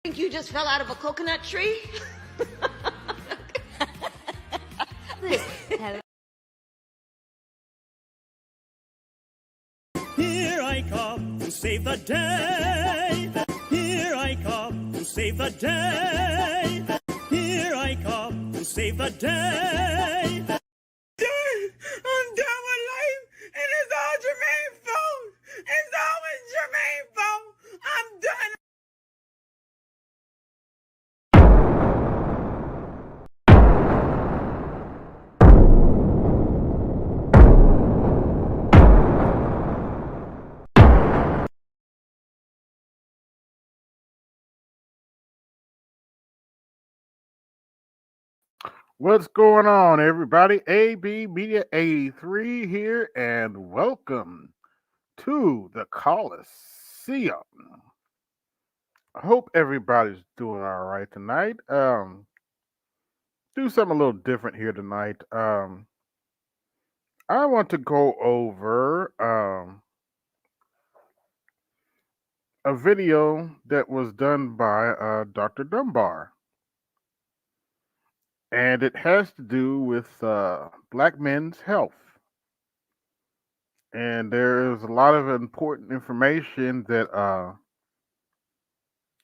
Think you just fell out of a coconut tree? Here I come to save the day. Here I come to save the day. Here I come to save the day. I'm done with life, and it's all Jermaine's fault. It's always Jermaine's fault. I'm done. What's going on, everybody? AB Media 83 here, and welcome to the Colosseum. I hope everybody's doing all right tonight. Do something a little different here tonight. I want to go over a video that was done by Dr. Dunbar. And it has to do with black men's health. And there's a lot of important information that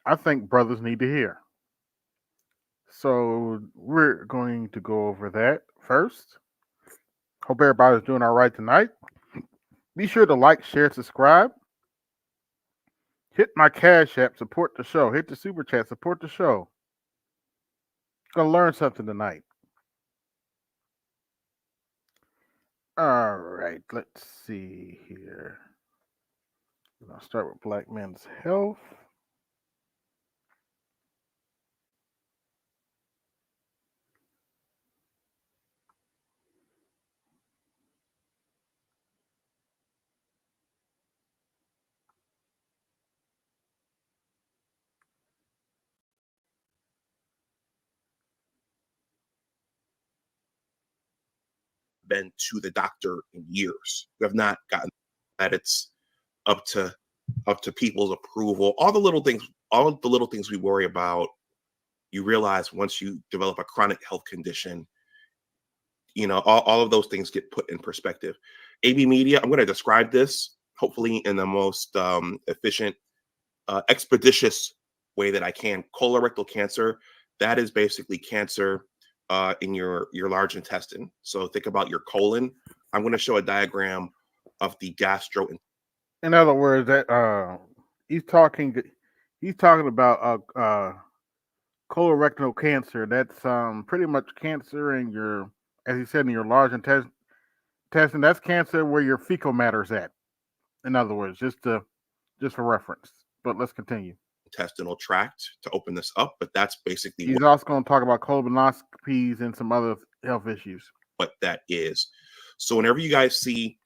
I think brothers need to hear. So we're going to go over that first. Hope everybody's doing all right tonight. Be sure to like, share, subscribe. Hit my Cash App, support the show. Hit the Super Chat, support the show. Gonna learn something tonight. All right, let's see here. I'll start with black men's health. Been to the doctor in years. We have not gotten that. It's up to people's approval. All the little things we worry about, you realize once you develop a chronic health condition, all of those things get put in perspective. AB Media, I'm going to describe this hopefully in the most efficient, expeditious way that I can. Colorectal cancer, that is basically cancer in your large intestine. So think about your colon. I'm going to show a diagram of the gastro. In other words, that he's talking about colorectal cancer. That's pretty much cancer in your, as he said, in your large intestine. That's cancer where your fecal matter's at. In other words, just for reference. But let's continue. Intestinal tract to open this up, but that's basically he's also going to talk about colonoscopies and some other health issues. What that is. So whenever you guys see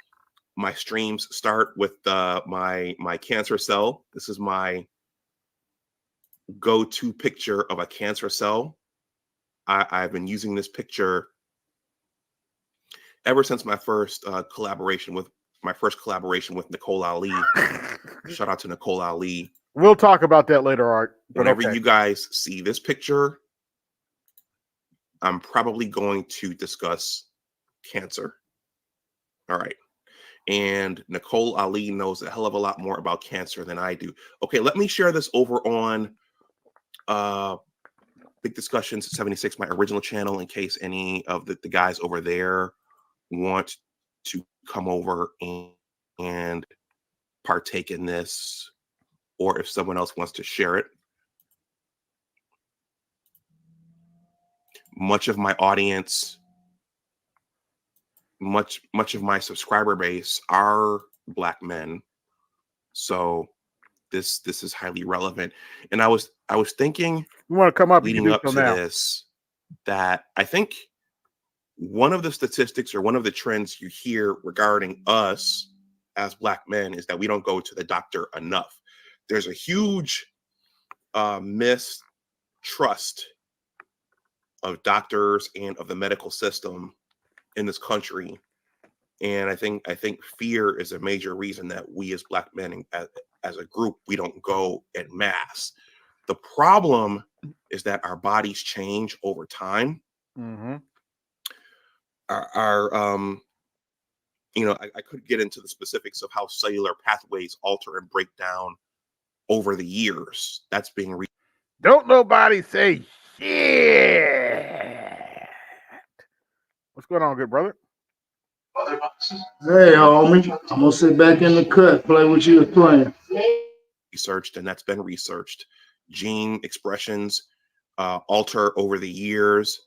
my streams start with my cancer cell, this is my go-to picture of a cancer cell. I've been using this picture ever since my first collaboration with Nicole Ali. Shout out to Nicole Ali. We'll talk about that later, Art. Whenever you guys see this picture, I'm probably going to discuss cancer. All right. And Nicole Ali knows a hell of a lot more about cancer than I do. Okay, let me share this over on Big Discussions 76, my original channel, in case any of the guys over there want to come over and partake in this, or if someone else wants to share it. Much of my audience, much of my subscriber base are black men, so this is highly relevant. And I was thinking, you want to come up leading up to this, that I think one of the statistics or one of the trends you hear regarding us as black men is that we don't go to the doctor enough. There's a huge mistrust of doctors and of the medical system in this country. And I think fear is a major reason that we as black men as a group, we don't go en masse. The problem is that our bodies change over time. Mm-hmm. I could get into the specifics of how cellular pathways alter and break down over the years. That's being Don't nobody say shit. What's going on, good brother? Hey, homie. I'm gonna sit back in the cut, play what you was playing. researched, and that's been researched. Gene expressions alter over the years.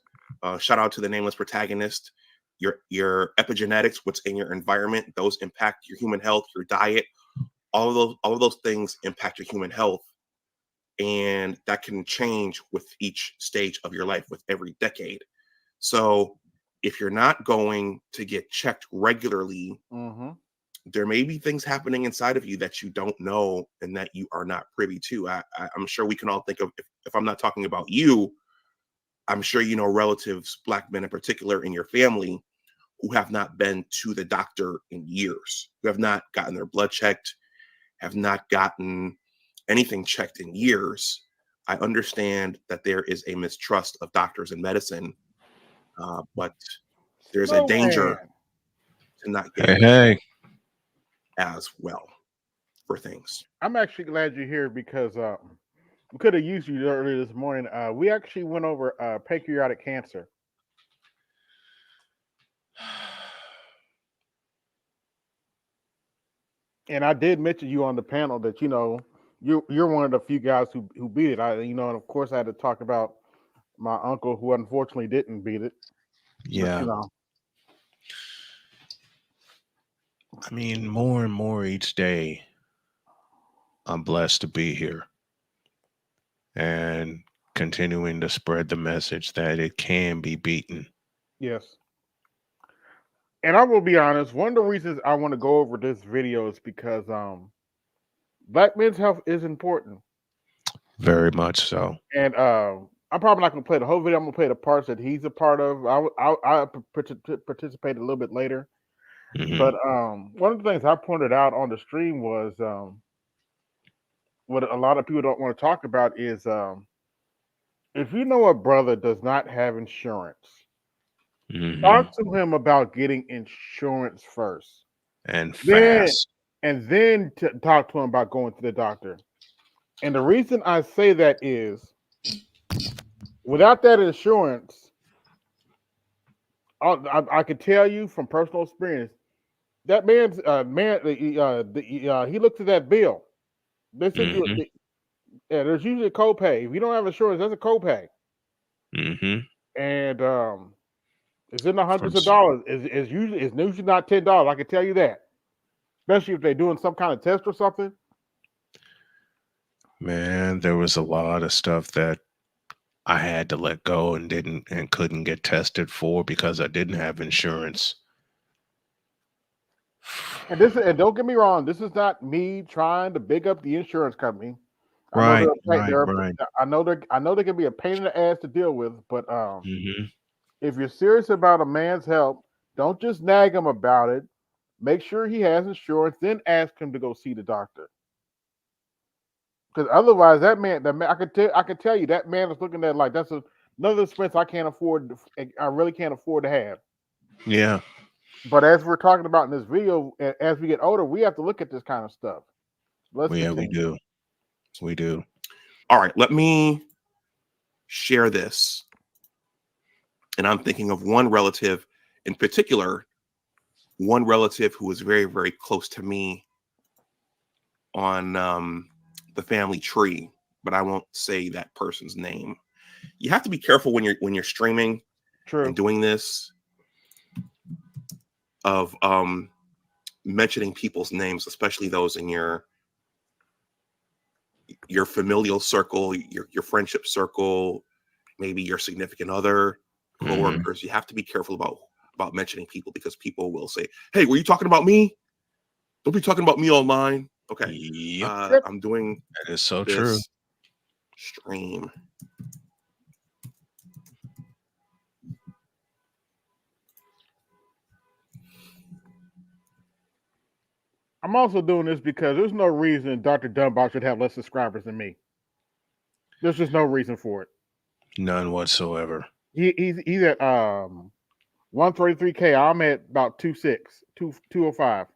Shout out to the nameless protagonist. Your epigenetics, what's in your environment, those impact your human health, your diet. All of those things impact your human health, and that can change with each stage of your life, with every decade. So if you're not going to get checked regularly, there may be things happening inside of you that you don't know and that you are not privy to. I'm sure we can all think of, if I'm not talking about you, I'm sure you know relatives, Black men in particular, in your family who have not been to the doctor in years, who have not gotten their blood checked, have not gotten anything checked in years. I understand that there is a mistrust of doctors and medicine, but there's a danger to not getting Hey. as well for things. I'm actually glad you're here because we could have used you earlier this morning. We actually went over pancreatic cancer. And I did mention you on the panel that, you know, you're one of the few guys who beat it. And of course I had to talk about my uncle who unfortunately didn't beat it. Yeah. But, I mean, more and more each day, I'm blessed to be here and continuing to spread the message that it can be beaten. yes. And I will be honest, one of the reasons I want to go over this video is because Black men's health is important. Very much so. And I'm probably not going to play the whole video. I'm going to play the parts that he's a part of. I participated a little bit later. Mhm. But one of the things I pointed out on the stream was what a lot of people don't want to talk about is if you know a brother does not have insurance, Mhm. talk to him about getting insurance first. And Then fast. talk to him about going to the doctor. And the reason I say that is without that insurance, I can tell you from personal experience, that man's he looked at that bill. They said Mhm. there's usually a copay. If you don't have insurance, there's a copay, Mhm. and it's in the From hundreds of dollars. It's usually not $10. I can tell you that, especially if they're doing some kind of test or something. Man, there was a lot of stuff that I had to let go and couldn't get tested for because I didn't have insurance. And don't get me wrong, this is not me trying to big up the insurance company. I know Right, they're right. I know they can be a pain in the ass to deal with, but Mhm. if you're serious about a man's health, don't just nag him about it. Make sure he has insurance, then ask him to go see the doctor. Because otherwise, I could tell you that man is looking at it like that's another expense I can't afford. I really can't afford to have. Yeah. But as we're talking about in this video, as we get older, we have to look at this kind of stuff. Let's Yeah, we continue. do. We do. All right, let me share this. And I'm thinking of one relative in particular, one relative who was very, very close to me on the family tree, but I won't say that person's name. You have to be careful when you're streaming True. and doing this of mentioning people's names, especially those in your familial circle, your friendship circle, maybe your significant other, coworkers. You have to be careful about mentioning people because people will say, "Hey, were you talking about me? Don't be talking about me online." Okay. Yep. I'm doing That is so this true. stream. I'm also doing this because there's no reason Dr. Dunbar should have less subscribers than me. There's just no reason for it. None whatsoever. He's at 133K. I'm at about 205.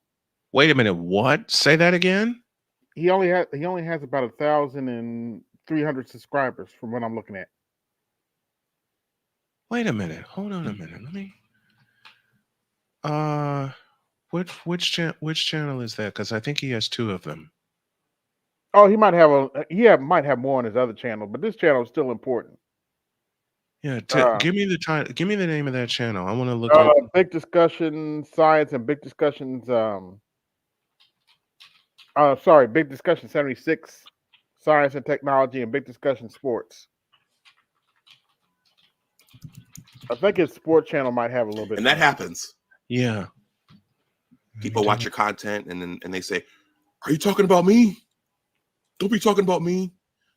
Wait a minute. What? Say that again? He only has about 1,300 subscribers from what I'm looking at. Wait a minute. Hold on a minute. Let me. Which channel is that? Because I think he has 2 of them. Oh, he might have more on his other channel, but this channel is still important. Yeah, give me the title. Give me the name of that channel. I want to look at Big Discussion Science and Big Discussions. Big Discussion 76 Science and Technology and Big Discussion Sports. I think his sports channel might have a little bit. And that happens. Yeah. People watch your content and they say, "Are you talking about me? Don't be talking about me.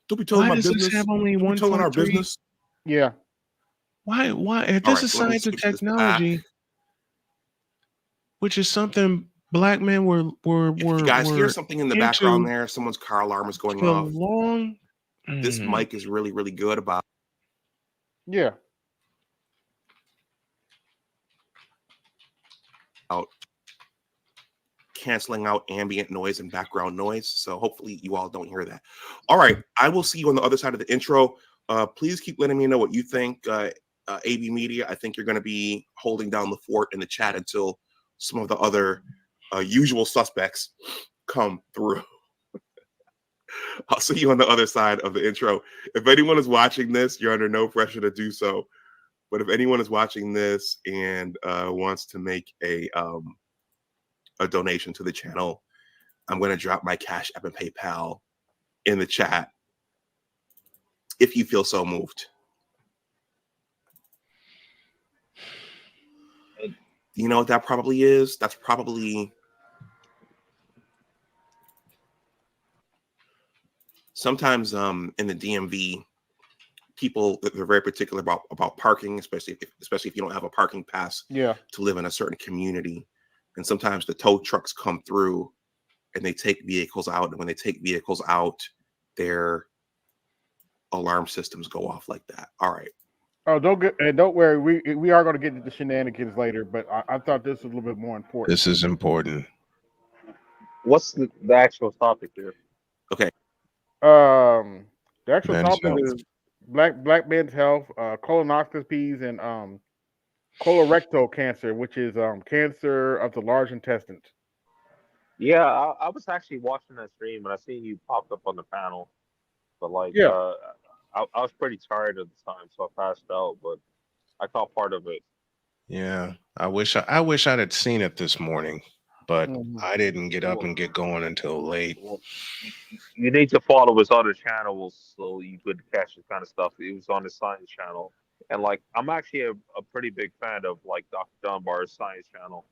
Don't be telling my business. This have only Don't be telling our 1.3? business." Yeah. Why? If this is science and technology, which is something black men were If you guys hear something in the background there, someone's car alarm is going off. This mic is really, really good about. Yeah. Out canceling out ambient noise and background noise. So hopefully you all don't hear that. All right. I will see you on the other side of the intro. Please keep letting me know what you think. AB Media, I think you're going to be holding down the fort in the chat until some of the other usual suspects come through. I'll see you on the other side of the intro. If anyone is watching this, you're under no pressure to do so. But if anyone is watching this and wants to make a donation to the channel, I'm going to drop my Cash App and PayPal in the chat if you feel so moved. You know what that probably is? That's probably sometimes in the DMV, people, they're very particular about parking, especially if you don't have a parking pass to live in a certain community. And sometimes the tow trucks come through and they take vehicles out. And when they take vehicles out, their alarm systems go off like that. All right. Oh, don't worry. We are going to get into the shenanigans later, but I thought this was a little bit more important. This is important. What's the actual topic here? Okay. The actual topic is black men's health, colonoscopies, and colorectal cancer, which is cancer of the large intestines. Yeah, I was actually watching that stream and I seen you popped up on the panel, but I was pretty tired at the time, so I passed out. But I caught part of it. Yeah, I wish I'd had seen it this morning, but I didn't get up and get going until late. You need to follow his other channels so you could catch this kind of stuff. It was on the science channel, and I'm actually a pretty big fan of Dr. Dunbar's science channel.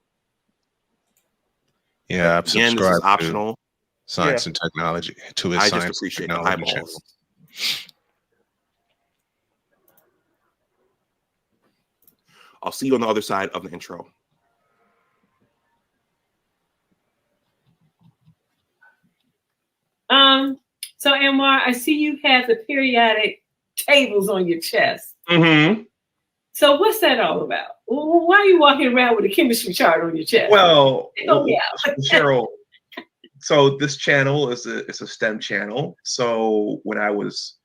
Yeah, I've subscribed this is optional. To science and technology to his I science just appreciate the technology eyeballs. channel. I'll see you on the other side of the intro. So Anwar, I see you have the periodic tables on your chest. Mm-hmm. So what's that all about? Why are you walking around with a chemistry chart on your chest? Well, Cheryl. So this channel is a STEM channel. So when I was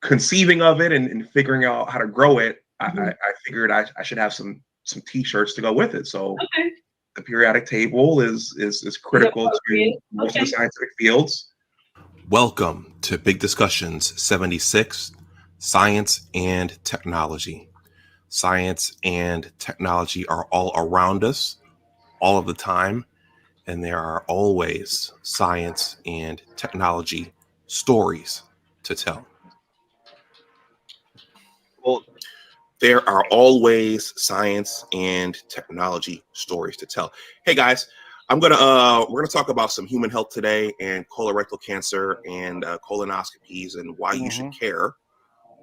conceiving of it and figuring out how to grow it, I figured I should have some T-shirts to go with it. So the periodic table is critical to most of the scientific fields. Welcome to Big Discussions 76, Science and Technology. Science and technology are all around us all of the time, and there are always science and technology stories to tell. Well, there are always science and technology stories to tell. Hey guys, we're gonna talk about some human health today and colorectal cancer and colonoscopies and why you should care.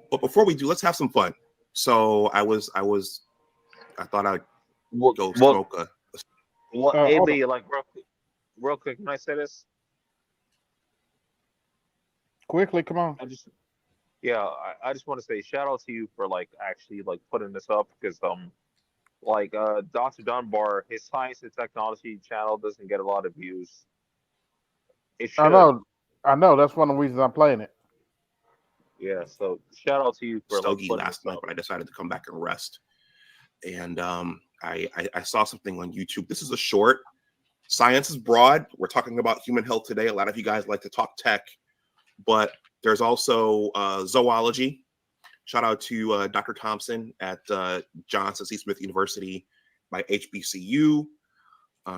But before we do, let's have some fun. So I thought I'd go smoke a. AB, real quick, can I say this? Quickly, come on. Yeah, I just want to say shout out to you for like actually like putting this up because like Dr. Dunbar, his science and technology channel doesn't get a lot of views. It I should. know. I know. That's one of the reasons I'm playing it. Yeah, so shout out to you for like Stogie putting last this night, up. but I decided to come back and rest. And I saw something on YouTube. This is a short. Science is broad. We're talking about human health today. A lot of you guys like to talk tech, but there's also zoology. Shout out to Dr. Thompson at Johnson C. Smith University by HBCU.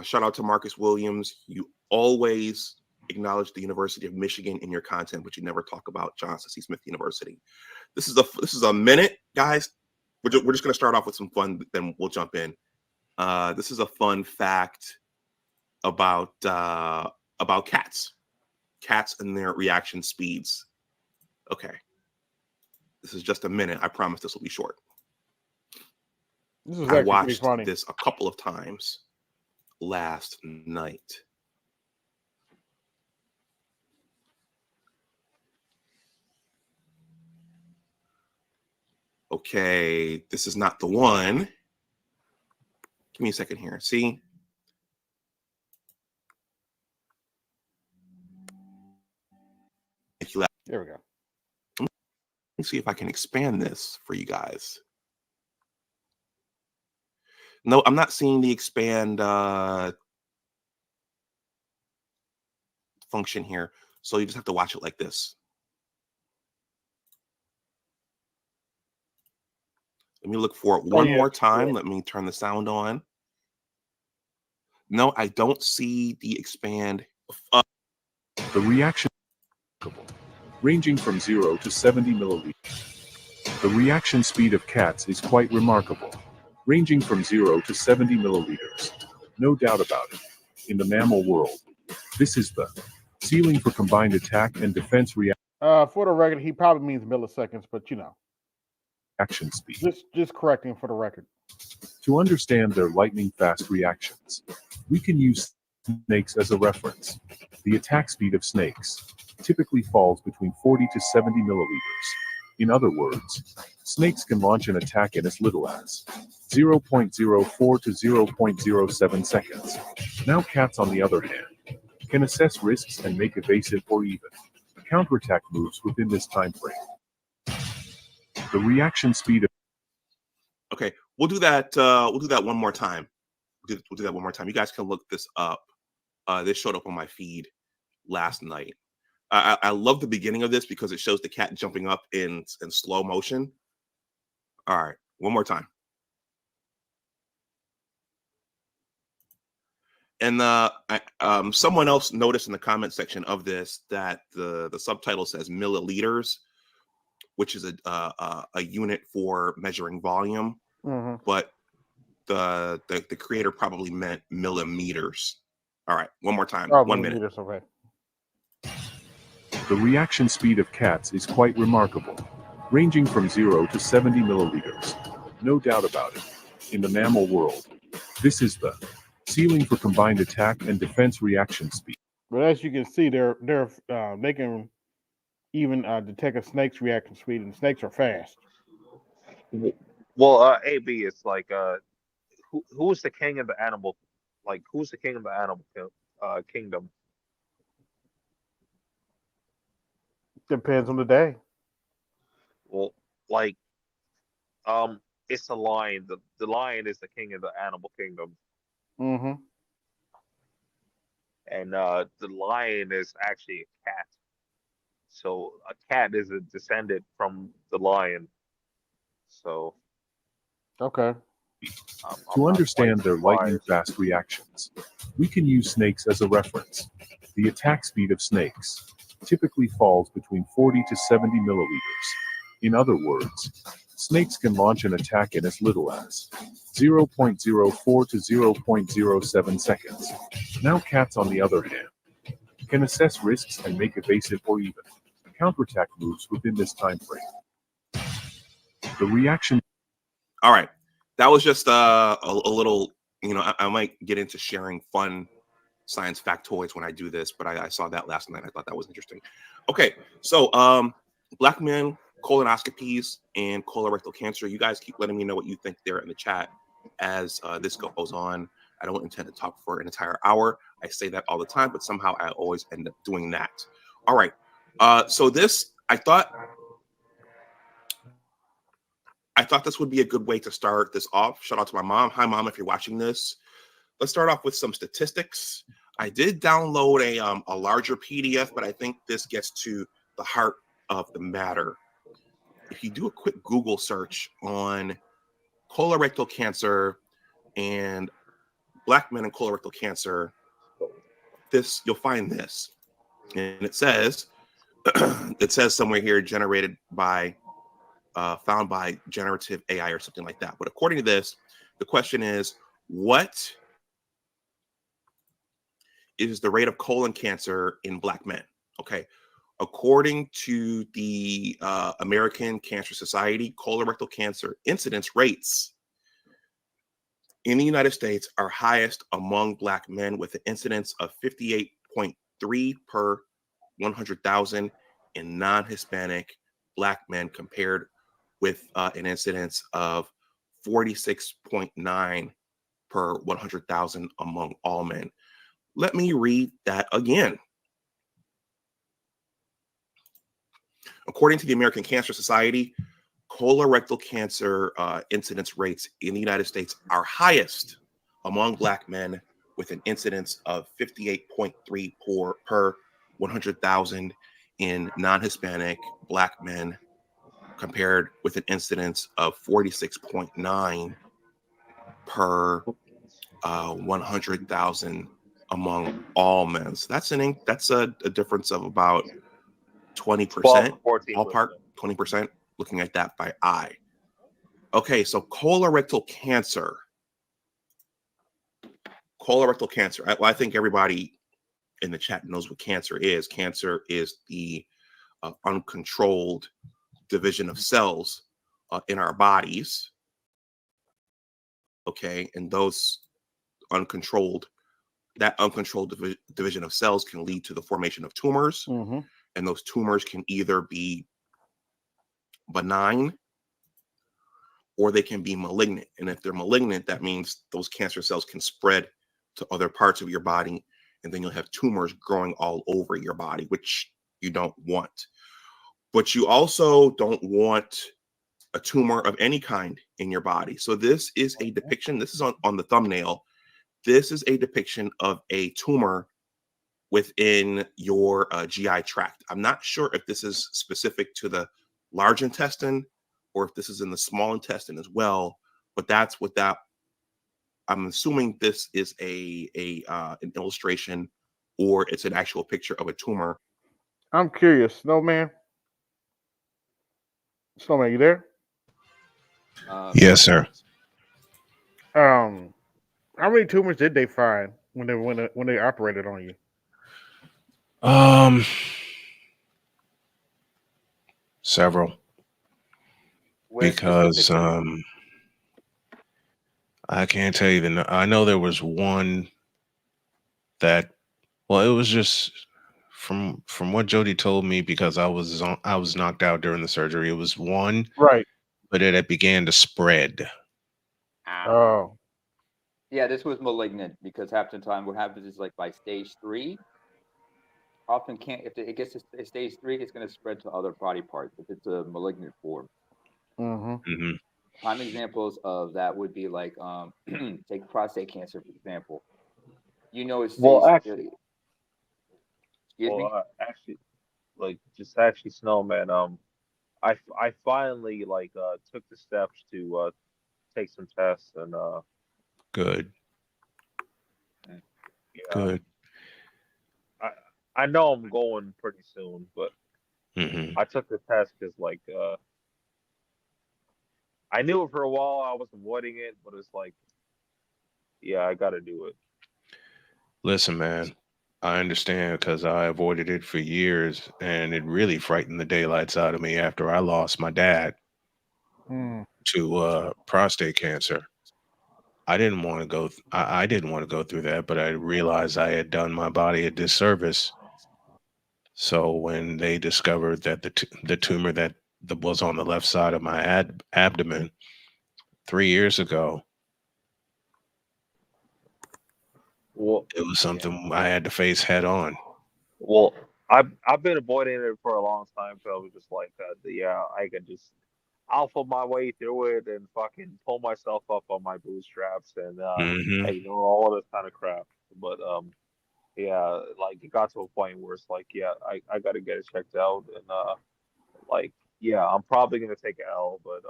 Shout out to Marcus Williams. You always acknowledge the University of Michigan in your content, but you never talk about Johnson C. Smith University. This is a minute, guys. We're just going to start off with some fun, then we'll jump in. This is a fun fact about cats and their reaction speeds. Okay, this is just a minute. I promise this will be short. This is I actually pretty watched funny. this a couple of times last night. Okay, this is not the one. Give me a second here. See? There we go. Let me see if I can expand this for you guys. No, I'm not seeing the expand function here. So you just have to watch it like this. Let me look for it one more time. Let me turn the sound on. No, I don't see the expand. The reaction ranging from 0 to 70 milliliters. The reaction speed of cats is quite remarkable, ranging from 0 to 70 milliliters. No doubt about it. In the mammal world, this is the ceiling for combined attack and defense reaction. For the record, he probably means milliseconds, but you know. Action speed. Just correcting for the record. To understand their lightning-fast reactions, we can use snakes as a reference. The attack speed of snakes typically falls between 40 to 70 milliliters. In other words, snakes can launch an attack in as little as 0.04 to 0.07 seconds. Now cats, on the other hand, can assess risks and make evasive or even counterattack moves within this time frame. The reaction speed of Okay, we'll do that. We'll do that one more time. We'll do that one more time. You guys can look this up. This showed up on my feed last night. I love the beginning of this because it shows the cat jumping up in slow motion. All right, one more time. And someone else noticed in the comment section of this that the subtitle says milliliters, which is a unit for measuring volume, but the creator probably meant millimeters. All right, one more time, 1 minute. Okay. The reaction speed of cats is quite remarkable, ranging from 0 to 70 milliliters. No doubt about it. In the mammal world, this is the ceiling for combined attack and defense reaction speed. But as you can see, they can even detect a snake's reaction speed, and snakes are fast. Well, AB, it's like who's the king of the animal? Like, who's the king of the animal kingdom? Depends on the day. Well, like, it's the lion. The lion is the king of the animal kingdom. Mm-hmm. And the lion is actually a cat. So a cat is a descendant from the lion. So okay. To understand their lightning-fast reactions, we can use snakes as a reference. The attack speed of snakes typically falls between 40 to 70 milliliters. In other words, snakes can launch an attack in as little as 0.04 to 0.07 seconds. Now cats, on the other hand, can assess risks and make evasive or even counterattack moves within this time frame. The reaction. All right, that was just a little. You know, I might get into sharing fun science factoids when I do this, but I saw that last night. I thought that was interesting. Okay, so black men colonoscopies and colorectal cancer. You guys keep letting me know what you think there in the chat as this goes on. I don't intend to talk for an entire hour. I say that all the time, but somehow I always end up doing that. All right. So this, I thought this would be a good way to start this off. Shout out to my mom. Hi, Mom, if you're watching this. Let's start off with some statistics. I did download a larger PDF, but I think this gets to the heart of the matter. If you do a quick Google search on colorectal cancer and Black men and colorectal cancer, you'll find this. And it says, somewhere here, generated by, found by generative AI or something like that. But according to this, the question is, what is the rate of colon cancer in Black men? Okay. According to the American Cancer Society, colorectal cancer incidence rates in the United States are highest among Black men with an incidence of 58.3 per 100,000 in non-Hispanic Black men, compared with an incidence of 46.9 per 100,000 among all men. Let me read that again. According to the American Cancer Society, colorectal cancer incidence rates in the United States are highest among Black men with an incidence of 58.3 per 100,000 in non-Hispanic Black men, compared with an incidence of 46.9 per 100,000 among all men. So that's a difference of about 20%, ballpark, 20%, looking at that by eye. Okay, so colorectal cancer. I think everybody in the chat knows what cancer is. Cancer is the uncontrolled division of cells in our bodies. Okay, and that uncontrolled division of cells can lead to the formation of tumors. Mm-hmm. And those tumors can either be benign or they can be malignant. And if they're malignant, that means those cancer cells can spread to other parts of your body, and then you'll have tumors growing all over your body, which you don't want. But you also don't want a tumor of any kind in your body. So this is a depiction. This is on the thumbnail. This is a depiction of a tumor within your GI tract. I'm not sure if this is specific to the large intestine or if this is in the small intestine as well, but that's what I'm assuming this is an illustration, or it's an actual picture of a tumor. I'm curious, Snowman, you there? Yes, sir. How many tumors did they find when they operated on you? Several. Because I can't tell you I know there was one that, well, it was just from what Jody told me, because I was knocked out during the surgery. It was one, right, but it began to spread. Oh, yeah, this was malignant, because half the time what happens is, like, by stage 3, often if it gets to stage 3, it's going to spread to other body parts if it's a malignant form. Mm-hmm. Mm-hmm. Prime examples of that would be, like, take prostate cancer, for example. It's actually, Snowman. I finally took the steps to take some tests, and good. Yeah, Good. I know I'm going pretty soon, but Mm-hmm. I took the test because I knew it for a while. I was avoiding it, but it's I got to do it. Listen, man, I understand, because I avoided it for years, and it really frightened the daylights out of me after I lost my dad to prostate cancer. I didn't want to go. I didn't want to go through that, but I realized I had done my body a disservice. So when they discovered that the tumor that that was on the left side of my abdomen 3 years ago. Well, It was something I had to face head on. well, I've been avoiding it for a long time, so I was just like, yeah, I can just alpha my way through it and fucking pull myself up on my bootstraps and Hmm. ignore all this kind of crap. But yeah, like it got to a point where it's like, yeah, I got to get it checked out, and like, yeah, I'm probably gonna take an L, but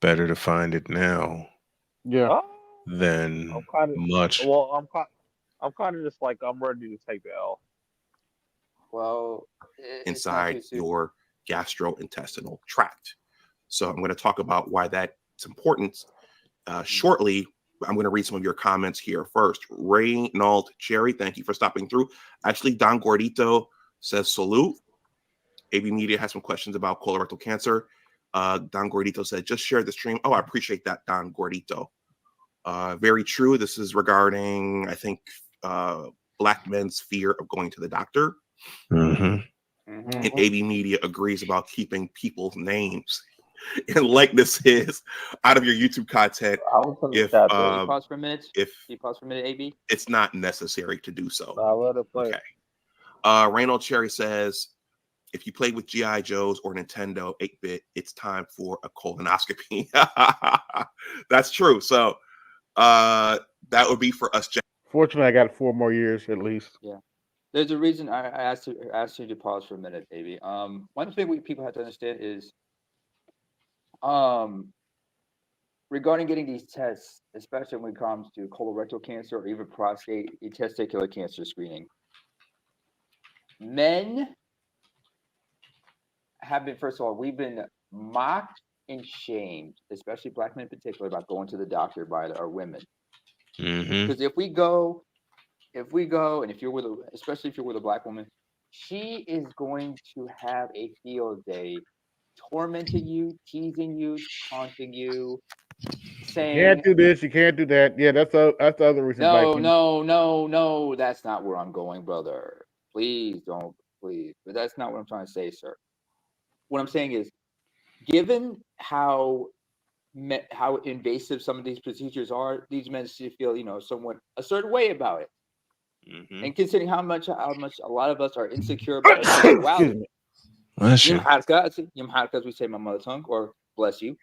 Better to find it now Yeah. uh, than I'm kind of much. well, I'm kind of just like I'm ready to take the L. Well, it's not inside too soon. your gastrointestinal tract. So I'm going to talk about why that's important shortly. I'm going to read some of your comments here first. Reynald Cherry, thank you for stopping through. Actually, Don Gordito says salute. AB Media has some questions about colorectal cancer. Don Gordito said, just share the stream. Oh, I appreciate that, Don Gordito. Very true. This is regarding, I think, Black men's fear of going to the doctor. Mm-hmm. And AB Media agrees about keeping people's names and likenesses out of your YouTube content if Can you pause for a minute? if Can you pause for a minute, AB? it's not necessary to do so. I'll let it play. Okay. Reynold Cherry says, if you play with G.I. Joes or Nintendo 8-bit, it's time for a colonoscopy. That's true. So that would be for us. Fortunately, I got 4 more years at least. Yeah. There's a reason I asked you to pause for a minute, baby. One thing people have to understand is, regarding getting these tests, especially when it comes to colorectal cancer or even prostate testicular cancer screening, men have been, first of all, we've been mocked and shamed, especially Black men in particular, about going to the doctor by our women. Mm-hmm. Because if we go, and if you're with especially if you're with a Black woman, she is going to have a field day, tormenting you, teasing you, taunting you, saying, You can't do this, you can't do that. Yeah, that's the other reason. No, that's not where I'm going, brother. Please don't, please. But that's not what I'm trying to say, sir. What I'm saying is, given how invasive some of these procedures are, these men should feel, somewhat a certain way about it. Mm-hmm. And considering how much a lot of us are insecure about our sexuality, as we say my mother tongue, or bless you,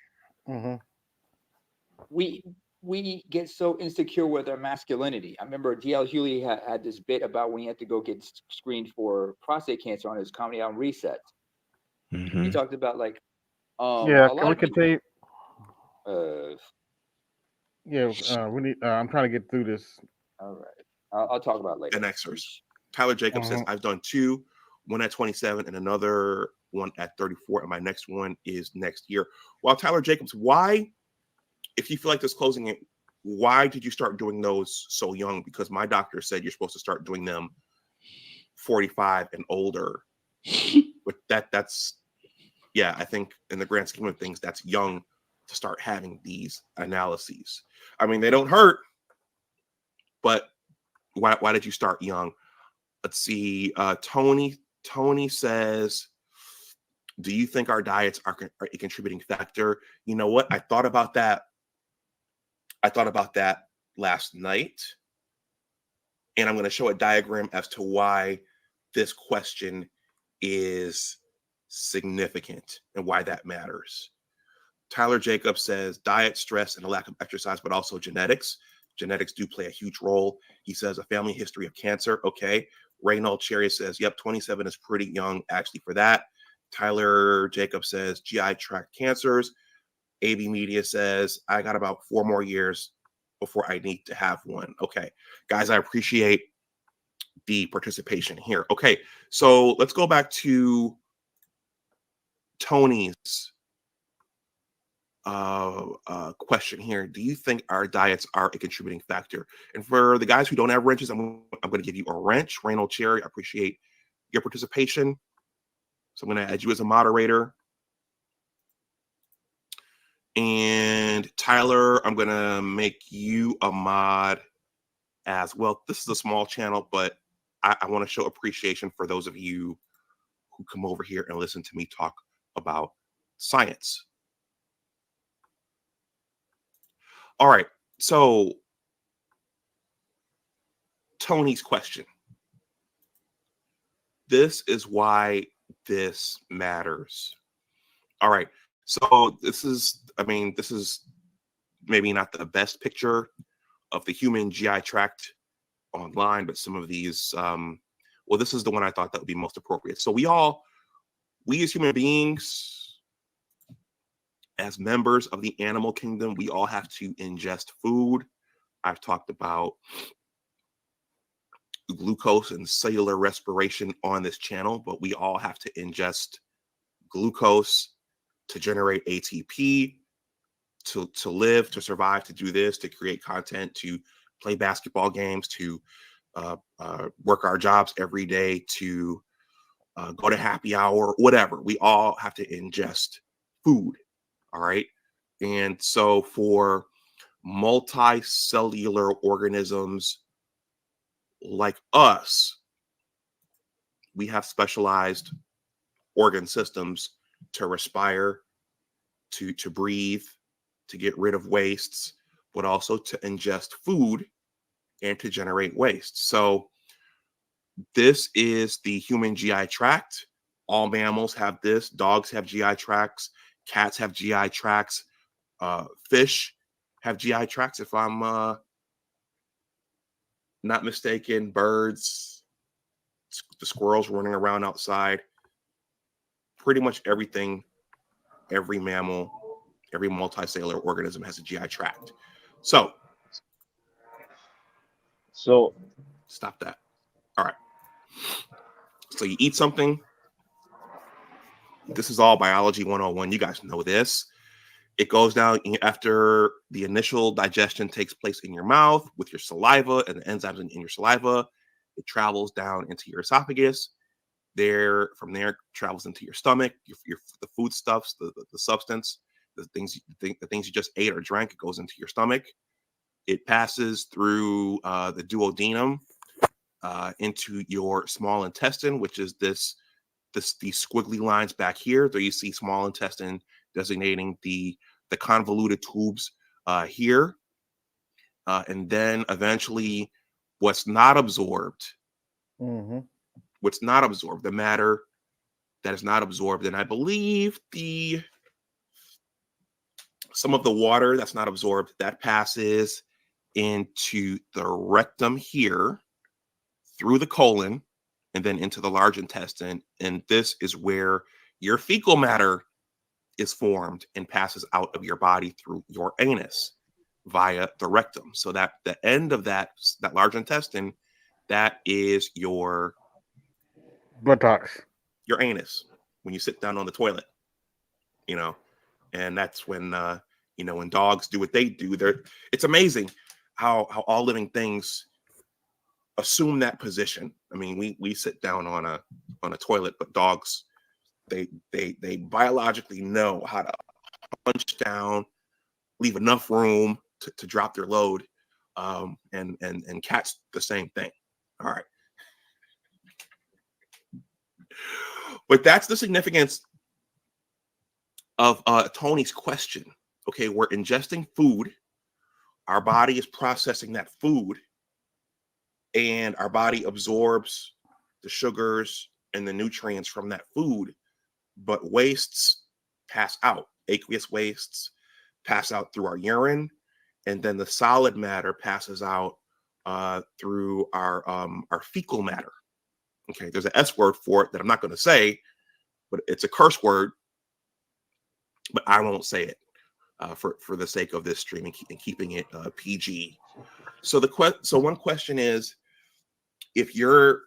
we get so insecure with our masculinity. I remember D.L. Hewley had this bit about when he had to go get screened for prostate cancer on his comedy album Reset. Mm-hmm. He talked about like, can we continue? We need. I'm trying to get through this. All right. I'll talk about it later. An excerpt. Tyler Jacobs says, I've done 2, one at 27 and another one at 34. And my next one is next year. Well, Tyler Jacobs, why, if you feel like disclosing it, why did you start doing those so young? Because my doctor said you're supposed to start doing them 45 and older. But that's, yeah, I think in the grand scheme of things, that's young to start having these analyses. I mean, they don't hurt, but why did you start young? Let's see. Tony says, do you think our diets are a contributing factor? You know what? I thought about that last night, and I'm going to show a diagram as to why this question is significant and why that matters. Tyler Jacobs says diet, stress, and a lack of exercise, but also genetics. Genetics do play a huge role. He says a family history of cancer. Okay. Reynold Cherry says, yep, 27 is pretty young actually for that. Tyler Jacobs says GI tract cancers. AB Media says, I got about 4 more years before I need to have one. Okay. Guys, I appreciate the participation here. Okay. So let's go back to Tony's question here. Do you think our diets are a contributing factor? And for the guys who don't have wrenches, I'm going to give you a wrench. Reynold Cherry, I appreciate your participation. So I'm going to add you as a moderator. And Tyler, I'm going to make you a mod as well. This is a small channel, but I want to show appreciation for those of you who come over here and listen to me talk about science. All right, so Tony's question. This is why this matters. All right, so this is maybe not the best picture of the human GI tract online, but some of these, well, this is the one I thought that would be most appropriate. So we as human beings, as members of the animal kingdom, we all have to ingest food. I've talked about glucose and cellular respiration on this channel, but we all have to ingest glucose to generate ATP, to live, to survive, to do this, to create content, to play basketball games, to work our jobs every day, to go to happy hour, whatever. We all have to ingest food. All right. And so for multicellular organisms like us, we have specialized organ systems to respire, to breathe, to get rid of wastes, but also to ingest food and to generate waste. So this is the human GI tract. All mammals have this. Dogs have GI tracts. Cats have GI tracts. Fish have GI tracts, if I'm not mistaken. Birds, the squirrels running around outside. Pretty much everything, every mammal, every multicellular organism has a GI tract. So stop that. All right. So you eat something. This is all biology 101. You guys know this. It goes down after the initial digestion takes place in your mouth with your saliva and the enzymes in your saliva. It travels down into your esophagus. From there, travels into your stomach. The foodstuffs, the substance, the things you just ate or drank, it goes into your stomach. It passes through the duodenum into your small intestine, which is these squiggly lines back here. There you see small intestine designating the convoluted tubes here. And then eventually what's not absorbed, the matter that is not absorbed, and I believe some of the water that's not absorbed, that passes into the rectum here, through the colon, and then into the large intestine. And this is where your fecal matter is formed and passes out of your body through your anus via the rectum. So that the end of that large intestine, that is your buttocks, your anus, when you sit down on the toilet, and that's when, when dogs do what they do. It's amazing how all living things assume that position. I mean, we sit down on a toilet, but dogs, they biologically know how to punch down, leave enough room to drop their load, and cats the same thing. All right, but that's the significance of Tony's question. Okay, we're ingesting food, our body is processing that food, and our body absorbs the sugars and the nutrients from that food, but wastes pass out. Aqueous wastes pass out through our urine, and then the solid matter passes out through our fecal matter. Okay, there's an S word for it that I'm not going to say, but it's a curse word, but I won't say it for the sake of this stream and keeping it PG. So one question is, if the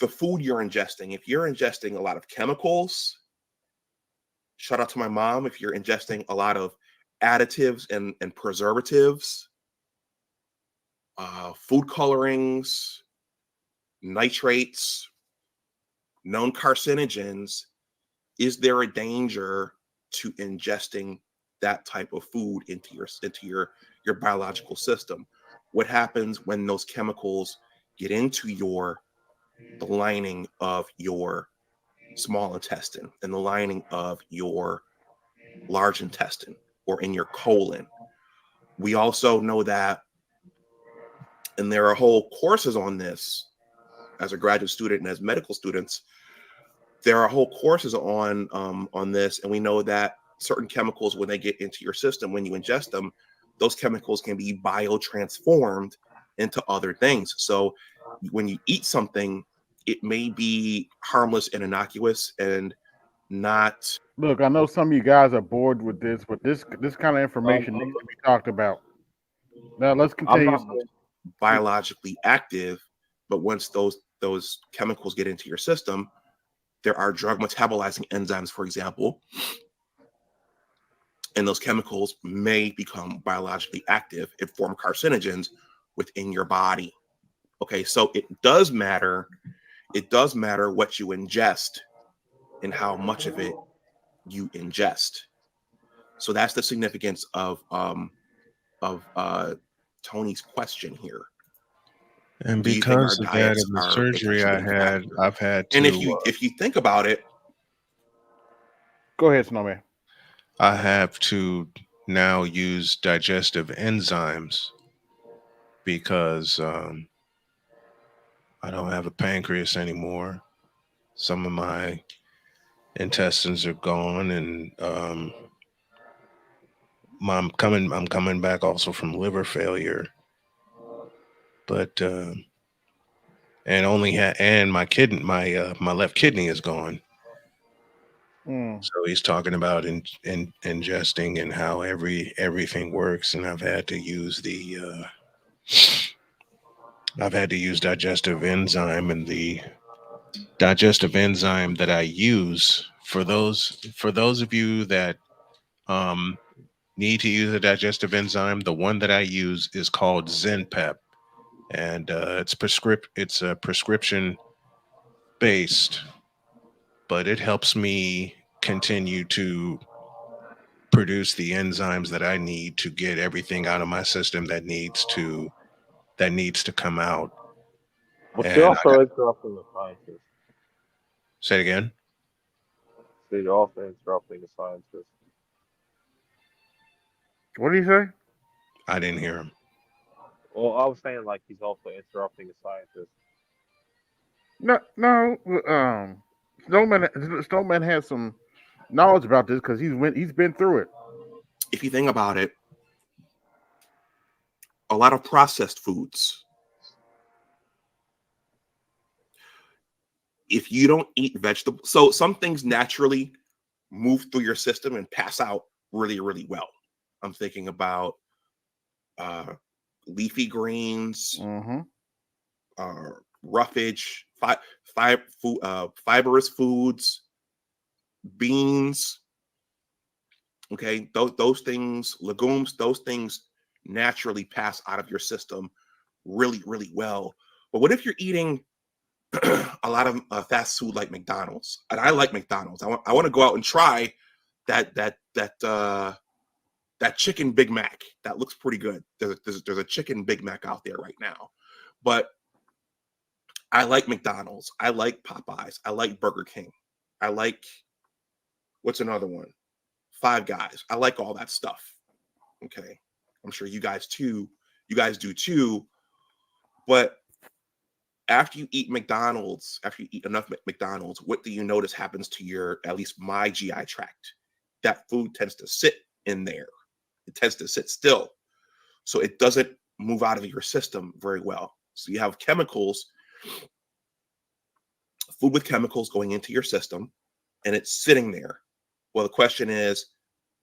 food you're ingesting, if you're ingesting a lot of chemicals, shout out to my mom, if you're ingesting a lot of additives and preservatives, food colorings, nitrates, known carcinogens, is there a danger to ingesting that type of food into your biological system? What happens when those chemicals get into the lining of your small intestine, in the lining of your large intestine, or in your colon. We also know that, and there are whole courses on this as a graduate student and as medical students, there are whole courses on this, and we know that certain chemicals, when they get into your system, when you ingest them, those chemicals can be biotransformed into other things. So when you eat something, it may be harmless and innocuous and not. Look, I know some of you guys are bored with this, but this kind of information needs to be talked about. Now let's I'm continue. not saying biologically active, but once those chemicals get into your system, there are drug metabolizing enzymes, for example, and those chemicals may become biologically active and form carcinogens within your body. Okay, so it does matter. It does matter what you ingest and how much of it you ingest. So that's the significance of Tony's question here. And Do you think our because of that, diets in the are a surgery I contributing had, factor? I've had And to. if you think about it, Go ahead, Snowman. I have to now use digestive enzymes because I don't have a pancreas anymore. Some of my intestines are gone, and I'm coming back also from liver failure. But and my my left kidney is gone. Mm. So he's talking about in ingesting and how everything works, and I've had to use digestive enzyme, and the digestive enzyme that I use for those of you that need to use a digestive enzyme, the one that I use is called ZenPep, and it's a prescription based, but it helps me continue to produce the enzymes that I need to get everything out of my system that needs to come out. but you're And also interrupting the scientist. say it again. So you're also interrupting the scientist. What do you say? I didn't hear him. Well, I was saying like he's also interrupting the scientist. No, no. Snowman has some knowledge about this because he's been through it. if you think about it, a lot of processed foods, if you don't eat vegetables, so some things naturally move through your system and pass out really, really well. I'm thinking about leafy greens, roughage, fibrous foods, beans. Okay, those things, legumes, those things naturally pass out of your system really, really well. But what if you're eating a lot of fast food like McDonald's? And I like McDonald's. I want to go out and try that chicken Big Mac. That looks pretty good. There's a chicken Big Mac out there right now. But I like McDonald's. I like Popeyes. I like Burger King. I like, what's another one? Five Guys. I like all that stuff. Okay. I'm sure you guys do too. But after you eat McDonald's, after you eat enough McDonald's, what do you notice happens to at least my GI tract? That food tends to sit in there. It tends to sit still. So it doesn't move out of your system very well. So you have chemicals, food with chemicals going into your system, and it's sitting there. Well, the question is,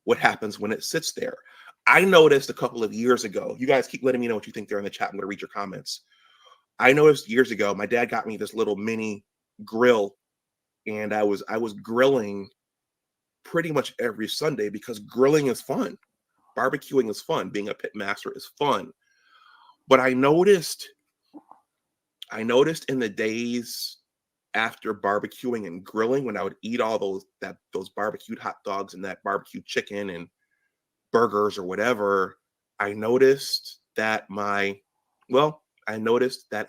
what happens when it sits there? I noticed a couple of years ago, you guys keep letting me know what you think there in the chat. I'm going to read your comments. I noticed years ago, my dad got me this little mini grill, and I was grilling pretty much every Sunday because grilling is fun. Barbecuing is fun. Being a pit master is fun. But I noticed in the days after barbecuing and grilling, when I would eat all those barbecued hot dogs and that barbecued chicken and burgers or whatever, I noticed that I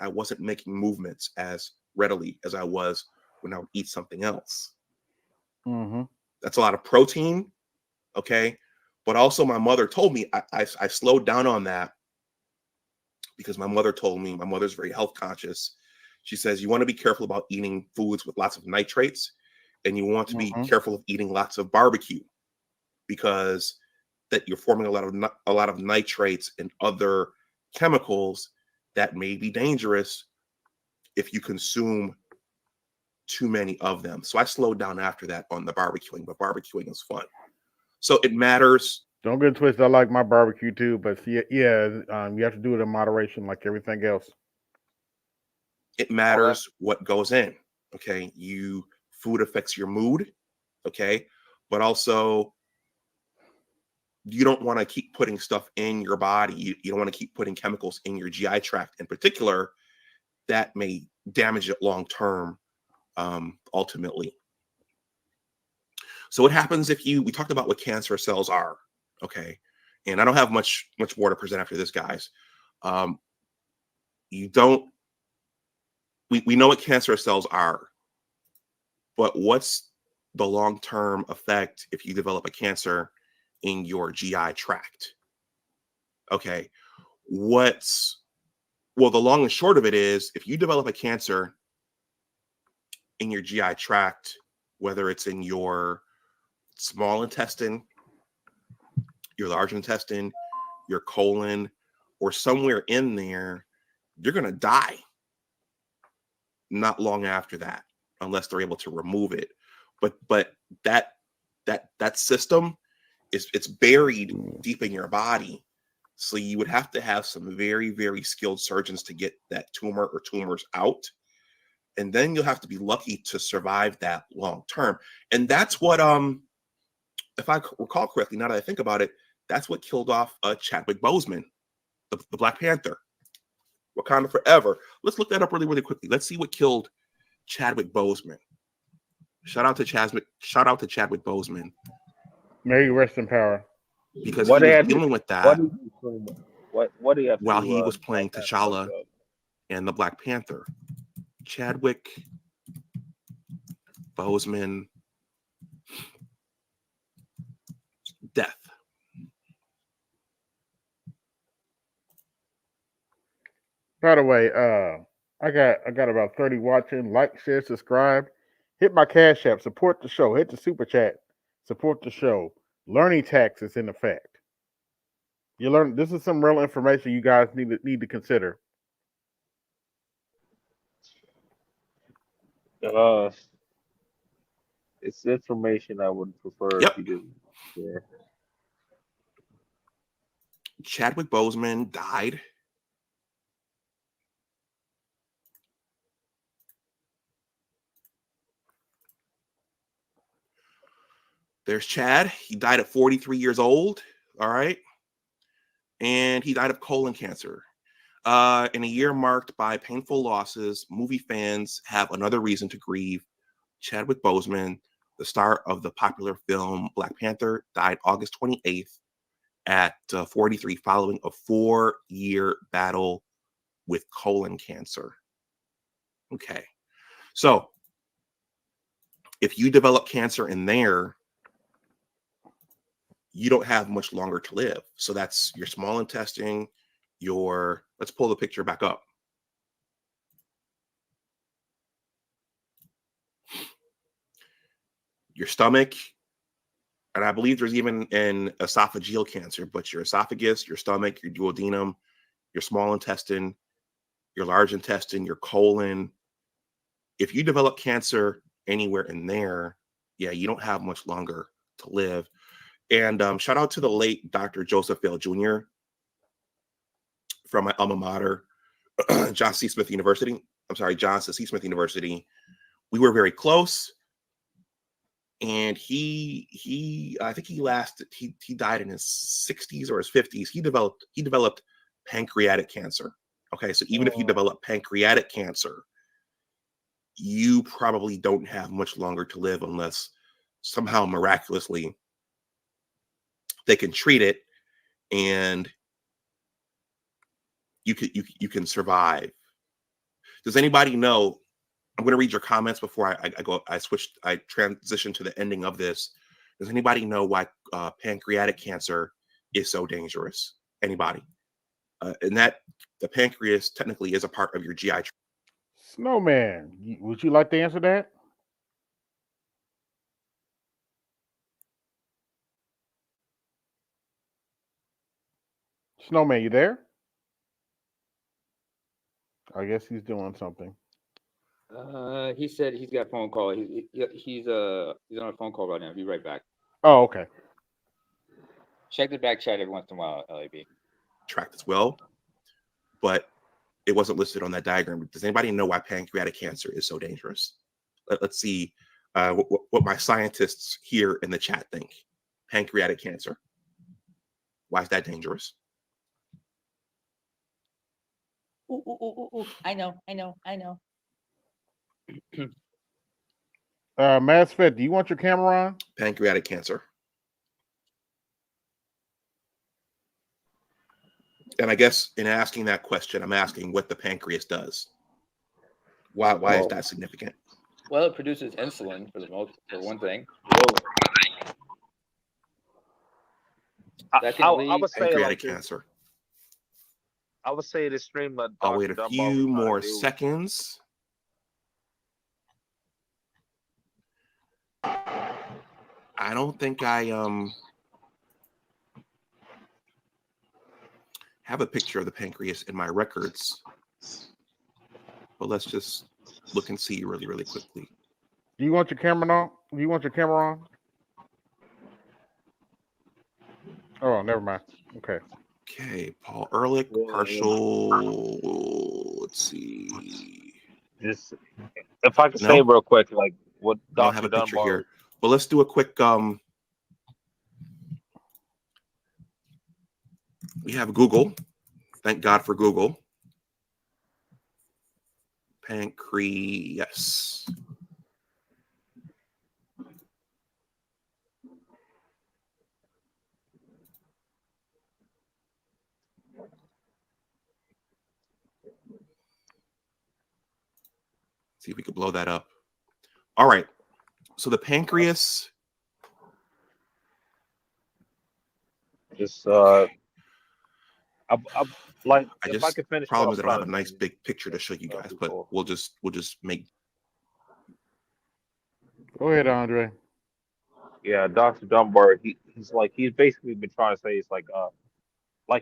wasn't making movements as readily as I was when I would eat something else. Mm-hmm. That's a lot of protein, okay? But also my mother told me, I slowed down on that because my mother told me, my mother's very health conscious. She says, you want to be careful about eating foods with lots of nitrates, and you want to be careful of eating lots of barbecue, because that you're forming a lot of nitrates and other chemicals that may be dangerous if you consume too many of them. So I slowed down after that on the barbecuing, but barbecuing is fun. So it matters. Don't get twisted. I like my barbecue too, but see, you have to do it in moderation, like everything else. It matters what goes in. Okay, food affects your mood. Okay, but also you don't want to keep putting stuff in your body. You don't want to keep putting chemicals in your GI tract in particular that may damage it long term, ultimately. So what happens if we talked about what cancer cells are, okay? And I don't have much more to present after this, guys. We know what cancer cells are, but what's the long-term effect if you develop a cancer in your GI tract? Okay, the long and short of it is, if you develop a cancer in your GI tract, whether it's in your small intestine, your large intestine, your colon, or somewhere in there, you're going to die not long after that, unless they're able to remove it. But that system it's buried deep in your body. So you would have to have some very, very skilled surgeons to get that tumor or tumors out. And then you'll have to be lucky to survive that long term. And that's what, if I recall correctly, now that I think about it, that's what killed off Chadwick Boseman, the Black Panther. Wakanda Forever. Let's look that up really, really quickly. Let's see what killed Chadwick Boseman. Shout out to Chadwick Boseman. May he rest in power. Because he was dealing with that what do you have while he was playing T'Challa and the Black Panther. Chadwick Boseman death. By the way, I got about 30 watching. Like, share, subscribe. Hit my Cash App. Support the show. Hit the Super Chat. Support the show. Learning tax is in effect. You learn. This is some real information you guys need to consider. It's information I would prefer if you didn't share. Chadwick Boseman died. There's Chad. He died at 43 years old. All right. And he died of colon cancer. In a year marked by painful losses, movie fans have another reason to grieve. Chadwick Boseman, the star of the popular film Black Panther, died August 28th at 43 following a 4-year battle with colon cancer. Okay. So if you develop cancer in there, you don't have much longer to live. So that's your small intestine, let's pull the picture back up. Your stomach, and I believe there's even an esophageal cancer, but your esophagus, your stomach, your duodenum, your small intestine, your large intestine, your colon. If you develop cancer anywhere in there, you don't have much longer to live. And shout out to the late Dr. Joseph Vail Jr. from my alma mater, Johnson C. Smith University. We were very close. And I think he died in his 60s or his 50s. He developed pancreatic cancer. Okay, so even if you develop pancreatic cancer, you probably don't have much longer to live unless somehow miraculously they can treat it and you can survive. Does anybody know I'm going to read your comments before I transition to the ending of this. Does anybody know why pancreatic cancer is so dangerous? Anybody? And that the pancreas technically is a part of your GI tract. Snowman, would you like to answer that? Snowman, you there? I guess he's doing something. He said he's got a phone call. He's on a phone call right now. He'll be right back. Oh, okay. Check the back chat every once in a while, LAB. Tract as well, but it wasn't listed on that diagram. Does anybody know why pancreatic cancer is so dangerous? Let's see what my scientists here in the chat think. Pancreatic cancer. Why is that dangerous? Ooh. I know. Massfed, do you want your camera on? Pancreatic cancer. And I guess in asking that question, I'm asking what the pancreas does. Why is that significant? Well, it produces insulin for one thing. I would say pancreatic cancer. I would say the stream that I'll wait a few more seconds. I don't think I have a picture of the pancreas in my records, but let's just look and see really quickly. Do you want your camera on? Do you want your camera on? Oh, never mind. Okay. Okay, Paul Ehrlich, partial. Let's see. Just if I could say real quick, like what I don't have a picture here. Well, let's do a quick. We have Google. Thank God for Google. Pancreas. See if we could blow that up. All right. So the pancreas. Just like if I could finish. Problem is I don't have a nice big picture to show you guys, but we'll just make. Go ahead, Andre. Yeah, Dr. Dunbar, he's basically been trying to say it's like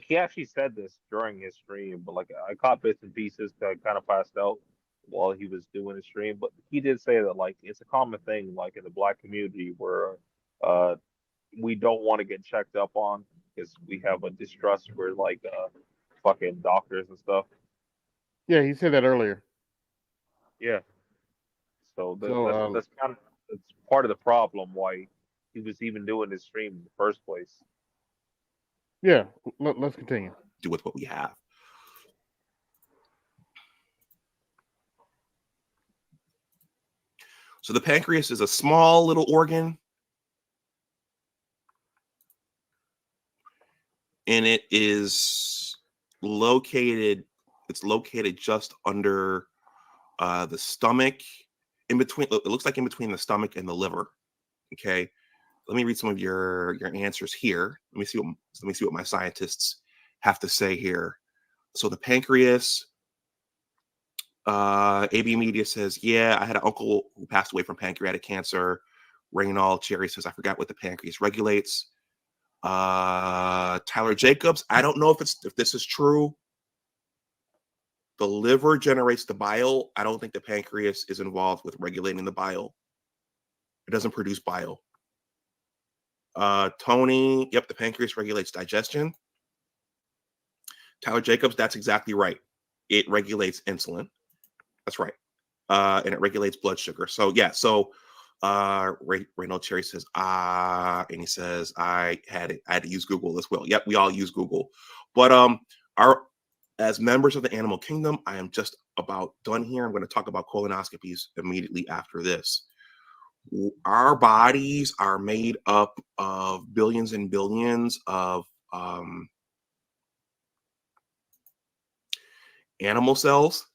he actually said this during his stream, but like I caught bits and pieces that kind of passed out while he was doing his stream. But he did say that like it's a common thing like in the Black community where we don't want to get checked up on because we have a distrust for like fucking doctors and stuff. Yeah, he said that earlier. Yeah. So that's kind of that's part of the problem why he was even doing this stream in the first place. Yeah, let's continue. Do with what we have. So the pancreas is a small little organ, and it is located. It's located just under the stomach, in between. It looks like in between the stomach and the liver. Okay. Let me read some of your answers here. Let me see what my scientists have to say here. So the pancreas, AB Media says, yeah, I had an uncle who passed away from pancreatic cancer. Reynald Cherry says, I forgot what the pancreas regulates. Tyler Jacobs, I don't know if this is true. The liver generates the bile. I don't think the pancreas is involved with regulating the bile. It doesn't produce bile. Tony, yep, the pancreas regulates digestion. Tyler Jacobs, that's exactly right. It regulates insulin. That's right. And it regulates blood sugar. So yeah, so Reynald Cherry says, and he says, I had to use Google as well. Yep, we all use Google. But as members of the animal kingdom, I am just about done here. I'm going to talk about colonoscopies immediately after this. Our bodies are made up of billions and billions of animal cells.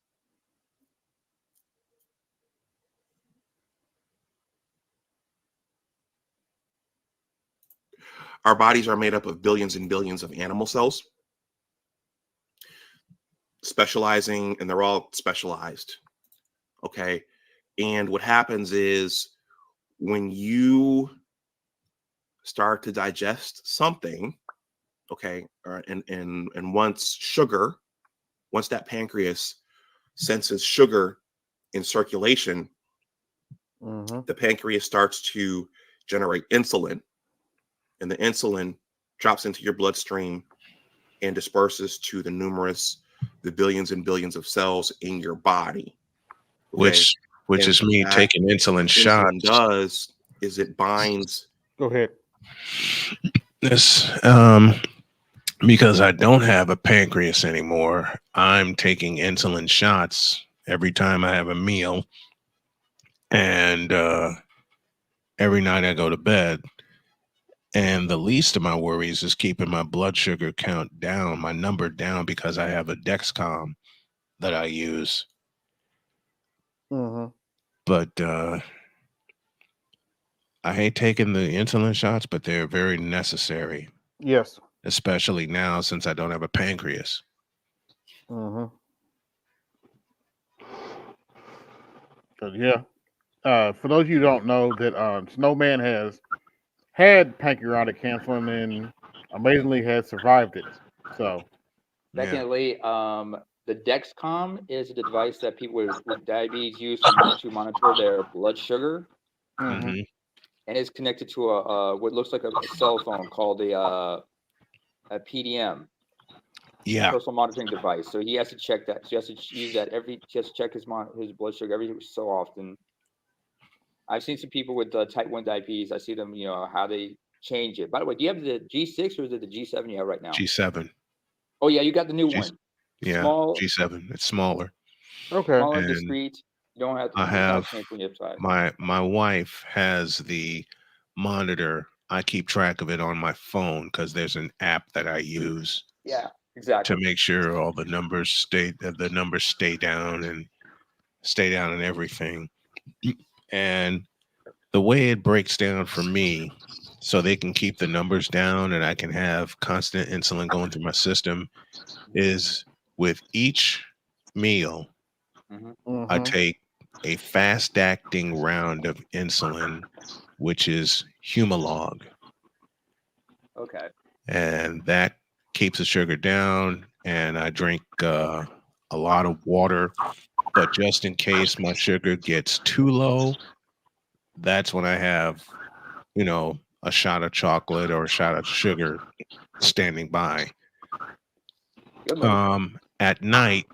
Our bodies are made up of billions and billions of animal cells, specializing, and they're all specialized. Okay. And what happens is when you start to digest something, okay, and once that pancreas senses sugar in circulation, the pancreas starts to generate insulin, and the insulin drops into your bloodstream and disperses to the billions and billions of cells in your body. Okay? Which is me taking insulin shots. Does is it binds. Go ahead. This because I don't have a pancreas anymore, I'm taking insulin shots every time I have a meal, and every night I go to bed. And the least of my worries is keeping my blood sugar count down, my number down, because I have a Dexcom that I use. But I hate taking the insulin shots, but they're very necessary. Yes. Especially now since I don't have a pancreas. Yeah. For those of you who don't know, that Snowman has had pancreatic cancer and amazingly has survived it. So, secondly, the Dexcom is a device that people with diabetes use to monitor their blood sugar, and it's connected to a what looks like a cell phone called a PDM. Yeah. Personal monitoring device. So he has to check that. So he has to use that he has to check his blood sugar every so often. I've seen some people with type 1 diabetes. I see them, how they change it. By the way, do you have the G6 or is it the G7 you have right now? G7. Oh yeah, you got the new one. Yeah, small, G7. It's smaller. Okay. Smaller, And discreet. You don't have to. I have my wife has the monitor. I keep track of it on my phone because there's an app that I use. Yeah, exactly. To make sure all the numbers stay down and everything. And the way it breaks down for me, so they can keep the numbers down and I can have constant insulin going through my system, is with each meal, I take a fast acting round of insulin, which is Humalog. Okay. And that keeps the sugar down, and I drink a lot of water. But just in case my sugar gets too low, that's when I have, a shot of chocolate or a shot of sugar standing by. At night,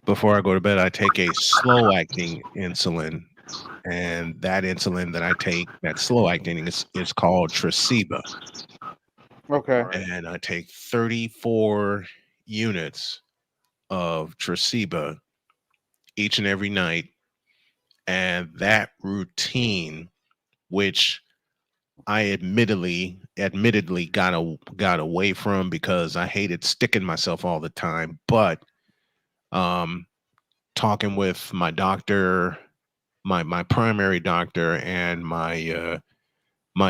before I go to bed, I take a slow acting insulin. And that insulin that I take, that slow acting, is called Tresiba. Okay. And I take 34 units of Tresiba each and every night. And that routine, which I admittedly got away from because I hated sticking myself all the time, but talking with my doctor, my primary doctor, and my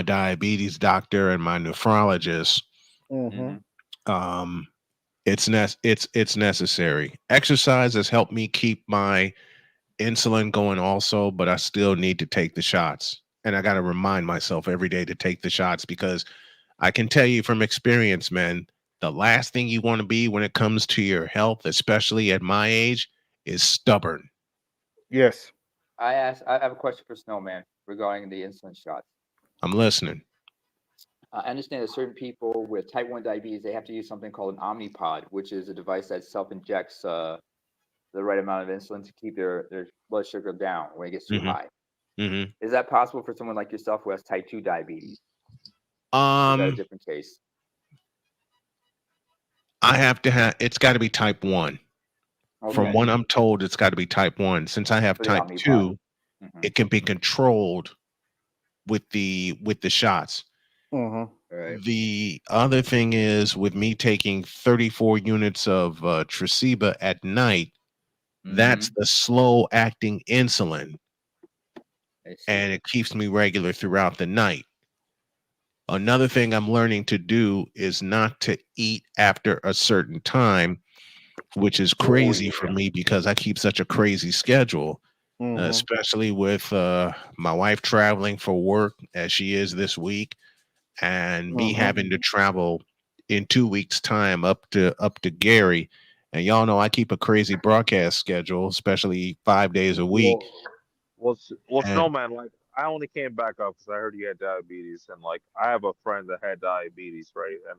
diabetes doctor and my nephrologist, it's necessary. Exercise has helped me keep my insulin going also, but I still need to take the shots. And I got to remind myself every day to take the shots, because I can tell you from experience, man, the last thing you want to be when it comes to your health, especially at my age, is stubborn. Yes. I have a question for Snowman regarding the insulin shots. I'm listening. I understand that certain people with type 1 diabetes, they have to use something called an Omnipod, which is a device that self-injects the right amount of insulin to keep their blood sugar down when it gets too high. Is that possible for someone like yourself who has type 2 diabetes? Is that a different case? It's got to be type 1. Okay. From what I'm told, it's got to be type 1. Since I have type 2, it can be controlled with the shots. Right. The other thing is, with me taking 34 units of Tresiba at night, that's the slow acting insulin, and it keeps me regular throughout the night. Another thing I'm learning to do is not to eat after a certain time, which is crazy for me because I keep such a crazy schedule, especially with my wife traveling for work as she is this week, and me having to travel in 2 weeks' time up to Gary. And y'all know I keep a crazy broadcast schedule, especially 5 days a week. Well, And- Snowman, like I only came back up because I heard you had diabetes, and like I have a friend that had diabetes, right? And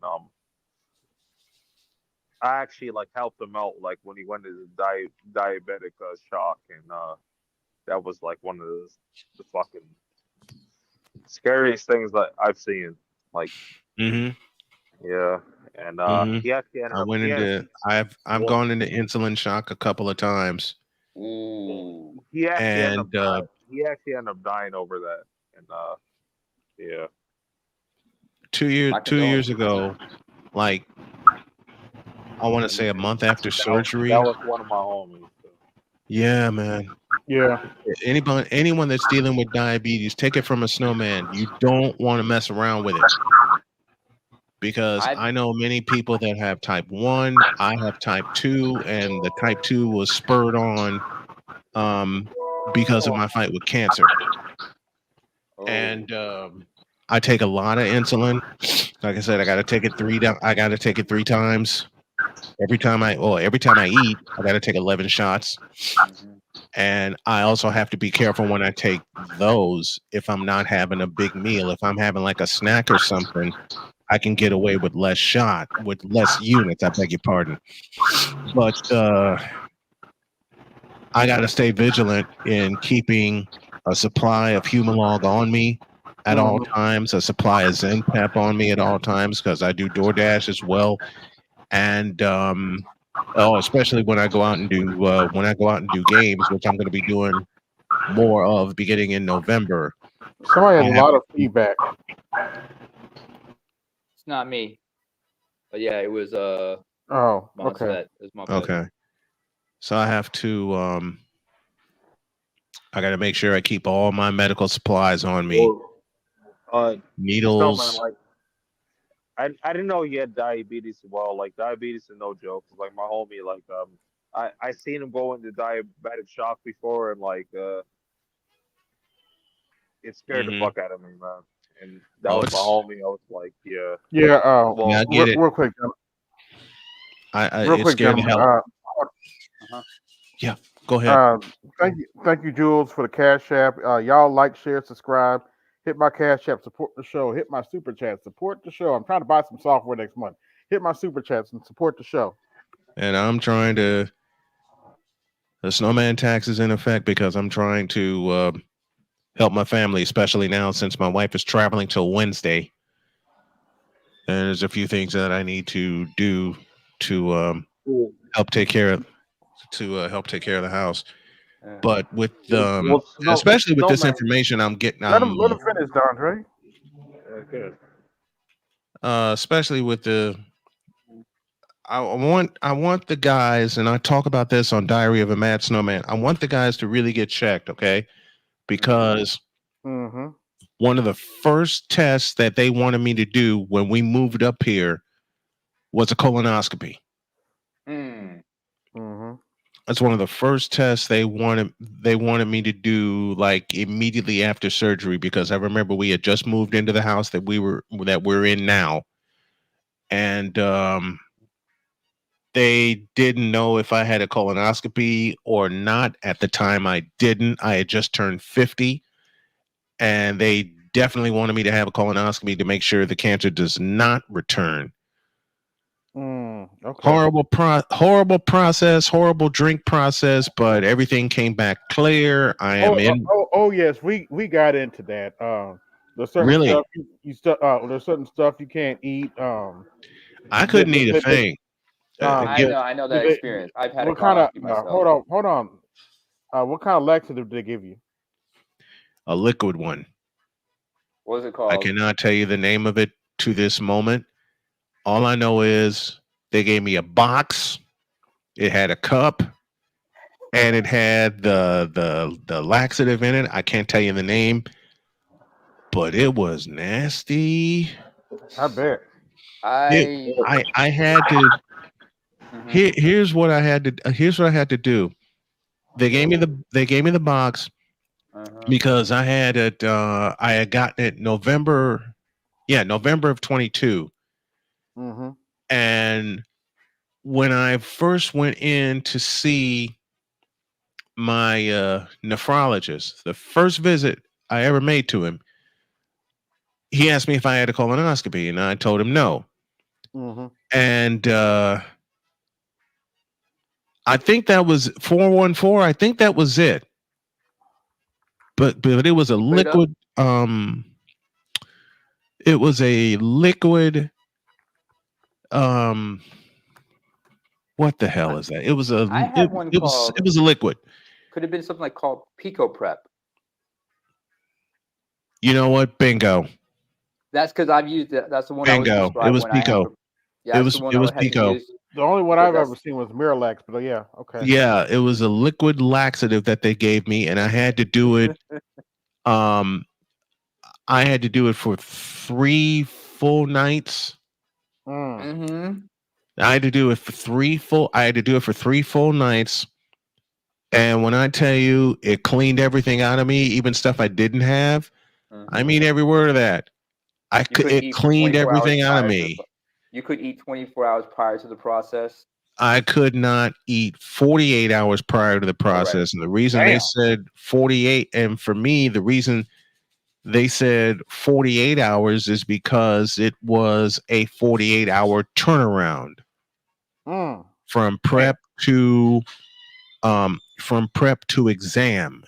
I actually like helped him out, like when he went into diabetic shock, and that was like one of the fucking scariest things that I've seen. Like, yeah, and he actually ended I up. went into I've gone into insulin shock a couple of times. He actually ended up And dying. He actually ended up dying over that, and yeah. 2 years ago, like I want to say a month after surgery. That was one of my homies. So. Yeah, man. Yeah. Anyone that's dealing with diabetes, take it from a snowman. You don't want to mess around with it. Because I know many people that have type 1, I have type 2, and the type 2 was spurred on because of my fight with cancer. And I take a lot of insulin. Like I said, I got to take it 3 times. Every time I eat, I got to take 11 shots. And I also have to be careful when I take those if I'm not having a big meal. If I'm having like a snack or something, I can get away with less units, I beg your pardon. But I got to stay vigilant in keeping a supply of Humalog on me at all times, a supply of Zenpep on me at all times, because I do DoorDash as well. And especially when I go out and do games, which I'm going to be doing more of beginning in November. Somebody has a lot of feedback. It's not me, but yeah, it was okay. It was my pet. Okay. So I have to I got to make sure I keep all my medical supplies on me. Needles. Like, I didn't know he had diabetes as well. Like diabetes is no joke. Like my homie, like I seen him go into diabetic shock before, and like it scared the fuck out of me, man. And that was my homie. I was like, yeah. Yeah. Well, I get it. Real quick. Real quick, gentlemen. Yeah, go ahead. Thank you, Jules, for the Cash App. Y'all like, share, subscribe. Hit my Cash App, support the show. Hit my Super Chat, support the show. I'm trying to buy some software next month. Hit my Super Chats and support the show. And I'm trying to. The snowman tax is in effect because I'm trying to help my family, especially now since my wife is traveling till Wednesday. And there's a few things that I need to do to help take care of the house. But with especially with this information I'm getting, let him finish, Andre. Okay. Especially with I want the guys, and I talk about this on Diary of a Mad Snowman. I want the guys to really get checked, okay? Because one of the first tests that they wanted me to do when we moved up here was a colonoscopy. That's one of the first tests they wanted me to do, like immediately after surgery, because I remember we had just moved into the house that we're in now, and they didn't know if I had a colonoscopy or not at the time. I didn't. I had just turned 50, and they definitely wanted me to have a colonoscopy to make sure the cancer does not return. Okay. Horrible process, horrible drink process, but everything came back clear. I am in. Oh yes, we got into that. There's certain stuff there's certain stuff you can't eat. I couldn't eat a thing. I know that experience. I've had a colonoscopy myself. Hold on. What kind of laxative did they give you? A liquid one. What is it called? I cannot tell you the name of it to this moment. All I know is they gave me a box. It had a cup, and it had the laxative in it. I can't tell you the name, but it was nasty. I bet. I had to. Here's what I had to. Here's what I had to do. They gave me the box because I had it. I had gotten it November. Yeah, November of 22. Mm-hmm. And when I first went in to see my nephrologist, the first visit I ever made to him, he asked me if I had a colonoscopy, and I told him no. Mm-hmm. And I think that was 414. I think that was it. But it was a liquid. It was a liquid. What the hell is that? It was a. I had one called. It was a liquid. Could have been something like called Pico Prep. You know what? Bingo. That's because I've used it. That's the one. Bingo. It was Pico. Yeah, it was Pico. The only one I've ever seen was Miralax, but yeah, okay. Yeah, it was a liquid laxative that they gave me, and I had to do it. I had to do it for 3 full nights. Mm-hmm. I had to do it for 3 full. I had to do it for 3 full nights. And when I tell you, it cleaned everything out of me, even stuff I didn't have. I mean every word of that. It cleaned everything out of me. You could eat 24 hours prior to the process. I could not eat 48 hours prior to the process. And the reason they said 48, and for me, the reason they said 48 hours is because it was a 48-hour turnaround from prep to exam,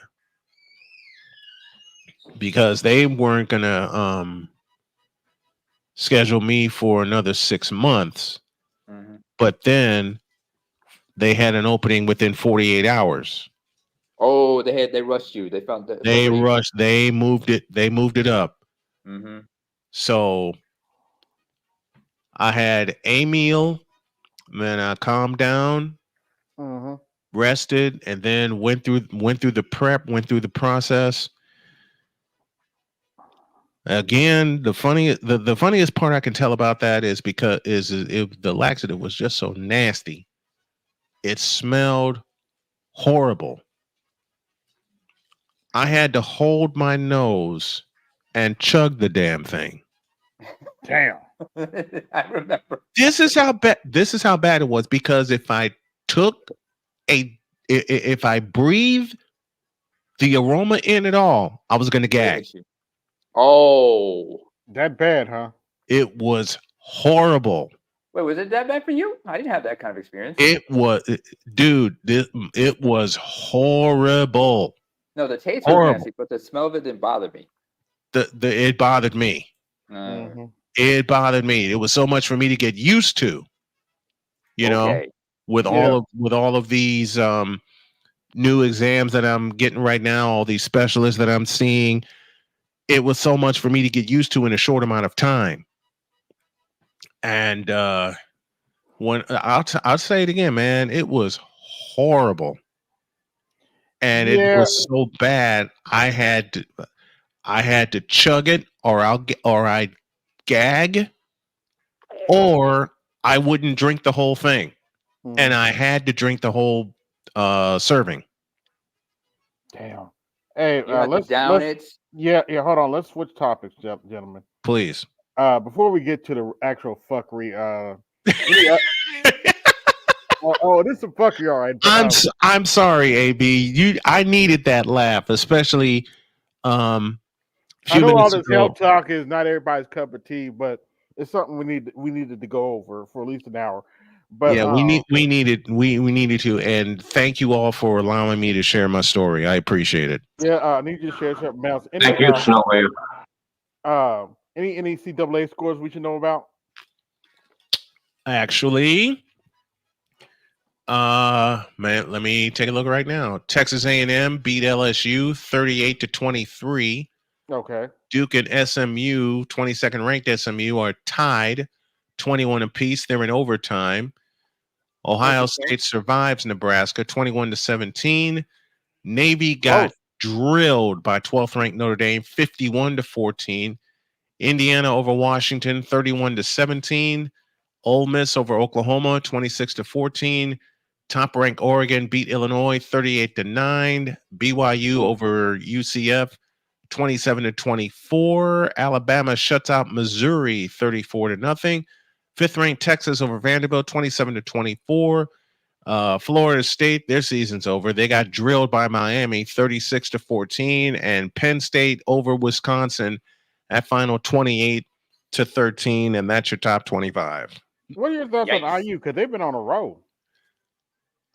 because they weren't gonna schedule me for another 6 months, but then they had an opening within 48 hours. Oh, they rushed you. They found that they moved it up. So I had a meal, then I calmed down, rested, and then went through the prep, went through the process. Again, the funniest part I can tell about that is because the laxative was just so nasty. It smelled horrible. I had to hold my nose and chug the damn thing. Damn. I remember. This is how bad it was, because if I breathed the aroma in at all, I was going to gag. Oh, that bad, huh? It was horrible. Wait, was it that bad for you? I didn't have that kind of experience. It was, dude. It was horrible. No, the taste was nasty, but the smell of it didn't bother me. It bothered me. It bothered me. It was so much for me to get used to. You know, with all of these new exams that I'm getting right now, all these specialists that I'm seeing, it was so much for me to get used to in a short amount of time. And when I'll say it again, man, it was horrible. And it was so bad, I had to chug it, or I'd gag, or I wouldn't drink the whole thing. And I had to drink the whole serving. Damn. Hey, let's hold on. Let's switch topics, gentlemen. Please. Before we get to the actual fuckery, this is some fuckery, all right. I'm sorry, AB. I needed that laugh, especially. I know all this health talk is not everybody's cup of tea, but it's something we needed to go over for at least an hour. But yeah, we needed to, and thank you all for allowing me to share my story. I appreciate it. Yeah, I need you to share something else. Thank you, Snowwave. Any NCAA scores we should know about? Actually, man, let me take a look right now. Texas A&M beat LSU 38-23. Okay. Duke and SMU, 22nd ranked SMU, are tied 21 apiece. They're in overtime. Ohio State survives Nebraska 21-17. Navy got drilled by 12th ranked Notre Dame 51-14. Indiana over Washington 31-17. Ole Miss over Oklahoma 26-14. Top ranked Oregon beat Illinois 38-9. BYU over UCF 27-24. Alabama shuts out Missouri 34-0. Fifth ranked Texas over Vanderbilt 27-24. Florida State, their season's over. They got drilled by Miami 36-14, and Penn State over Wisconsin at final 28-13, and that's your top 25. What are your thoughts on IU? Because they've been on a roll.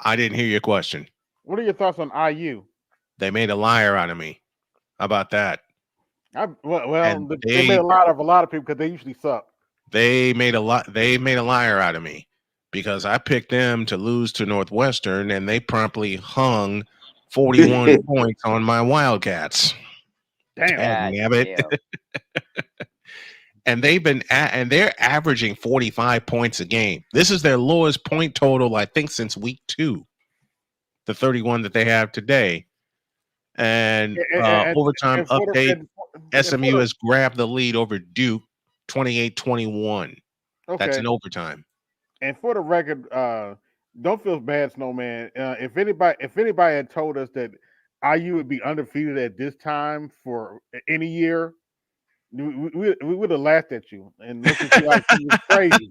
I didn't hear your question. What are your thoughts on IU? They made a liar out of me. How about that? They made a lot of people because they usually suck. They made a liar out of me because I picked them to lose to Northwestern, and they promptly hung 41 points on my Wildcats. Damn it! And they're averaging 45 points a game. This is their lowest point total, I think, since week 2. The 31 that they have today. And overtime update, SMU has grabbed the lead over Duke 28-21. Okay. That's in overtime. And for the record, don't feel bad, Snowman. If anybody had told us that IU would be undefeated at this time for any year, we would have laughed at you and looked at you like you was crazy.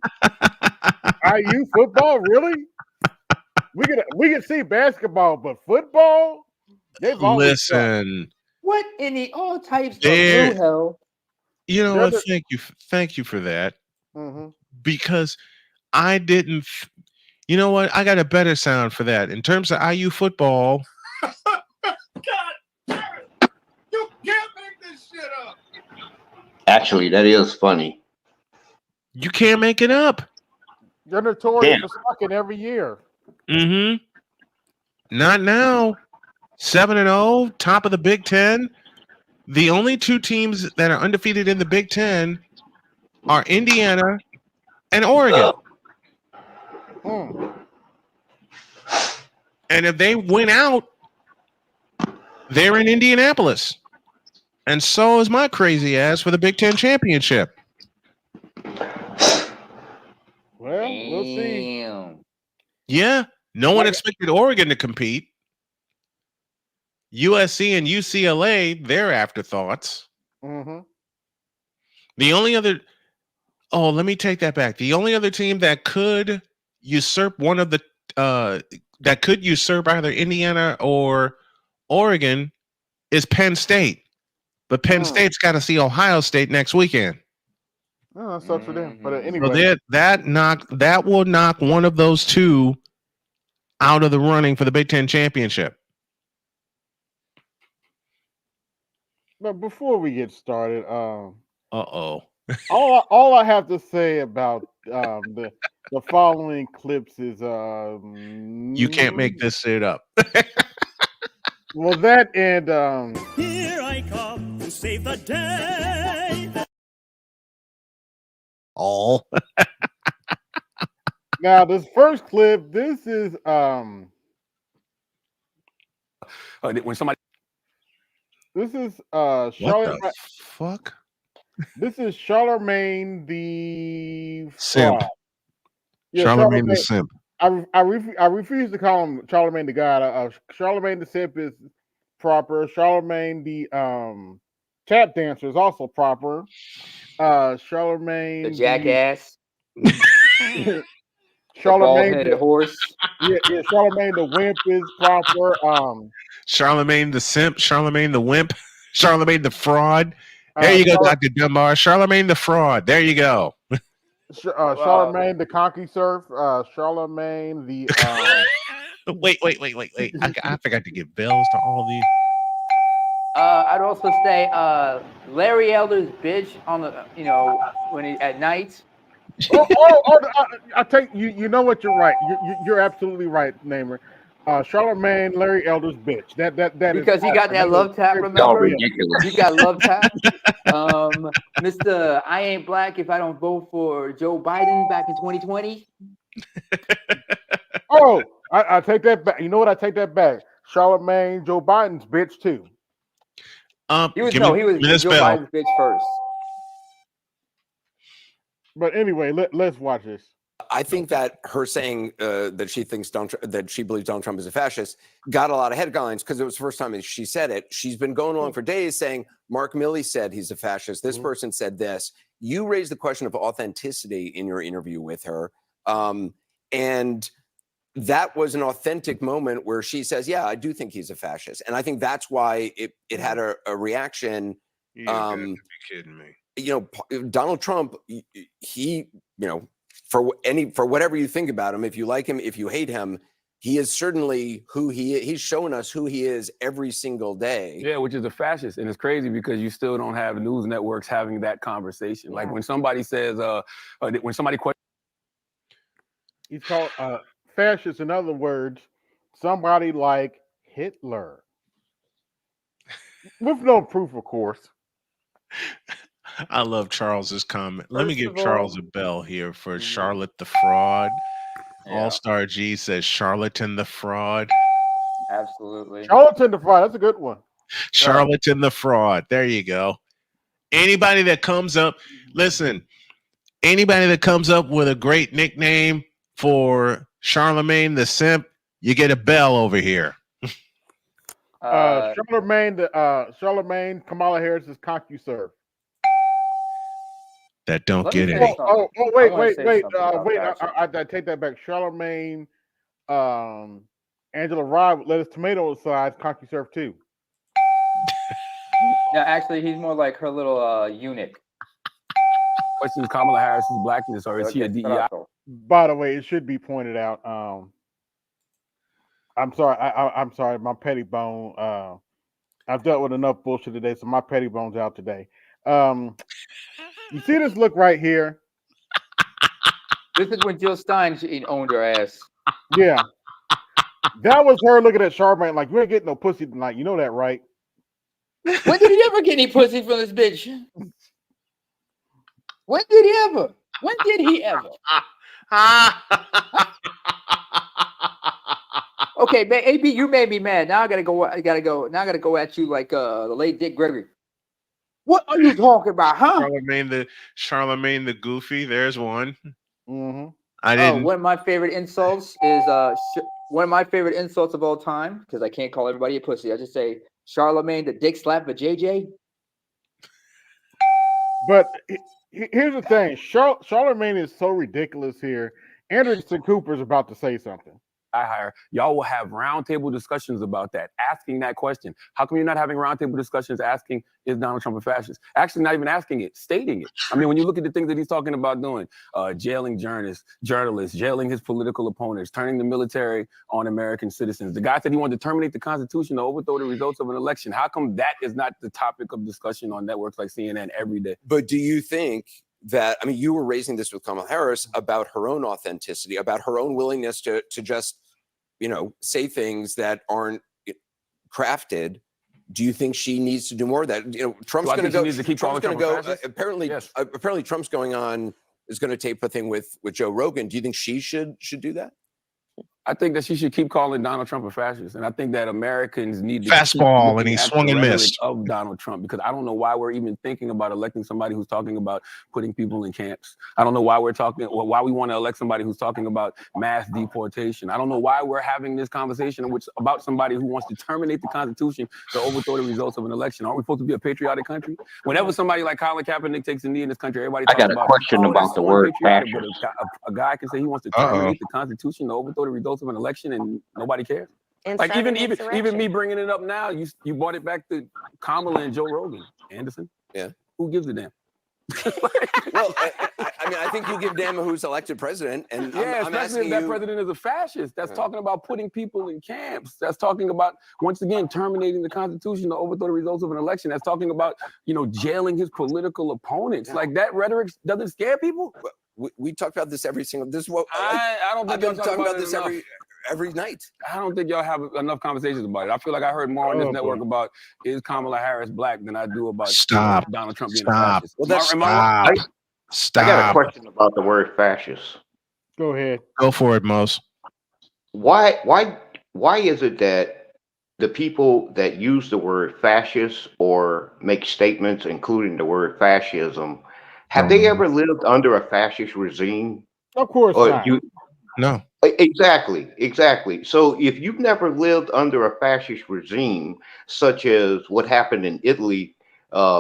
IU football, really? We can see basketball, but football? They've always Listen. What in the all types of blue hell? You know what? Thank you for that. Mm-hmm. Because I didn't. You know what? I got a better sound for that. In terms of IU football. God, you can't make this shit up. Actually, that is funny. You can't make it up. They're notorious for sucking every year. Mm-hmm. Not now. 7-0, top of the Big Ten. The only two teams that are undefeated in the Big Ten are Indiana and Oregon. And if they win out, they're in Indianapolis. And so is my crazy ass for the Big Ten championship. Well, we'll see. Yeah, no one expected Oregon to compete. USC and UCLA, they're afterthoughts. Mm-hmm. The only other, let me take that back. The only other team that could usurp that could usurp either Indiana or Oregon is Penn State. But Penn State's got to see Ohio State next weekend. Oh, that sucks for them. But anyway, so that will knock one of those two out of the running for the Big Ten championship. But before we get started, all I have to say about the following clips is you can't make this shit up. Well, that and here I come to save the day. All. Now this first clip, this is when somebody. This is Charlotte. What the fuck? This is Charlemagne the Simp. Yeah, Charlemagne the Simp. I refuse to call him Charlemagne the God. Charlemagne the Simp is proper. Charlemagne the tap dancer is also proper. Charlemagne the jackass. Charlemagne the horse. Yeah, Charlemagne the wimp is proper. Charlemagne the Simp, Charlemagne the wimp, Charlemagne the fraud. There you go, Dr. Dunbar. Charlemagne the fraud. There you go. Charlemagne the conky surf. Charlemagne the wait. I forgot to give bells to all these. I'd also say Larry Elder's bitch on the when he at night. I take you. You know what? You're right. You're absolutely right, Namer. Charlemagne, Larry Elder's bitch. That because he got that love tap. Remember? He got love tap. Mr. I ain't black if I don't vote for Joe Biden back in 2020. I take that back. You know what? I take that back. Charlemagne, Joe Biden's bitch too. He was give no, me he was Miss Joe Bell. Biden's bitch first. But anyway, let's watch this. I think that her saying that she thinks that she believes Donald Trump is a fascist got a lot of headlines because it was the first time she said it. She's been going along for days saying Mark Milley said he's a fascist. This person said this. You raised the question of authenticity in your interview with her, and that was an authentic moment where she says, "Yeah, I do think he's a fascist," and I think that's why it had a reaction. You gotta be kidding me. You know, Donald Trump, he, you know, for whatever you think about him, if you like him, if you hate him, he is certainly who he is. He's showing us who he is every single day. Yeah, which is a fascist. And it's crazy because you still don't have news networks having that conversation. Like when somebody says, when somebody questions. He's called fascist, in other words, somebody like Hitler. With no proof, of course. I love Charles's comment. Let me First give of all- Charles a bell here for Charlotte the Fraud. Yeah. All-Star G says Charlatan the Fraud. Absolutely. Charlatan the Fraud, that's a good one. Charlatan the Fraud. There you go. Anybody that comes up, listen, anybody that comes up with a great nickname for Charlemagne the Simp, you get a bell over here. Charlemagne, Kamala Harris's CompuServe. That don't Let me get say any. something. Wait. I wanna say something about I take that back. Charlemagne, Angela Rye with lettuce tomato sides, CompuServe too. No, actually, he's more like her little eunuch. Questions Kamala Harris's blackness, or is he a DEI? By the way, it should be pointed out. I'm sorry. I'm sorry. My petty bone. I've dealt with enough bullshit today, so my petty bone's out today. You see this look right here? This is when Jill Stein owned her ass. Yeah. That was her looking at Charlemagne like, you ain't getting no pussy tonight. You know that, right? When did he ever get any pussy from this bitch? When did he ever? When did he ever? Okay, man, AB, you made me mad. Now I gotta go. Now I gotta go at you like the late Dick Gregory. What are you talking about, huh? Charlemagne the Goofy. There's one. Mm-hmm. I didn't. One of my favorite insults is one of my favorite insults of all time, because I can't call everybody a pussy. I just say Charlemagne the dick slap for JJ. But here's the thing: Charlemagne is so ridiculous here. Anderson Cooper's about to say something. I hire. Y'all will have roundtable discussions about that, asking that question. How come you're not having roundtable discussions asking, is Donald Trump a fascist? Actually, not even asking it, stating it. I mean, when you look at the things that he's talking about doing, jailing journalists, jailing his political opponents, turning the military on American citizens. The guy said he wanted to terminate the Constitution to overthrow the results of an election. How come that is not the topic of discussion on networks like CNN every day? But do you think that, I mean, you were raising this with Kamala Harris about her own authenticity, about her own willingness to just, you know, say things that aren't crafted. Do you think she needs to do more of that? You know, Trump's going to go. Trump's going to go. Apparently, Trump's going on, is going to tape a thing with Joe Rogan. Do you think she should do that? I think that she should keep calling Donald Trump a fascist, and I think that Americans need to fastball, and he swung and missed of Donald Trump, because I don't know why we're even thinking about electing somebody who's talking about putting people in camps. I don't know why we're talking, or why we want to elect somebody who's talking about mass deportation. I don't know why we're having this conversation about somebody who wants to terminate the Constitution to overthrow the results of an election. Aren't we supposed to be a patriotic country? Whenever somebody like Colin Kaepernick takes a knee in this country, everybody talks about. I got a question about the word fascist. A guy can say he wants to terminate the Constitution to overthrow the results of an election, and nobody cares. Like even me bringing it up now, you brought it back to Kamala and Joe Rogan. Anderson, yeah, who gives a damn? Well, I mean, I think you give damn who's elected president, and yeah, I'm especially asking if that you, president is a fascist. That's talking about putting people in camps. That's talking about, once again, terminating the Constitution to overthrow the results of an election. That's talking about, you know, jailing his political opponents. Like, that rhetoric doesn't scare people. We talk about this every single. This is what I don't think I've been y'all talking about this enough. every night. I don't think y'all have enough conversations about it. I feel like I heard more on this network about, is Kamala Harris black, than I do about Donald Trump being a fascist. Well, I got a question about the word fascist. Go ahead. Go for it, Mose. Why is it that the people that use the word fascist or make statements including the word fascism, have Don't they know. ever lived under a fascist regime? Of course Or not. No. exactly. So if you've never lived under a fascist regime, such as what happened in Italy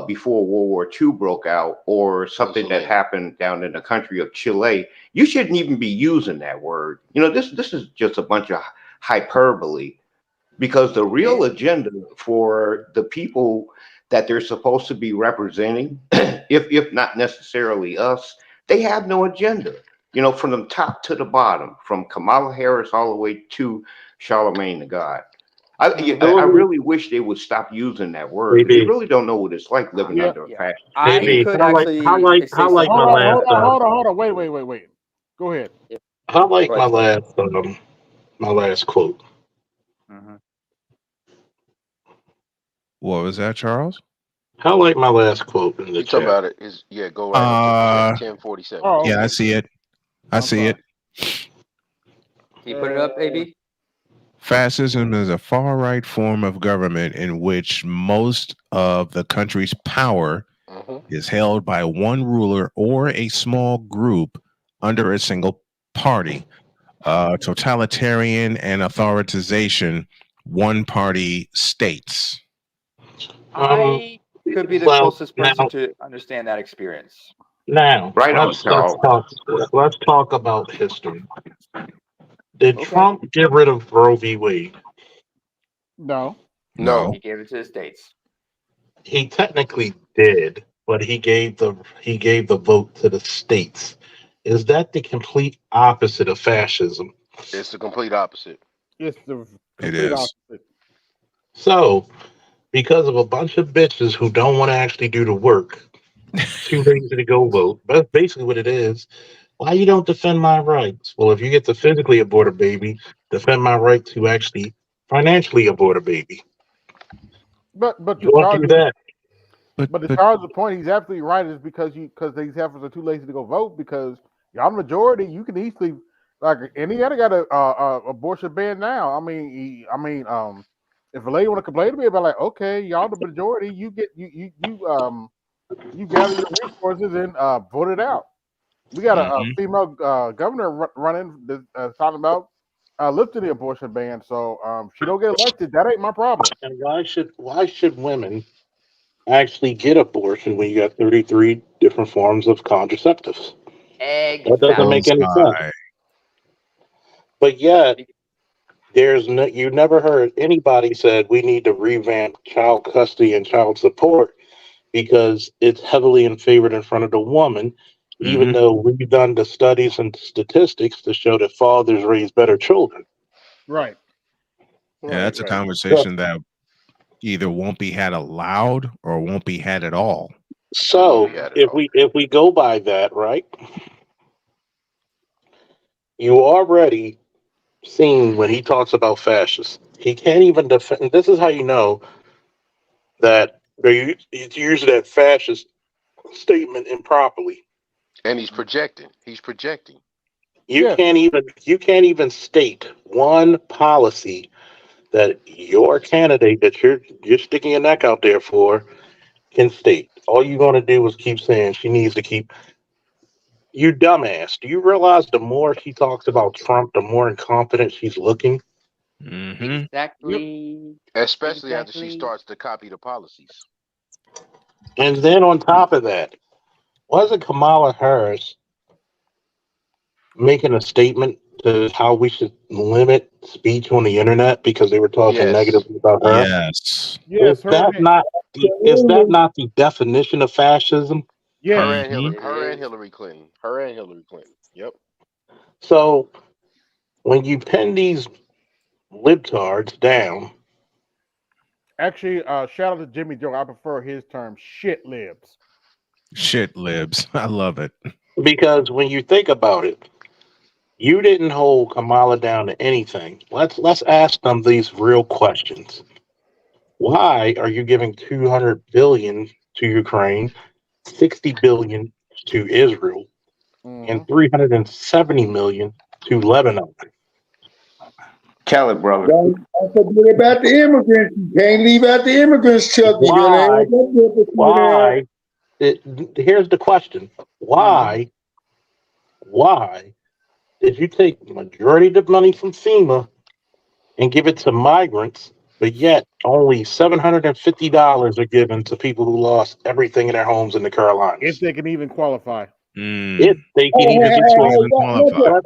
before World War II broke out, or something that happened down in the country of Chile, you shouldn't even be using that word. You know, this is just a bunch of hyperbole, because the real agenda for the people that they're supposed to be representing, if not necessarily us, they have no agenda. You know, from the top to the bottom, from Kamala Harris all the way to Charlemagne the God. I really wish they would stop using that word, because they Maybe, really don't know what it's like living under a fascist regime. maybe. How like my last Hold on. Wait. Go ahead. how like Go ahead, my last quote. What was that, Charles? How like my last quote in the You talking chat. about it? Is go right into the chat. 1047. Oh, Yeah, I see it. I see it. Can you put it up, AB? Fascism is a far-right form of government in which most of the country's power is held by one ruler or a small group under a single party. Totalitarian and authoritization, one-party states. I could be the closest person to understand that experience. Now, Right on, let's talk about history. Did Trump get rid of Roe v. Wade? No. No. He gave it to the states. He technically did, but he gave the vote to the states. Is that the complete opposite of fascism? It's the complete opposite. It's the It complete is. opposite. So, because of a bunch of bitches who don't want to actually do the work, too lazy to go vote. That's basically what it is. Why you don't defend my rights? Well, if you get to physically abort a baby, defend my right to actually financially abort a baby. But You won't do that. But the Charles' point, he's absolutely right, is because these heifers are too lazy to go vote, because y'all the majority, you can easily, like, Indiana got a abortion ban now. I mean, if a lady want to complain to me about, like, okay, y'all the majority, you gather your resources and vote it out. We got a female governor running talking about lifting the abortion ban. So if she don't get elected, that ain't my problem. And why should women actually get abortion when you got 33 different forms of contraceptives? That doesn't make any sense. But yet, you never heard anybody said we need to revamp child custody and child support because it's heavily in favored in front of the woman, even though we've done the studies and statistics to show that fathers raise better children. Right. Yeah, that's a conversation that either won't be had aloud or won't be had at all. So if we go by that, right, you already seen when he talks about fascists, he can't even defend. This is how you know that he's using that fascist statement improperly. And he's projecting. You can't even state one policy that your candidate that you're sticking your neck out there for can state. All you're going to do is keep saying she needs to keep. You dumbass. Do you realize the more she talks about Trump, the more incompetent she's looking? Exactly. Especially after she starts to copy the policies. And then on top of that, wasn't Kamala Harris making a statement to how we should limit speech on the internet because they were talking negatively about her? Yes. Is that not the definition of fascism? Yeah. Her and Hillary Clinton. Yep. So when you pin these libtards down, actually, shout out to Jimmy Joe. I prefer his term, shit libs. Shit libs. I love it. Because when you think about it, you didn't hold Kamala down to anything. Let's ask them these real questions. Why are you giving $200 billion to Ukraine, $60 billion to Israel, and $370 million to Lebanon? Tell it, brother. Don't forget about the immigrants. You can't leave out the immigrants, Chuck. You gotta add that difference in there. Why? Here's the question. Why did you take the majority of the money from FEMA and give it to migrants, but yet only $750 are given to people who lost everything in their homes in the Carolinas? If they can even qualify. If they can even qualify.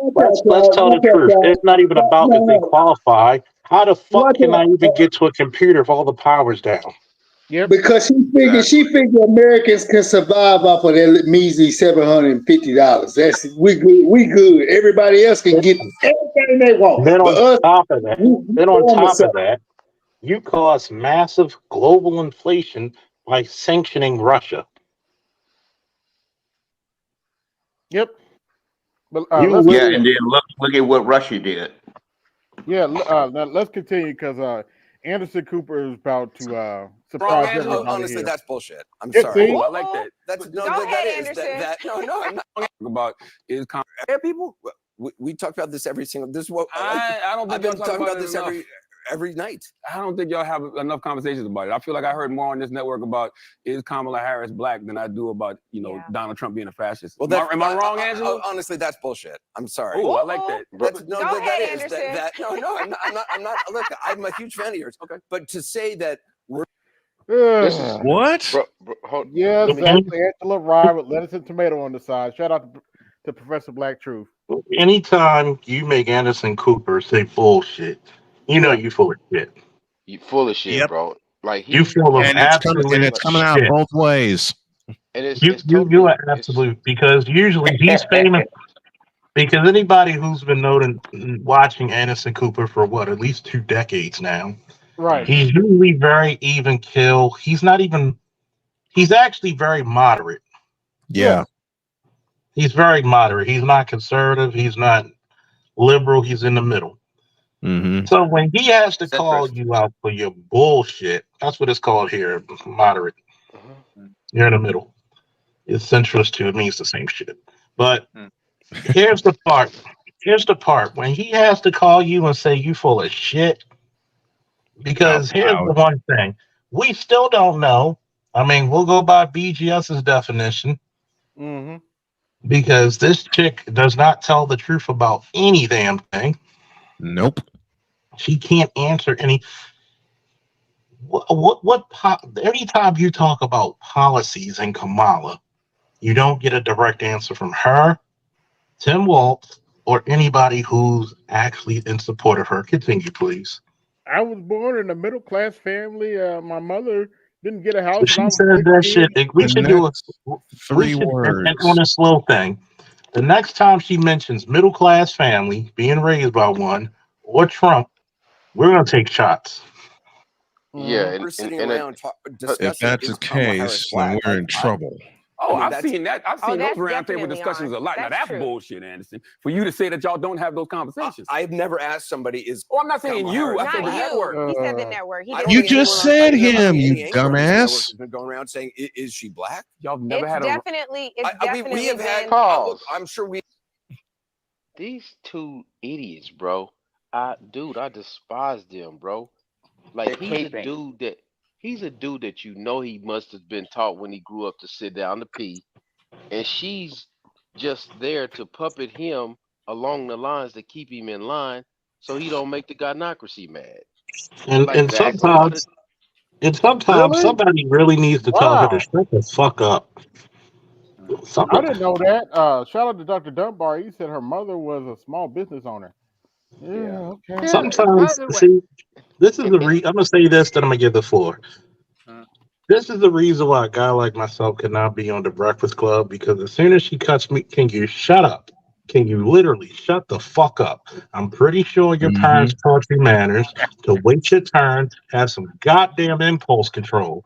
Let's tell the truth. It's not even about if they qualify. How the fuck can I even get to a computer if all the power's down? Yep. Because she figured Americans can survive off of that measly $750. That's we good. Everybody else can get everything they want. Then But on us, top of that, you cause massive global inflation by sanctioning Russia. Yep. But You let's Yeah, and then look at what Russia did. yeah. Now let's continue because Anderson Cooper is about to surprise everybody. Honestly, here. that's bullshit. I'm Yeah, sorry. see? I like that. That's no, Go that ahead, is Anderson. no, I'm not About is people. We talk about this every single. This is what I don't think I've been y'all talk talking about it this enough. every night. I don't think y'all have enough conversations about it. I feel like I heard more on this network about is Kamala Harris black than I do about Donald Trump being a fascist. Well, am I wrong, Angela? Honestly, that's bullshit. I'm sorry. Oh, I like that. That's Go ahead, Anderson. No, I'm not. Look, I'm a huge fan of yours. Okay, but to say that we're This is What? Yes, let me- that's Angela Rye with lettuce and tomato on the side. Shout out to Professor Black Truth. Anytime you make Anderson Cooper say bullshit, you know you full of shit. You full of shit, Yep. bro. Like You full of And absolute it's coming out shit. both ways. and it's You totally are absolute because usually he's famous because anybody who's been watching Anderson Cooper for at least 2 decades now, Right. he's usually very even kill. He's actually very moderate. Yeah. He's very moderate. He's not conservative. He's not liberal. He's in the middle. Mm-hmm. So when he has to call you out for your bullshit, that's what it's called here, moderate. You're in the middle. It's centrist too. It means the same shit. But here's the part. Here's the part. When he has to call you and say you full of shit, because here's the one thing. We still don't know. I mean, we'll go by BGS's definition. Mm-hmm. Because this chick does not tell the truth about any damn thing. Nope. She can't answer any. Anytime you talk about policies in Kamala, you don't get a direct answer from her, Tim Walz, or anybody who's actually in support of her. Continue, please. I was born in a middle class family. My mother didn't get a house. She says that shit. We should do three words. And on a slow thing. The next time she mentions middle class family being raised by one or Trump, we're gonna take shots. Yeah, we're sitting and around discussing. If that's the case, then we're in trouble. Oh, I mean, I've seen that. I've seen those that's roundtable definitely discussions on. a lot. Now That's that's true. bullshit, Anderson. For you to say that y'all don't have those conversations. I've never asked somebody is. Oh, I'm not saying Kamala you. Harris I said the Not network. you. He said the network. He I don't didn't You think say just anyone said I don't think him, any you anchor on this network dumbass. has been going around saying, "Is she black?" Y'all never It's had definitely. It's definitely we have had. been. Pause. I'm sure we. These two idiots, bro. I despise them, bro. Like he's a dude that you know he must have been taught when he grew up to sit down to pee, and she's just there to puppet him along the lines to keep him in line so he don't make the gynocracy mad. And Like sometimes Really? somebody really needs to tell her to Wow. shut the fuck up. I didn't know that. Shout out to Dr. Dunbar. He said her mother was a small business owner. Yeah, okay. Sometimes, By the way- see, this is the I'm gonna say this, then I'm gonna give the floor. This is the reason why a guy like myself cannot be on the Breakfast Club, because as soon as she cuts me, can you shut up? Can you literally shut the fuck up? I'm pretty sure your parents taught you manners, to wait your turn, have some goddamn impulse control.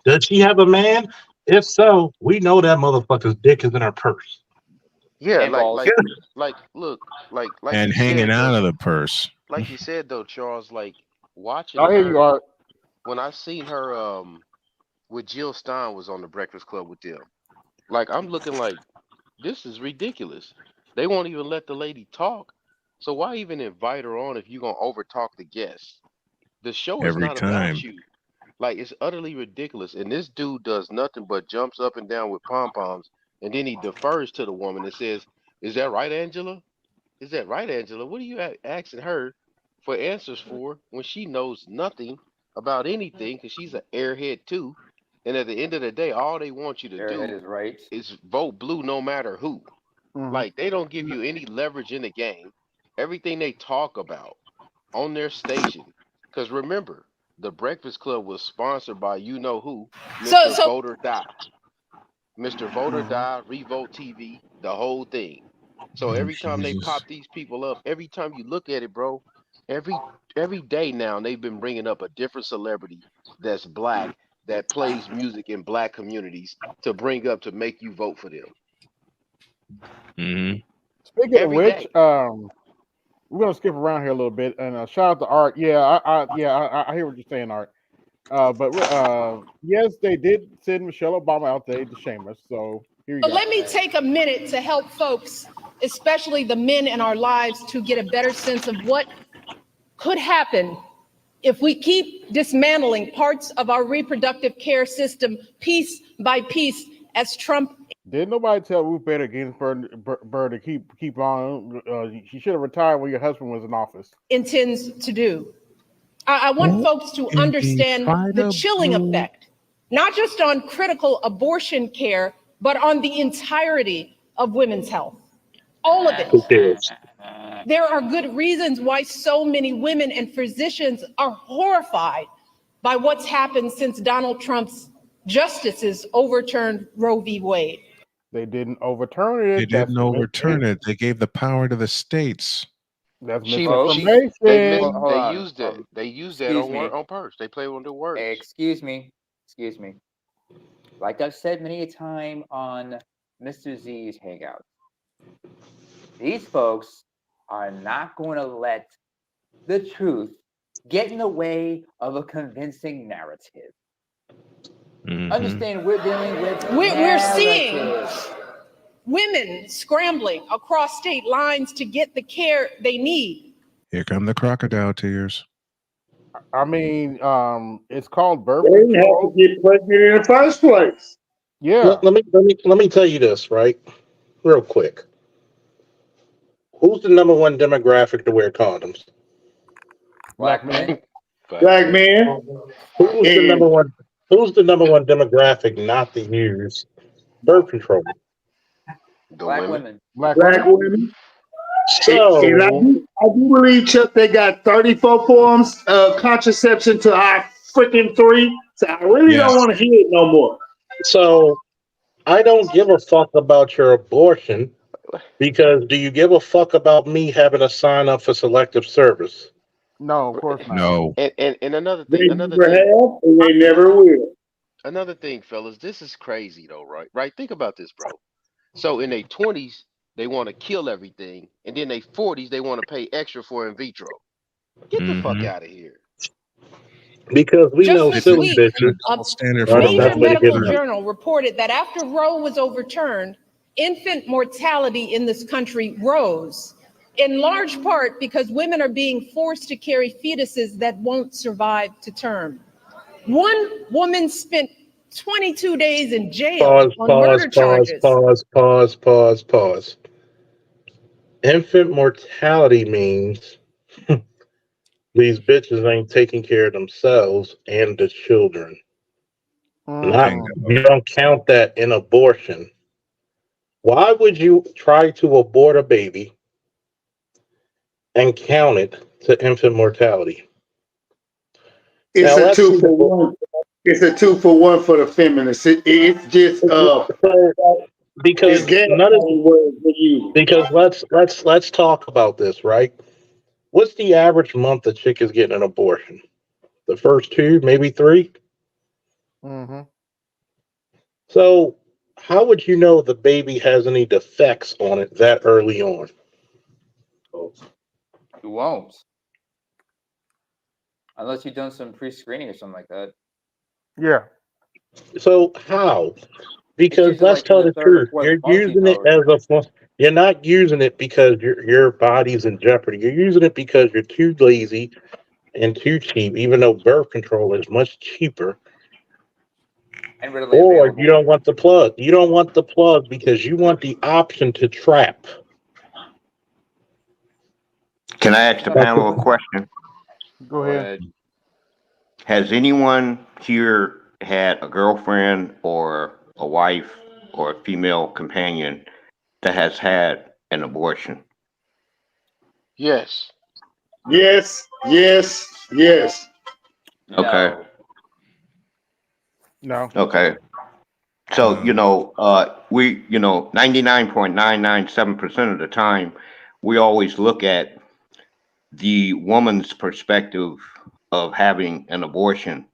Does she have a man? If so, we know that motherfucker's dick is in her purse. Yeah, like look, like And you hanging said out though, of the purse. like you said though, Charles, like watching Oh, here you her are. when I seen her with Jill Stein was on the Breakfast Club with them. Like I'm looking like this is ridiculous. They won't even let the lady talk. So why even invite her on if you're gonna overtalk the guests? The show is Every not time. about you. Like, it's utterly ridiculous. And this dude does nothing but jumps up and down with pom poms, and then he defers to the woman and says, "Is that right, Angela? Is that right, Angela? What are you asking her for answers for when she knows nothing about anything? Because she's an airhead too. And at the end of the day, all they want you to Airhead do is right. is vote blue no matter who. Mhm. Like, they don't give you any leverage in the game. Everything they talk about on their station. Because remember, the Breakfast Club was sponsored by you know who, Mr. So Vote or Die. Mr. Vote or Mhm. Die, Revote TV, the whole thing. So Oh, every time they Jesus. pop these people up, every time you look at it, bro, every every day now they've been bringing up a different celebrity that's black that plays music in black communities to bring up to make you vote for them. Hmm. Speaking of Every which, day. we're gonna skip around here a little bit and shout out to Art. Yeah, I hear what you're saying, Art. But yes, they did send Michelle Obama out there to shame us. So here you go. let me take a minute to help folks, especially the men in our lives, to get a better sense of what could happen if we keep dismantling parts of our reproductive care system piece by piece as Trump. Didn't nobody tell Ruth Bader Ginsburg to keep on? She should have retired when your husband was in office. Intends to do. I want folks to understand the chilling effect, not just on critical abortion care, but on the entirety of women's health. All of it. There are good reasons why so many women and physicians are horrified by what's happened since Donald Trump's justices overturned Roe v. Wade. They didn't overturn it. They didn't overturn it. They gave the power to the states. That's They misinformation. used that. They used that on purpose. They play on their words. Excuse me. Like I've said many a time on Mr. Z's Hangout, these folks are not going to let the truth get in the way of a convincing narrative. Understand, we're dealing with We're seeing narratives. women scrambling across state lines to get the care they need. Here come the crocodile tears. I mean, it's called birth They didn't have control. to get pregnant in the first place. Yeah. Let me tell you this, right? Real quick. Who's the number one demographic to wear condoms? Black men. Black man. Who's the number one? Who's the number one demographic not to use birth control? Black women. Black women. So, and I do believe, Chuck, they got 34 forms of contraception to our freaking 3. So I really don't want to hear it no more. So I don't give a fuck about your abortion because do you give a fuck about me having to sign up for selective service? No, of course not. No. And another They thing, never have, and they never will. Another thing, fellas, this is crazy though, right? Right? Think about this, bro. So in their 20s, they want to kill everything, and then their 40s, they want to pay extra for in vitro. Get the fuck out of here. Because we know Just this silly week, bitches. a major medical journal reported that after Roe was overturned, infant mortality in this country rose, in large part because women are being forced to carry fetuses that won't survive to term. One woman spent 22 days in jail on murder charges. Pause. Infant mortality means these bitches ain't taking care of themselves and the children. You don't count that in abortion. Why would you try to abort a baby and count it to infant mortality? It's a 2 for 1. It's a 2 for 1 for the feminists. It's just because let's talk about this, right? What's the average month a chick is getting an abortion? The first 2, maybe 3. Mm-hmm. So how would you know the baby has any defects on it that early on? You won't. Unless you've done some pre-screening or something like that. Yeah. So how? Because let's tell the truth, You're not using it because your body's in jeopardy. You're using it because you're too lazy and too cheap, even though birth control is much cheaper. And readily Or available. you don't want the plug. You don't want the plug because you want the option to trap. Can I ask the panel a question? Go ahead. Has anyone here had a girlfriend or a wife or a female companion that has had an abortion? Yes. Yes, yes, yes. Okay. No. Okay. So, 99.997% of the time, we always look at the woman's perspective of having an abortion,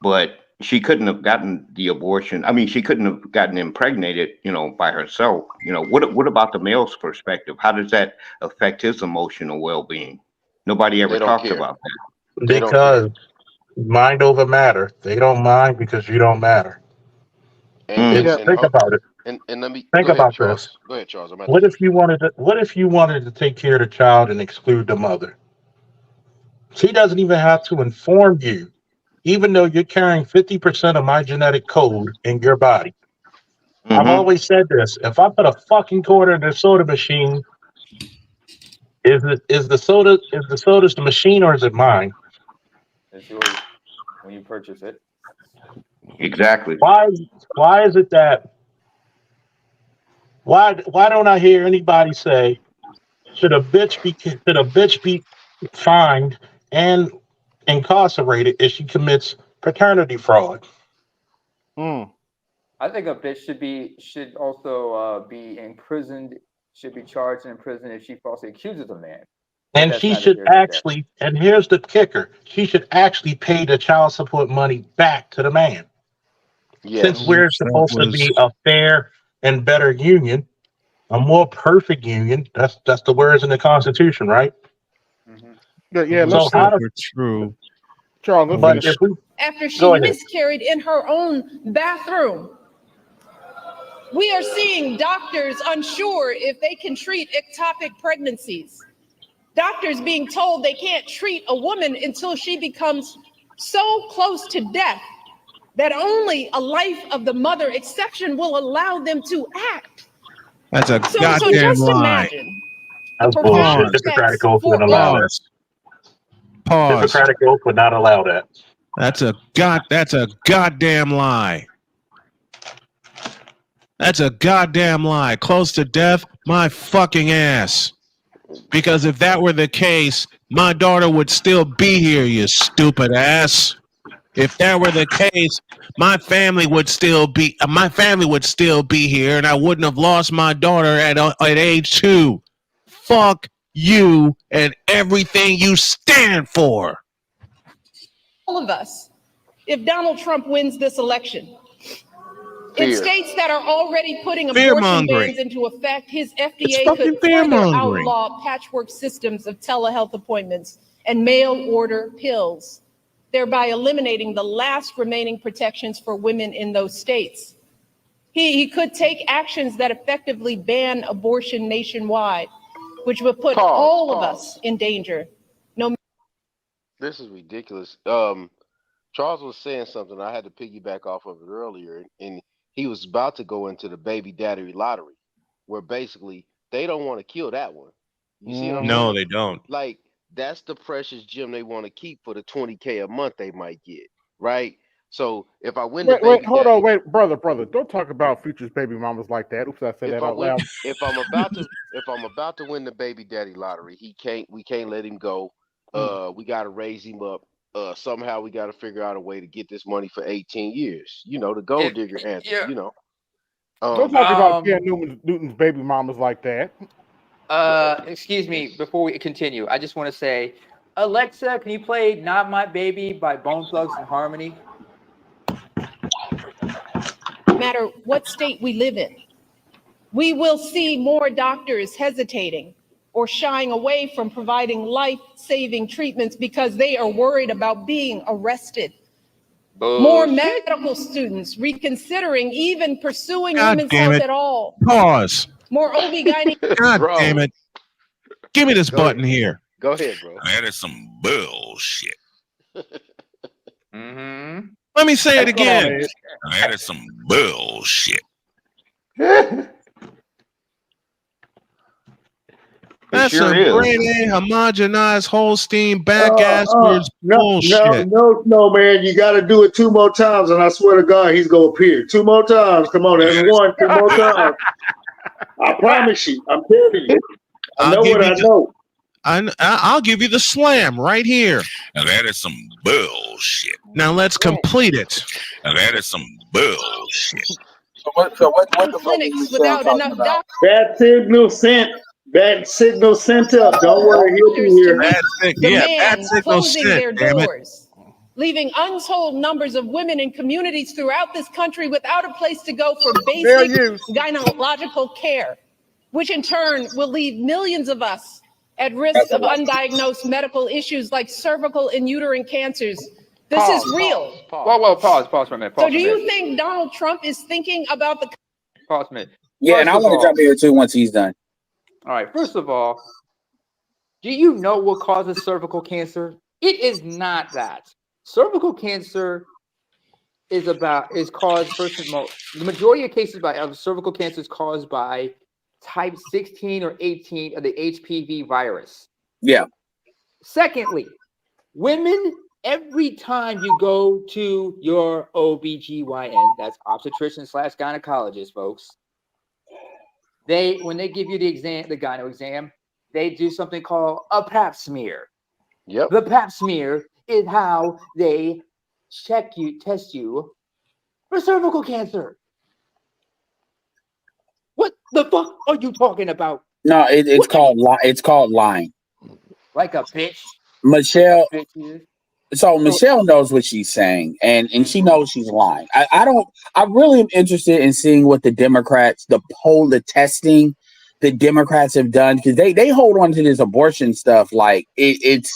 but she couldn't have gotten the abortion. I mean, she couldn't have gotten impregnated, by herself. What about the male's perspective? How does that affect his emotional well-being? Nobody ever They don't talks care. about that. They don't care. Because mind over matter. They don't mind because you don't matter. And Think about it. and let me Think go ahead, about Charles. this. Go ahead, Charles. I'm What if you wanted to take care of the child and exclude the mother? She doesn't even have to inform you, even though you're carrying 50% of my genetic code in your body. I've always said this. If I put a fucking quarter in the soda machine, is the soda the machine or is it mine? It's yours when you purchase it. Exactly. Why is it that why don't I hear anybody say should a bitch be fined and incarcerated if she commits paternity fraud? I think a bitch should also be imprisoned, should be charged and imprisoned if she falsely accuses a man. But And that's she neither should here nor there. actually, and here's the kicker, she should actually pay the child support money back to the man. Yes. Since we're supposed to be a fair and better union, a more perfect union, that's the words in the Constitution, right? Yeah, So let's how finish. does True. Charles, let's but finish. if we After she go ahead. miscarried in her own bathroom. We are seeing doctors unsure if they can treat ectopic pregnancies. Doctors being told they can't treat a woman until she becomes so close to death that only a life of the mother exception will allow them to act. That's a So goddamn just lie. imagine That's the bullshit. profound Hippocratic text oath for wouldn't allow all. that. Pause. Hippocratic oath would not allow that. That's a goddamn lie. That's a goddamn lie. Close to death, my fucking ass. Because if that were the case, my daughter would still be here, you stupid ass. If that were the case, my family would still be here, and I wouldn't have lost my daughter at age 2. Fuck you and everything you stand for. All of us, if Donald Trump wins this election, in Fear. states that are already putting abortion Fear-mongering. bans into effect, his It's FDA fucking could further fear-mongering. outlaw patchwork systems of telehealth appointments and mail order pills, thereby eliminating the last remaining protections for women in those states. He could take actions that effectively ban abortion nationwide, which would put all of us in danger. This is ridiculous. Charles was saying something. I had to piggyback off of it earlier, and he was about to go into the baby daddy lottery, where basically they don't want to kill that one. You see what I'm saying? No, they don't. Like, that's the precious gem they want to keep for the $20K a month they might get, right? So if I win the baby Wait, hold daddy, on, wait, brother, don't talk about Future's baby mamas like that. Oops, I said that out loud. if I'm about to win the baby daddy lottery, we can't let him go. We got to raise him up. Somehow we got to figure out a way to get this money for 18 years. The gold digger answer. Don't talk about Ken Newton's baby mamas like that. Excuse me, before we continue, I just want to say, Alexa, can you play Not My Baby by Bone Thugs and Harmony? No matter what state we live in, we will see more doctors hesitating or shying away from providing life-saving treatments because they are worried about being arrested. More medical students reconsidering even pursuing God women's damn health it. at all. Pause. more OB-GYN. God Bro. damn it. Give me this Go button ahead. here. Go ahead, bro. That is some bullshit. Mm-hmm. Let me say it again. That is some bullshit. That's sure some is. grade A homogenized Holstein backwards bullshit. No, man. You got to do it 2 more times, and I swear to God, he's gonna appear 2 more times. Come on, that's 1, 2 more times. I promise you. I'm telling you. I know what I know. I'll give you the slam right here. Now that is some bullshit. Now let's complete it. Now that is some bullshit. So what the fuck Clinics without enough doctors. That signal sent. That signal sent up. Don't worry, he'll be here. Demand closing their doors, leaving untold numbers of women in communities throughout this country without a place to go for basic gynecological care, which in turn will leave millions of us at risk of undiagnosed medical issues like cervical and uterine cancers. This is real. Whoa, pause for a minute. So do you think Donald Trump is thinking about the... Pause a minute. Yeah, and I want to jump in here too once he's done. All right, first of all, do you know what causes cervical cancer? It is not that. Cervical cancer is caused, first and most, the majority of cases of cervical cancer is caused by type 16 or 18 of the HPV virus. Yeah. Secondly, women, every time you go to your OBGYN, that's obstetrician/gynecologist, folks, when they give you the exam, the gyno exam, they do something called a pap smear. Yep. The pap smear is how they test you for cervical cancer. What the fuck are you talking about? No, it's called lying. Like a bitch. Michelle. So Michelle knows what she's saying, and she knows she's lying. I really am interested in seeing what the Democrats, the testing the Democrats have done, because they hold on to this abortion stuff like it is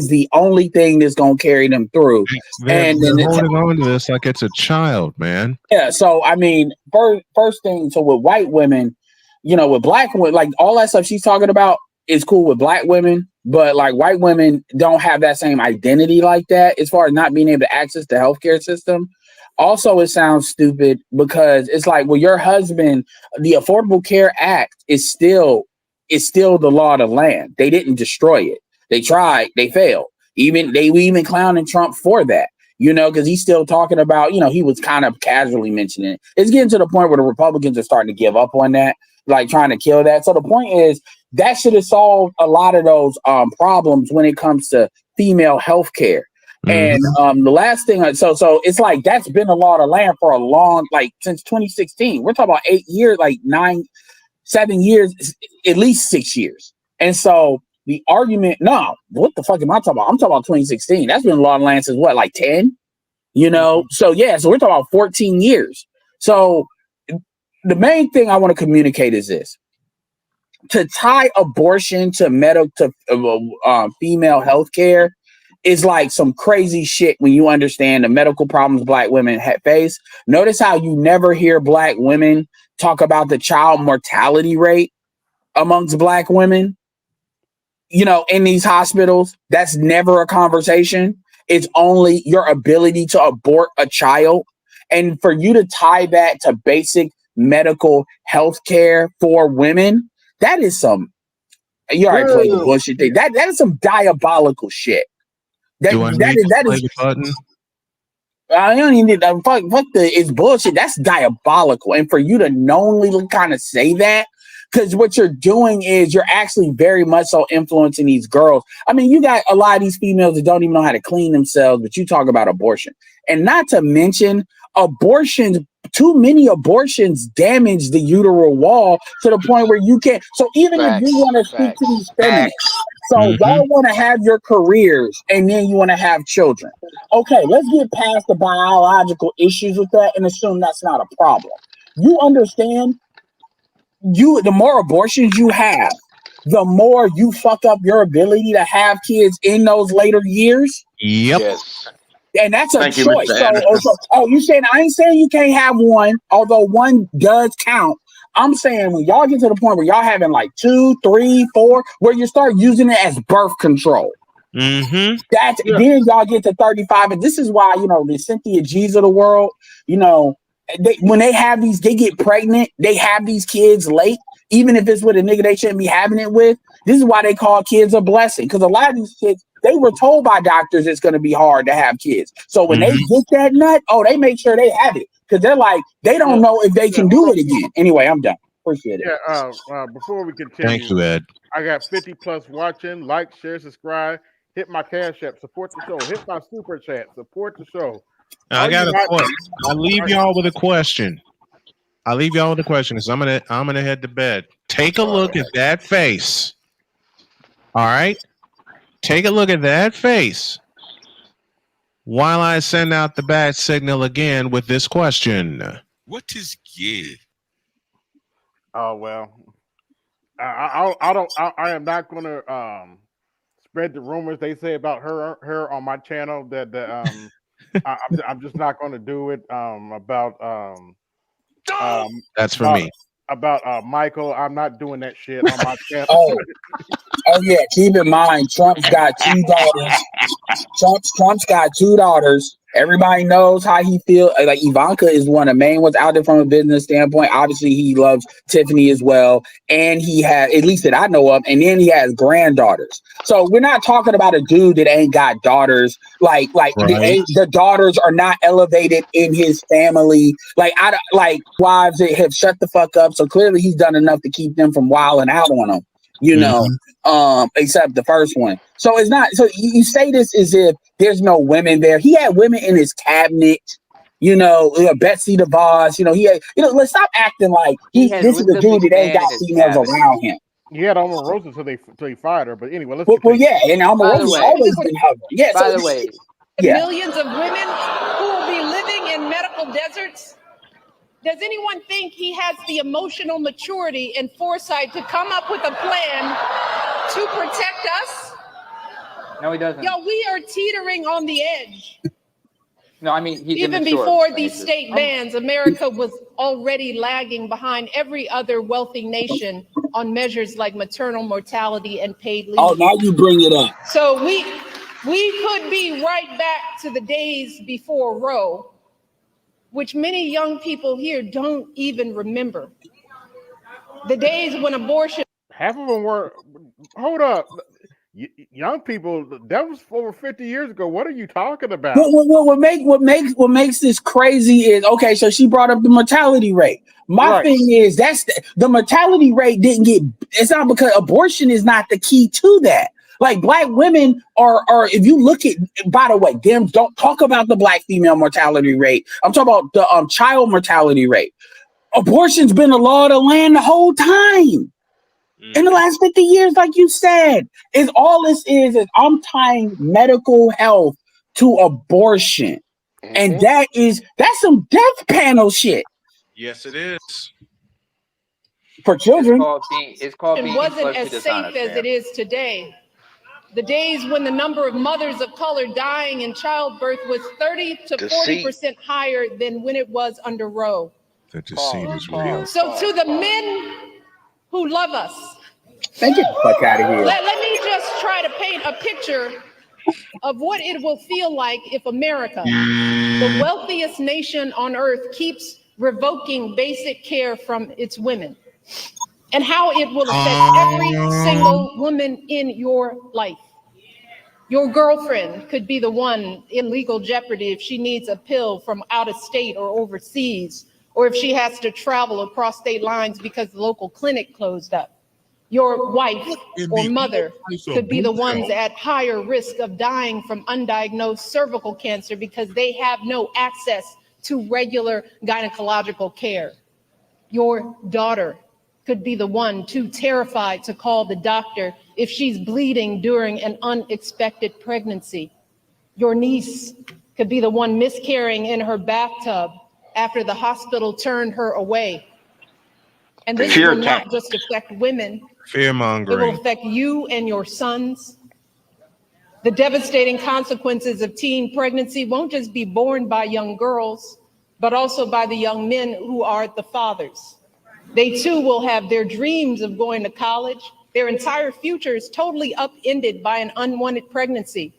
the only thing that's gonna carry them through. They're holding on to this like it's a child, man. Yeah, so I mean, first thing, so with white women, with black women, like all that stuff she's talking about is cool with black women, but like white women don't have that same identity like that as far as not being able to access the healthcare system. Also, it sounds stupid because it's like, well, your husband, the Affordable Care Act is still the law of the land. They didn't destroy it. They tried, they failed. They were even clowning Trump for that, because he's still talking about, he was kind of casually mentioning it. It's getting to the point where the Republicans are starting to give up on that, like trying to kill that. So the point is that should have solved a lot of those problems when it comes to female health care. And the last thing, so it's like that's been a law of the land for a long, like since 2016. We're talking about 8 years, like 7 years, at least 6 years. And so the argument, no, what the fuck am I talking about? I'm talking about 2016. That's been a law of the land since what, like 10? So yeah, so we're talking about 14 years. So the main thing I want to communicate is this: to tie abortion to female health care is like some crazy shit when you understand the medical problems black women face. Notice how you never hear black women talk about the child mortality rate amongst black women, in these hospitals. That's never a conversation. It's only your ability to abort a child. And for you to tie that to basic medical health care for women, that is some, you already played the bullshit thing. That is some diabolical shit. That is button? I don't even need that. Fuck it's bullshit. That's diabolical. And for you to knowingly kind of say that, because what you're doing is you're actually very much so influencing these girls. I mean, you got a lot of these females that don't even know how to clean themselves, but you talk about abortion. And not to mention abortions, too many abortions damage the uterine wall to the point where you can't. So even if you want to speak to these feminists, so y'all want to have your careers and then you want to have children. Okay, let's get past the biological issues with that and assume that's not a problem. You understand? The more abortions you have, the more you fuck up your ability to have kids in those later years. Yep. Yes. And that's a Thank you, choice. Mr. Anderson. You saying I ain't saying you can't have one, although one does count. I'm saying when y'all get to the point where y'all having like 2, 3, 4, where you start using it as birth control. Mm-hmm. Then y'all get to 35, and this is why the Cynthia G's of the world, when they have these, they get pregnant, they have these kids late, even if it's with a nigga they shouldn't be having it with. This is why they call kids a blessing, because a lot of these kids, they were told by doctors it's going to be hard to have kids. So when they get that nut, they make sure they have it, because they're like, they don't know if they can do it again. Anyway, I'm done. Appreciate it. Yeah. Before we continue, Thank you, Ed. I got 50 plus watching. Like, share, subscribe. Hit my Cash App. Support the show. Hit my Super Chat. Support the show. I got a question. I'll leave y'all with a question. Because I'm gonna head to bed. Take a look at that face. All right. Take a look at that face while I send out the bat signal again with this question. What is gay? Oh well, I am not going to spread the rumors they say about her on my channel. I'm just not going to do it. That's for me. About Michael, I'm not doing that shit on my channel. Oh yeah, keep in mind, Trump's got 2 daughters. Trump's got 2 daughters. Everybody knows how he feels. Like Ivanka is one of the main ones out there from a business standpoint. Obviously, he loves Tiffany as well, and he has, at least that I know of, and then he has granddaughters. So we're not talking about a dude that ain't got daughters. Like the daughters are not elevated in his family. Like wives that have shut the fuck up. So clearly, he's done enough to keep them from wilding out on them. Except the first one. So it's not. So you say this as if there's no women there. He had women in his cabinet. Betsy DeVos. He had. Let's stop acting like this is a dude that ain't got females around him. He had Omarosa until he fired her. But anyway, let's. Well, yeah, and Omarosa's always been hovering. Yeah. By the way, millions of women who will be living in medical deserts. Does anyone think he has the emotional maturity and foresight to come up with a plan to protect us? No, he doesn't. Yo, we are teetering on the edge. No, I mean, he's even immature. before these state bans, America was already lagging behind every other wealthy nation on measures like maternal mortality and paid leave. Oh, now you bring it up. So we could be right back to the days before Roe, which many young people here don't even remember. The days when abortion. Half of them were. Hold up, young people. That was over 50 years ago. What are you talking about? What makes this crazy is okay. So she brought up the mortality rate. My thing is the mortality rate didn't get. It's not because abortion is not the key to that. Like black women are if you look at, by the way, don't talk about the black female mortality rate. I'm talking about the child mortality rate. Abortion's been a law of the land the whole time. In the last 50 years, like you said, is all this is I'm tying medical health to abortion. And that's some death panel shit. Yes, it is. For children. It's called It wasn't as safe as it is today. The days when the number of mothers of color dying in childbirth was 30 to 40% higher than when it was under Roe. The deceit is real. So to the men who love us, get the fuck out of here. Let me just try to paint a picture of what it will feel like if America, the wealthiest nation on earth, keeps revoking basic care from its women, and how it will affect every single woman in your life. Your girlfriend could be the one in legal jeopardy if she needs a pill from out of state or overseas, or if she has to travel across state lines because the local clinic closed up. Your wife or mother could be the ones at higher risk of dying from undiagnosed cervical cancer because they have no access to regular gynecological care. Your daughter could be the one too terrified to call the doctor if she's bleeding during an unexpected pregnancy. Your niece could be the one miscarrying in her bathtub after the hospital turned her away. And this will not just affect women. Fear-mongering. It will affect you and your sons. The devastating consequences of teen pregnancy won't just be borne by young girls, but also by the young men who are the fathers. They too will have their dreams of going to college. Their entire future is totally upended by an unwanted pregnancy.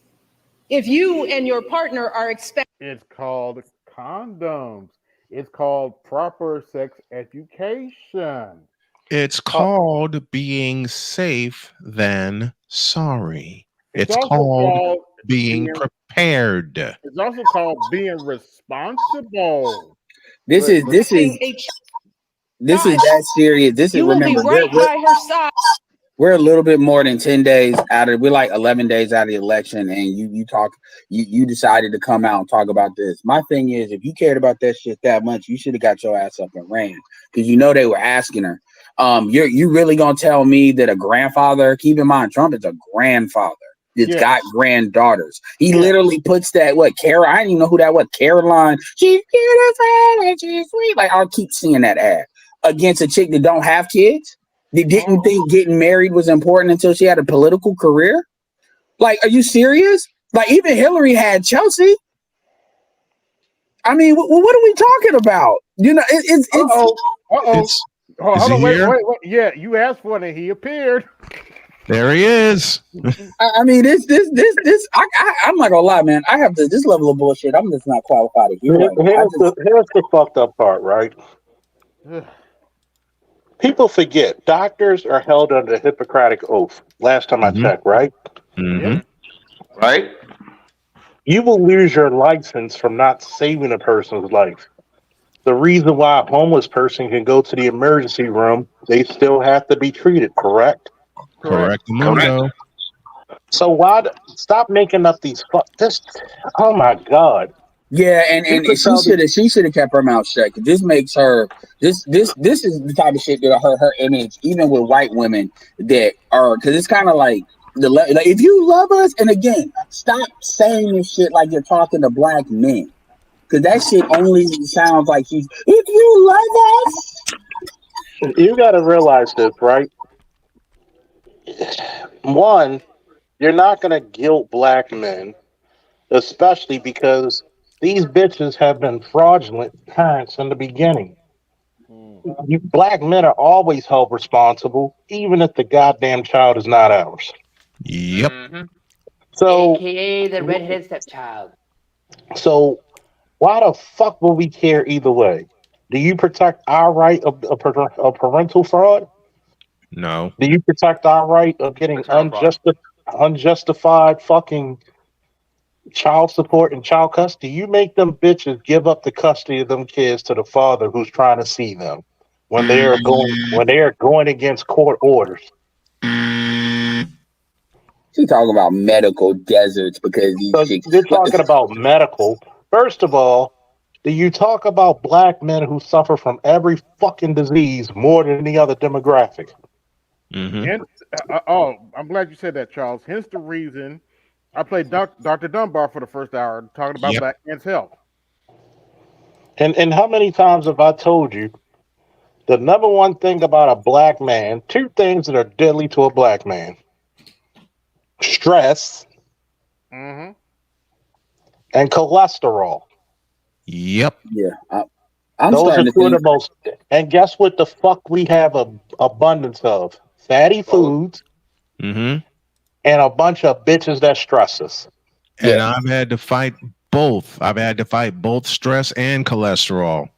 If you and your partner are expecting, It's called condoms. It's called proper sex education. It's called being safe than sorry. It's It's also called called being prepared. It's also called being responsible. This is that serious. This is, you will be remember, right by her side. we're a little bit more than 10 days out of, we're like 11 days out of the election, and you decided to come out and talk about this. My thing is, if you cared about that shit that much, you should have got your ass up and ran, because you know they were asking her. You really gonna tell me that a grandfather, keep in mind, Trump is a grandfather. It's got granddaughters. He literally puts that, I didn't even know who that was. Caroline, she's beautiful and she's sweet. Like, I'll keep seeing that ad against a chick that don't have kids. They didn't think getting married was important until she had a political career. Like, are you serious? Like, even Hillary had Chelsea. I mean, what are we talking about? You know, it's hold on, wait. here? Yeah, you asked for it and he appeared. There he is. I mean, I'm not gonna lie, man. I have this level of bullshit. I'm just not qualified to hear. Here's the fucked up part, right? People forget doctors are held under the Hippocratic Oath. Last time I checked, right? Mm-hmm. Right? You will lose your license from not saving a person's life. The reason why a homeless person can go to the emergency room, they still have to be treated, correct? Correct. So why stop making up these oh my God. Yeah, and she should have kept her mouth shut. This makes her this is the type of shit that hurt her image, even with white women that are, because it's kind of like like, if you love us, and again, stop saying this shit like you're talking to black men, because that shit only sounds like if you love us. You got to realize this, right? One, you're not gonna guilt black men, especially because these bitches have been fraudulent parents in the beginning. Black men are always held responsible, even if the goddamn child is not ours. Yep. So, AKA the redheaded stepchild. So, why the fuck will we care either way? Do you protect our right of parental fraud? No. Do you protect our right of getting unjustified fucking child support and child custody? You make them bitches give up the custody of them kids to the father who's trying to see them when they are going against court orders. She's talking about medical deserts because you're talking about medical. First of all, do you talk about black men who suffer from every fucking disease more than any other demographic? And, I'm glad you said that, Charles. Hence the reason I played Dr. Dunbar for the first hour talking about black men's health. And how many times have I told you the number one thing about a black man, two things that are deadly to a black man: stress and cholesterol. Yep. Yeah. Those are two of the most. And guess what the fuck we have a abundance of? Fatty foods and a bunch of bitches that stress us. And I've had to fight both. I've had to fight both stress and cholesterol.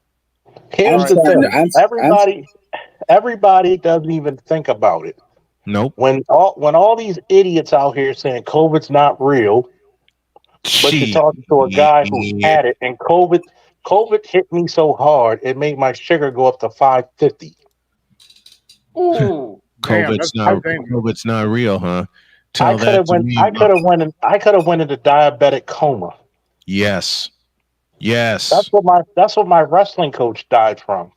Here's the thing. Everybody doesn't even think about it. Nope. When all these idiots out here saying COVID's not real, but you're talking to a guy who had it, and COVID hit me so hard it made my sugar go up to 550. Ooh. COVID's not real, huh? I could have went into diabetic coma. Yes. That's what my wrestling coach died from.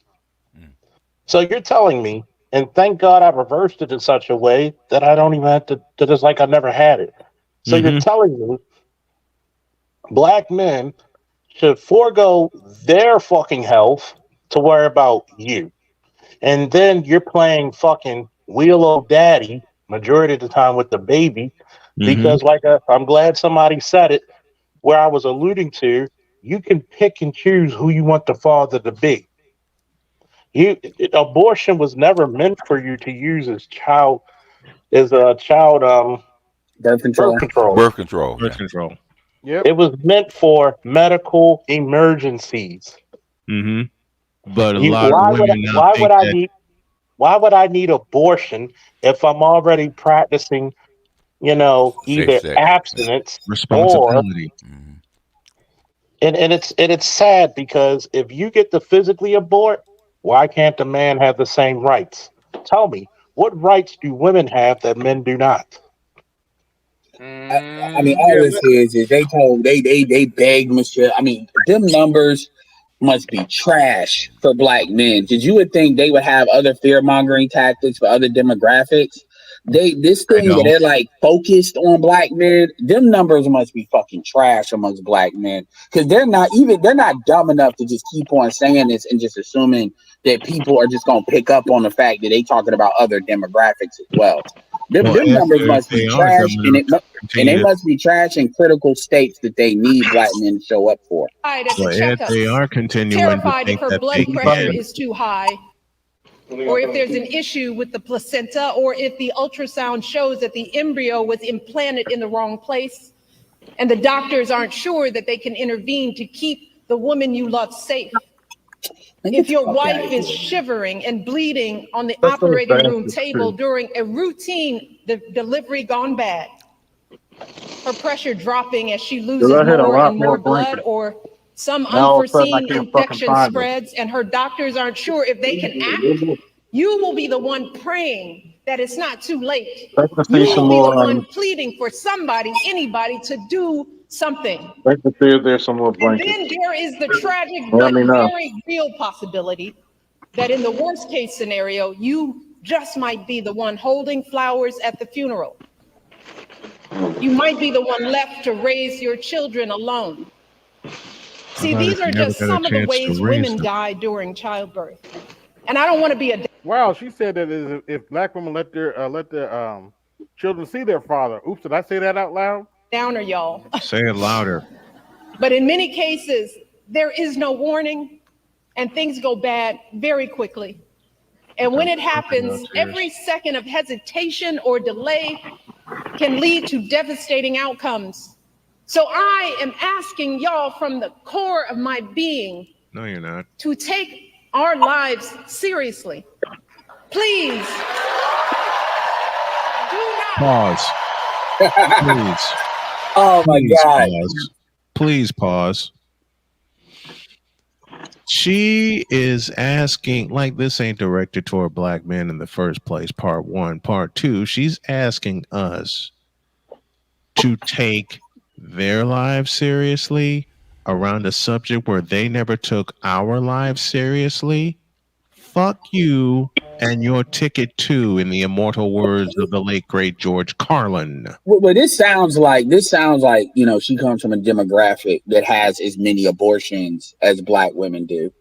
So you're telling me, and thank God I reversed it in such a way that I don't even have to just like I never had it. So you're telling me black men should forego their fucking health to worry about you. And then you're playing fucking wheel of daddy majority of the time with the baby, because I'm glad somebody said it, where I was alluding to, you can pick and choose who you want the father to be. Abortion was never meant for you to use as a child birth control. Birth control. Birth control. Yep. It was meant for medical emergencies. Mm-hmm. But a lot of women now think that. Why would I need abortion if I'm already practicing, either Safe sex. abstinence Responsibility. and it's sad because if you get to physically abort, why can't the man have the same rights? Tell me, what rights do women have that men do not? I mean, all this is they begged Michelle. I mean, them numbers must be trash for black men. Because you would think they would have other fear mongering tactics for other demographics. This thing that they're like focused on black men, them numbers must be fucking trash amongst black men. Because they're not dumb enough to just keep on saying this and just assuming that people are just gonna pick up on the fact that they talking about other demographics as well. Them numbers must be trash, and they must be trash in critical states that they need black men to show up for. They are continuing terrified to if think her that blood they pressure can. is too high, or if there's an issue with the placenta, or if the ultrasound shows that the embryo was implanted in the wrong place, and the doctors aren't sure that they can intervene to keep the woman you love safe. If your wife is shivering and bleeding on the operating room table during a routine delivery gone bad, her pressure dropping as she loses more and more blood, or some unforeseen infection spreads and her doctors aren't sure if they can act, you will be the one praying that it's not too late. You will be the one pleading for somebody, anybody to do something. There's some more And blankets. then there is the tragic but very real possibility that in the worst case scenario, you just might be the one holding flowers at the funeral. You might be the one left to raise your children alone. See, these are just some of the ways women die during childbirth. And I don't want to be a... Wow, she said that if black women let their children see their father. Oops, did I say that out loud? Downer, y'all. Say it louder. But in many cases, there is no warning and things go bad very quickly. And when it happens, every second of hesitation or delay can lead to devastating outcomes. So I am asking y'all from the core of my being No, you're not. to take our lives seriously. Please do not Pause. Please. Oh my God. Pause. Please pause. She is asking, like, this ain't directed toward black men in the first place, part one. Part two, she's asking us to take their lives seriously around a subject where they never took our lives seriously. Fuck you and your ticket too, in the immortal words of the late great George Carlin. Well, this sounds like she comes from a demographic that has as many abortions as black women do.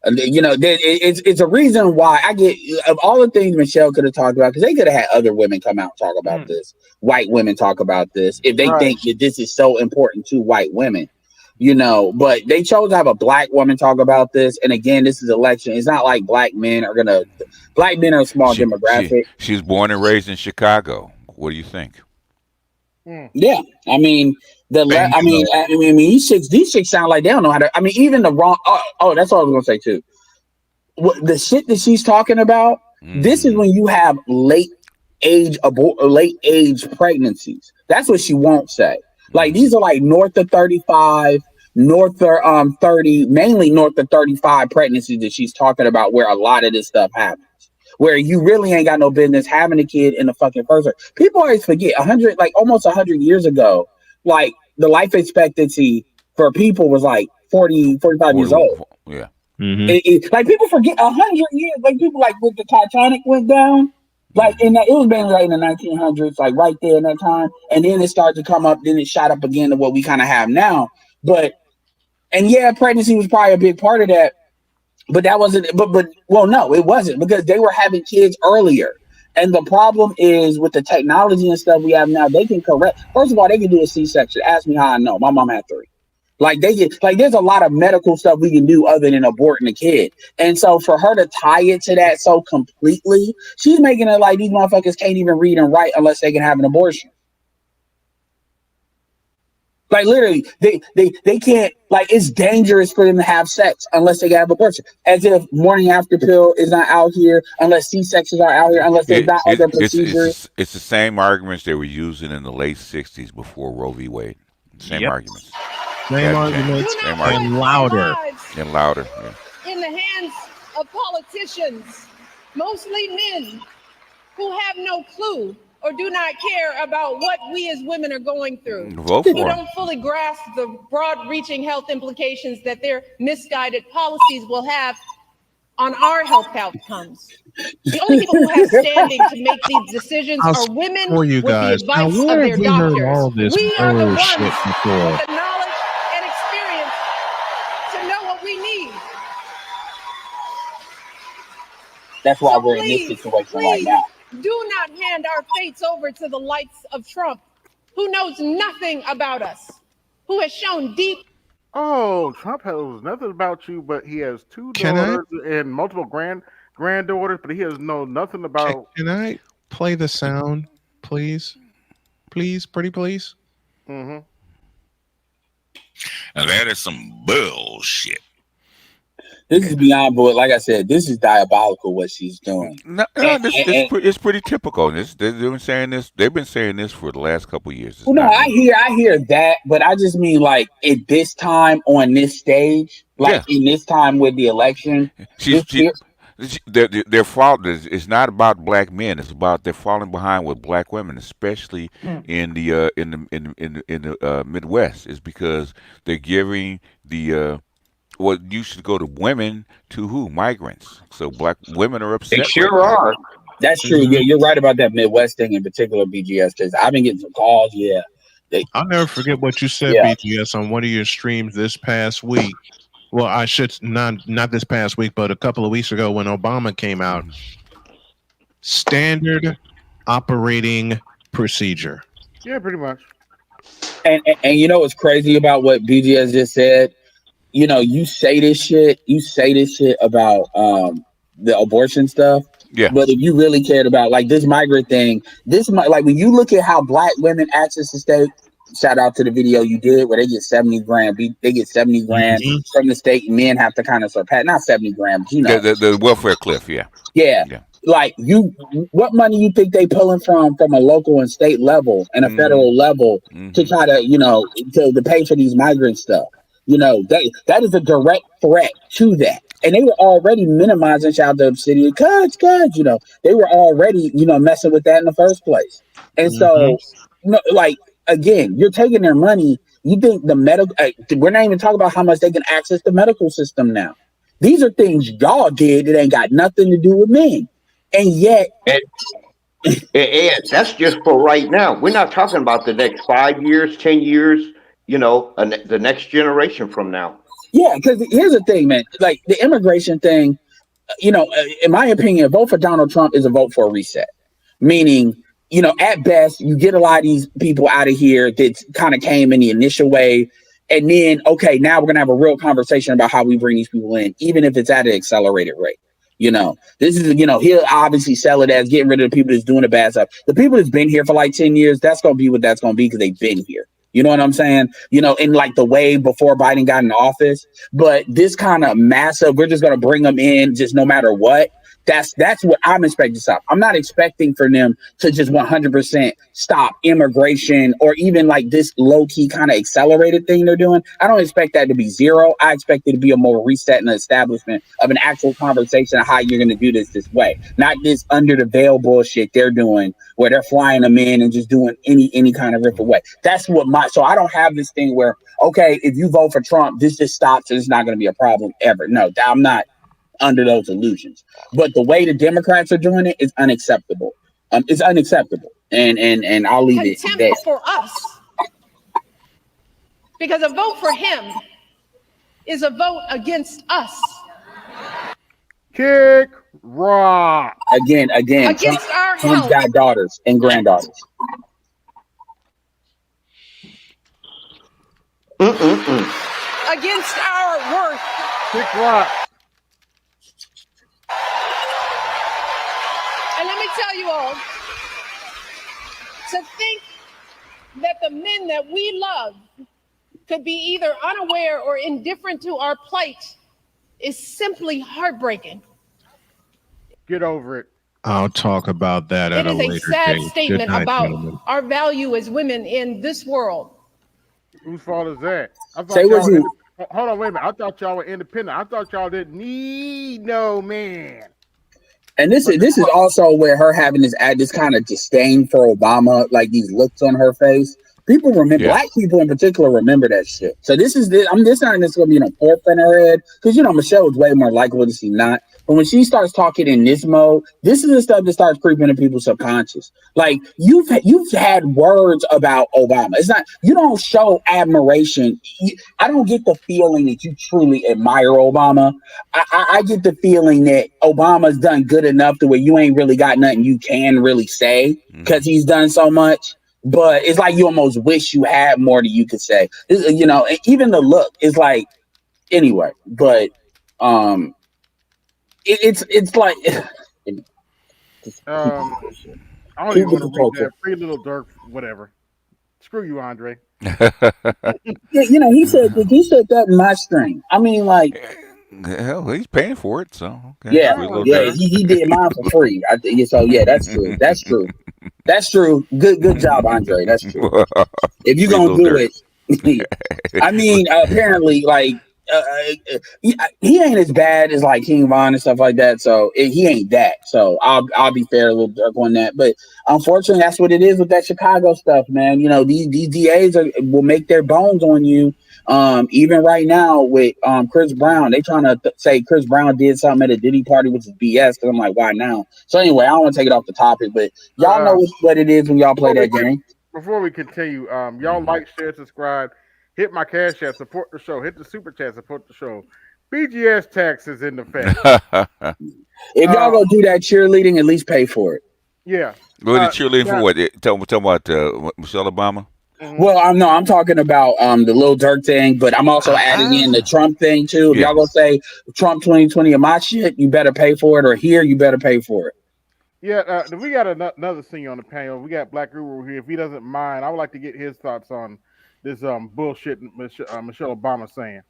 It's a reason why I get of all the things Michelle could have talked about, because they could have had other women come out and talk about this, white women talk about this, if they think that this is so important to white women. But they chose to have a black woman talk about this. And again, this is election. It's not like black men are a small demographic. She's born and raised in Chicago. What do you think? Yeah. I mean, these chicks sound like they don't know how to, even the wrong. Oh, that's all I was going to say too. The shit that she's talking about, this is when you have late age pregnancies. That's what she won't say. Like, these are like north of 35, north of 30, mainly north of 35 pregnancies that she's talking about, where a lot of this stuff happens, where you really ain't got no business having a kid in the fucking first place. People always forget almost 100 years ago, like the life expectancy for people was like 45 years old. Yeah. Like people forget 100 years, like people like when the Titanic went down, like it was been like in the 1900s, like right there in that time, and then it started to come up, then it shot up again to what we kind of have now. Pregnancy was probably a big part of that, but that wasn't. No, it wasn't, because they were having kids earlier. And the problem is with the technology and stuff we have now, they can correct. First of all, they can do a C-section. Ask me how I know. My mom had 3. Like there's a lot of medical stuff we can do other than aborting a kid. And so for her to tie it to that so completely, she's making it like these motherfuckers can't even read and write unless they can have an abortion. Like literally, they can't, like it's dangerous for them to have sex unless they can have an abortion. As if morning after pill is not out here, unless C-sections are out here, unless there's not other procedures. It's the same arguments they were using in the late 60s before Roe v. Wade. Same arguments. Same arguments and louder. And louder. Yeah. In the hands of politicians, mostly men, who have no clue or do not care about what we as women are going through. Vote for who them. don't fully grasp the broad-reaching health implications that their misguided policies will have on our health outcomes. The only people who have standing to make these decisions are women for you with guys. the Now, advice of where their have we heard doctors. all this We are the ones bullshit with before? the knowledge and experience to know what we need. That's why So we're in this situation right now. Do not hand our fates over to the likes of Trump, who knows nothing about us, who has shown deep. Oh, Trump knows nothing about you, but he has two Can I? daughters and multiple granddaughters, but he has nothing about. Can I play the sound, please? Please, pretty please. Mm-hmm. Now that is some bullshit. This is beyond, but like I said, this is diabolical what she's doing. It's pretty typical. They've been saying this. They've been saying this for the last couple of years. Well, no, I hear that, but I just mean like at this time on this stage, like in this time with the election, their fault is not about black men. It's about they're falling behind with black women, especially in the Midwest. Is because they're giving the what used to go to women to who? Migrants. So black women are upset. They sure are. That's true. Yeah, you're right about that Midwest thing in particular, BGS, because I've been getting some calls. Yeah. I'll never forget what you said, BGS, on one of your streams this past week. Well, I should not this past week, but a couple of weeks ago when Obama came out. Standard operating procedure. Yeah, pretty much. And you know what's crazy about what BGS just said? You know, you say this shit about the abortion stuff. Yeah. But if you really cared about like this migrant thing, like when you look at how black women access the state, shout out to the video you did where they get 70 grand. They get 70 grand from the state. Men have to kind of surpass, not 70 grand, but you know. The welfare cliff, yeah. Yeah. Like what money you think they pulling from a local and state level and a federal level to try to, you know, to pay for these migrant stuff? You know, that is a direct threat to that. And they were already minimizing child subsidy cuts, you know, they were already, you know, messing with that in the first place. And so, you know, like, again, you're taking their money. You think the medical, we're not even talking about how much they can access the medical system now. These are things y'all did that ain't got nothing to do with men. And yet, and that's just for right now. We're not talking about the next 5 years, 10 years, you know, the next generation from now. Yeah, because here's the thing, man. Like the immigration thing, you know, in my opinion, a vote for Donald Trump is a vote for a reset. Meaning, you know, at best, you get a lot of these people out of here that kind of came in the initial wave. And then, okay, now we're going to have a real conversation about how we bring these people in, even if it's at an accelerated rate. You know, this is, you know, he'll obviously sell it as getting rid of the people that's doing the bad stuff. The people that's been here for like 10 years, that's going to be what that's going to be because they've been here. You know what I'm saying? You know, in like the wave before Biden got in office. But this kind of massive, we're just going to bring them in just no matter what. That's what I'm expecting to stop. I'm not expecting for them to just 100% stop immigration or even like this low key kind of accelerated thing they're doing. I don't expect that to be zero. I expect it to be a more reset and establishment of an actual conversation of how you're going to do this way, not this under the veil bullshit they're doing where they're flying them in and just doing any kind of ripple way. That's what so I don't have this thing where, okay, if you vote for Trump, this just stops and it's not going to be a problem ever. No, I'm not under those illusions. But the way the Democrats are doing it is unacceptable. It's unacceptable. And I'll leave it there. Contempt for us. Because a vote for him is a vote against us. Kick rock. Again. Against our Trump's health. got daughters and granddaughters. against our worth. Kick rock. And let me tell you all, to think that the men that we love could be either unaware or indifferent to our plight is simply heartbreaking. Get over it. I'll talk about that It at a is a later sad date. statement Good night, about gentlemen. our value as women in this world. Whose fault is that? I thought Say y'all what were you. hold on, wait a minute. I thought y'all were independent. I thought y'all didn't need no man. And this is also where her having this kind of disdain for Obama, like these looks on her face. People remember, Yeah. black people in particular remember that shit. So this is this. I'm this not this gonna be in a forefront in her head because Michelle is way more likable than she's not. But when she starts talking in this mode, this is the stuff that starts creeping in people's subconscious. Like you've had words about Obama. It's not you don't show admiration. I don't get the feeling that you truly admire Obama. I get the feeling that Obama's done good enough to where you ain't really got nothing you can really say because he's done so much. But it's like you almost wish you had more that you could say. And even the look is like anyway. But it's like I don't even want to read that. Free Little Dirk, whatever. Screw you, Andre. he said that in my stream. I mean, like, Hell, he's paying for it, so okay. yeah, Free Little yeah, Dirk. he did mine for free. I think so. Yeah, that's true. That's true. That's true. Good job, Andre. That's true. If you're Free gonna Little do Dirk. it, I mean, apparently, like he ain't as bad as like King Von and stuff like that. So he ain't that. So I'll be fair a little dark on that. But unfortunately, that's what it is with that Chicago stuff, man. These DAs will make their bones on you. Even right now with Chris Brown, they trying to say Chris Brown did something at a Diddy party, which is BS. Because I'm like, why now? So anyway, I don't want to take it off the topic, but y'all know what it is when y'all play that game. Before we continue, y'all like, share, subscribe, hit my cash app, support the show, hit the super chat, support the show. BGS tax is in effect. If y'all go do that cheerleading, at least pay for it. Yeah. Go to cheerleading for what? Tell about Michelle Obama. Well, I'm talking about the Lil Durk thing, but I'm also adding in the Trump thing too. If y'all gonna say Trump 2020 of my shit, you better pay for it, or here you better pay for it. Yeah, we got another senior on the panel. We got Black Guru here. If he doesn't mind, I would like to get his thoughts on this bullshit Michelle Obama saying.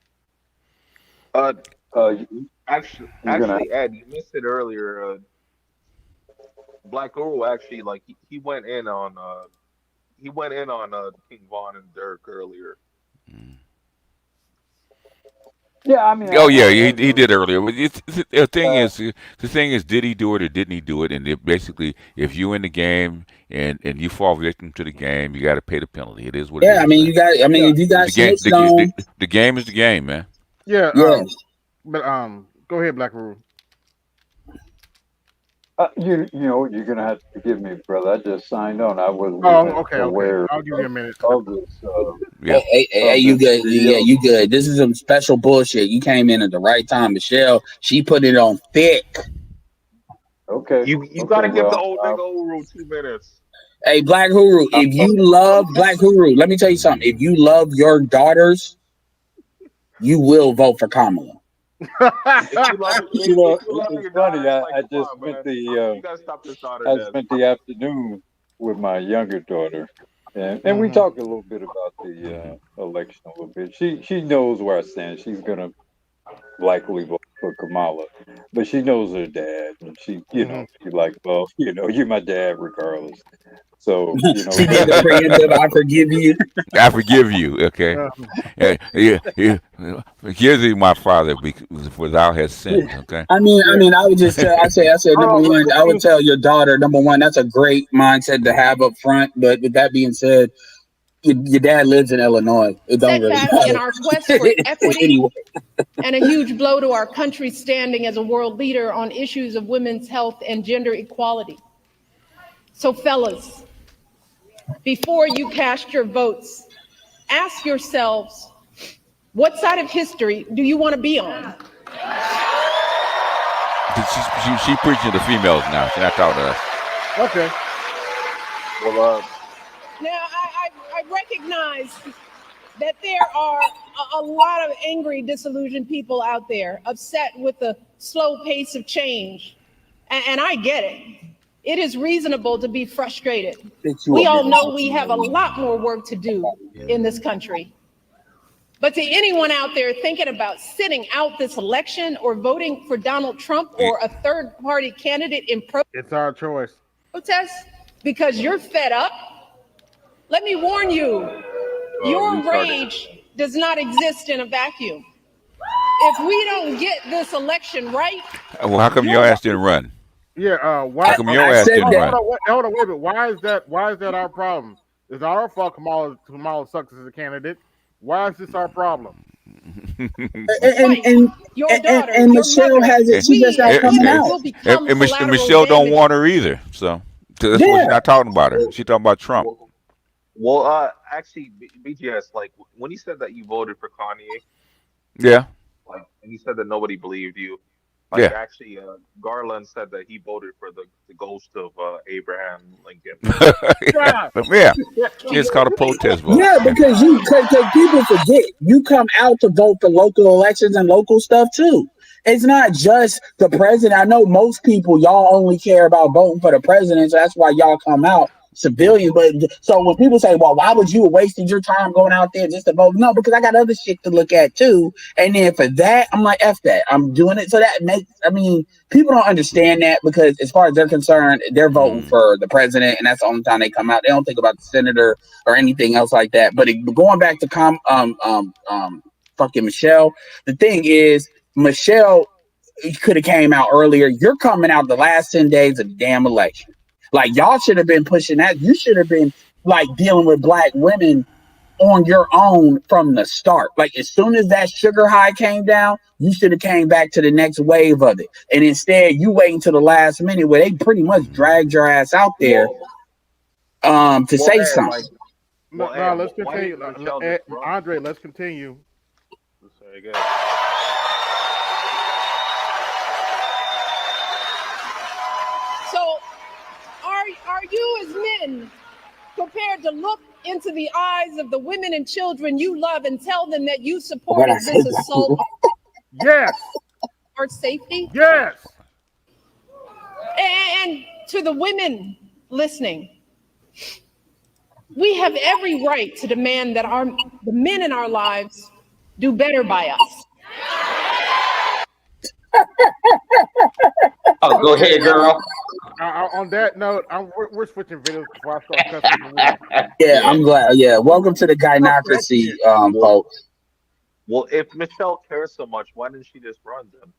Actually, Ed, you missed it earlier. Black Guru actually, like, he went in on King Von and Dirk earlier. Yeah, I mean. Oh yeah, he did earlier. But the thing is, did he do it or didn't he do it? And basically, if you in the game and you fall victim to the game, you got to pay the penalty. It is what it is. Yeah, I mean, you got. I mean, if you got the game, snitched on, the game is the game, man. Yeah. Yeah. But go ahead, Black Guru. You know, you're gonna have to forgive me, brother. I just signed on. I wasn't okay. aware I'll give you a minute. of this. Hey, you good? Yeah, you good. This is some special bullshit. You came in at the right time, Michelle. She put it on thick. Okay. You gotta give the old nigga Uru 2 minutes. Hey, Black Guru, if you love Black Guru, let me tell you something. If you love your daughters, you will vote for Kamala. It's funny. I just spent the afternoon with my younger daughter, and we talked a little bit about the election a little bit. She knows where I stand. She's gonna likely vote for Kamala, but she knows her dad, and she's like, well, you're my dad regardless. So she did the preemptive. I forgive you. I forgive you. Okay. Forgive you, my father, without his sins. Okay. I mean, I would just tell. I said, number one, I would tell your daughter, number one, that's a great mindset to have up front. But with that being said, your dad lives in Illinois. It don't really Setback in our quest for equity anyway. and a huge blow to our country's standing as a world leader on issues of women's health and gender equality. So, fellas, before you cast your votes, ask yourselves, what side of history do you want to be on? She preaching to females now. She's not talking to us. Okay. Well, Now, I recognize that there are a lot of angry, disillusioned people out there upset with the slow pace of change. And I get it. It is reasonable to be frustrated. We all know we have a lot more work to do in this country. But to anyone out there thinking about sitting out this election or voting for Donald Trump or a third-party candidate in it's our choice. Protest because you're fed up, let me warn you, your rage does not exist in a vacuum. If we don't get this election right, Well, how come your ass didn't run? Yeah, why? How come your ass didn't run? Hold on, wait a minute. Why is that our problem? It's not our fault Kamala sucks as a candidate. Why is this our problem? And Michelle has it. She just not coming out. And Michelle don't want her either. So that's why she's not talking about her. She's talking about Trump. Well, actually, BGS, like when you said that you voted for Kanye, yeah, like, and you said that nobody believed you. Like, yeah. Actually, Garland said that he voted for the ghost of Abraham Lincoln. Yeah, it's called a protest vote. Yeah, because people forget you come out to vote for local elections and local stuff too. It's not just the president. I know most people, y'all only care about voting for the president, so that's why y'all come out civilians. But so when people say, well, why would you have wasted your time going out there just to vote? No, because I got other shit to look at too. And then for that, I'm like, F that. I'm doing it. So that makes, I mean, people don't understand that because as far as they're concerned, they're voting for the president, and that's the only time they come out. They don't think about the senator or anything else like that. But going back to fucking Michelle, the thing is, Michelle could have came out earlier. You're coming out the last 10 days of the damn election. Like, y'all should have been pushing that. You should have been like dealing with black women on your own from the start. Like, as soon as that sugar high came down, you should have came back to the next wave of it. And instead, you waiting to the last minute where they pretty much dragged your ass out there to say something. No, let's continue. Andre, let's continue. Sorry, good. So, are you as men prepared to look into the eyes of the women and children you love and tell them that you supported this assault? Yes. Or safety? Yes. And to the women listening, we have every right to demand that the men in our lives do better by us. Oh, go ahead, girl. On that note, we're switching videos before I start cussing. Yeah, I'm glad. Yeah, welcome to the gynocracy, folks. Well, if Michelle cares so much, why didn't she just run then?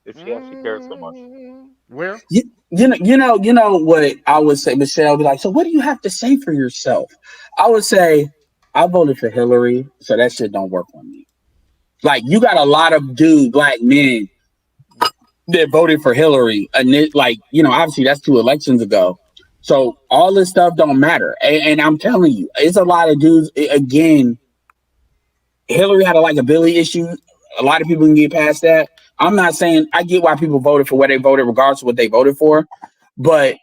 If she actually cares so much. Well, you know what I would say, Michelle be like, so what do you have to say for yourself? I would say, I voted for Hillary, so that shit don't work on me. Like, you got a lot of black men that voted for Hillary, and obviously that's 2 elections ago. So all this stuff don't matter. And I'm telling you, it's a lot of dudes. Again, Hillary had a likability issue. A lot of people can get past that. I'm not saying I get why people voted for what they voted, regardless of what they voted for. But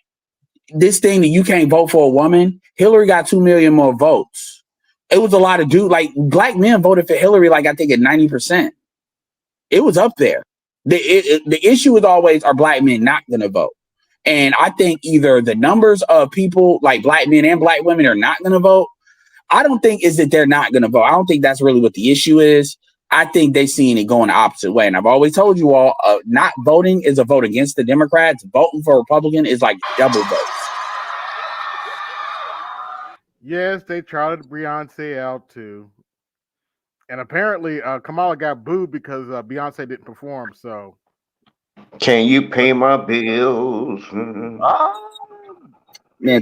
this thing that you can't vote for a woman, Hillary got 2 million more votes. It was a lot of dudes. Like, black men voted for Hillary, like, I think at 90%. It was up there. The issue is always, are black men not going to vote? And I think either the numbers of people, like black men and black women, are not going to vote. I don't think is that they're not going to vote. I don't think that's really what the issue is. I think they're seeing it going the opposite way. And I've always told you all, not voting is a vote against the Democrats. Voting for a Republican is like double votes. Yes, they trotted Beyonce out too. And apparently Kamala got booed because Beyonce didn't perform. So, can you pay my bills? Man,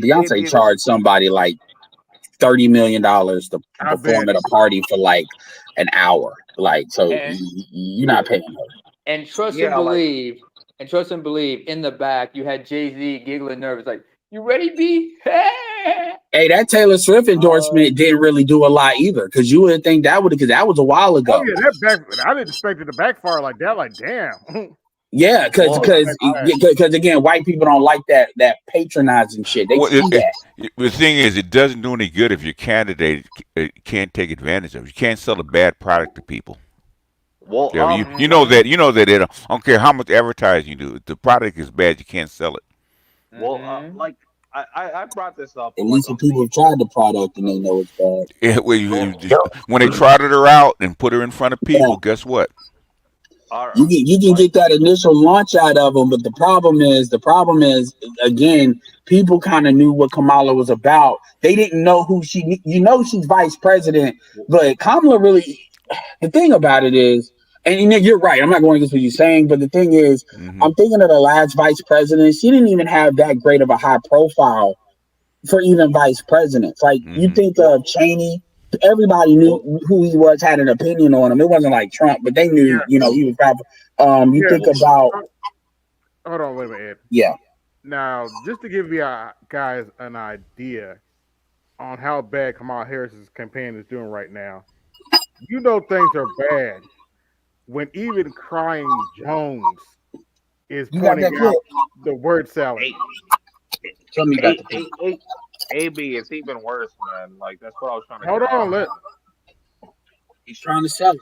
Beyonce charged somebody like $30 million to perform at a party for like an hour. Like, so you're not paying her. And trust and believe, in the back, you had Jay-Z giggling nervous, like, you ready, B? Hey, that Taylor Swift endorsement didn't really do a lot either, because you wouldn't think that would, because that was a while ago. Oh yeah, I didn't expect it to backfire like that. Like, damn. Yeah, because again, white people don't like that patronizing shit. They see that. The thing is, it doesn't do any good if your candidate can't take advantage of. You can't sell a bad product to people. Well, Yeah, you know that they don't care how much advertising you do. If the product is bad, you can't sell it. Well, like I brought this up. At least when people have tried the product and they know it's bad. Yeah, when they trotted her out and put her in front of people, guess what? You can get that initial launch out of them, but the problem is again, people kind of knew what Kamala was about. They didn't know who she. She's vice president, but Kamala really. The thing about it is, and you're right. I'm not going against what you're saying, but the thing is, I'm thinking of the last vice president. She didn't even have that great of a high profile for even vice presidents. Like you think of Cheney. Everybody knew who he was, had an opinion on him. It wasn't like Trump, but they knew, he was probably. You think about. Hold on, wait a minute, Ed. Yeah. Now, just to give you guys an idea on how bad Kamala Harris's campaign is doing right now, things are bad when even crying Jones is pointing out the word salad. Tell me about the AB, it's even worse, man. Like that's what I was trying to. Hold on, he's trying to sell it.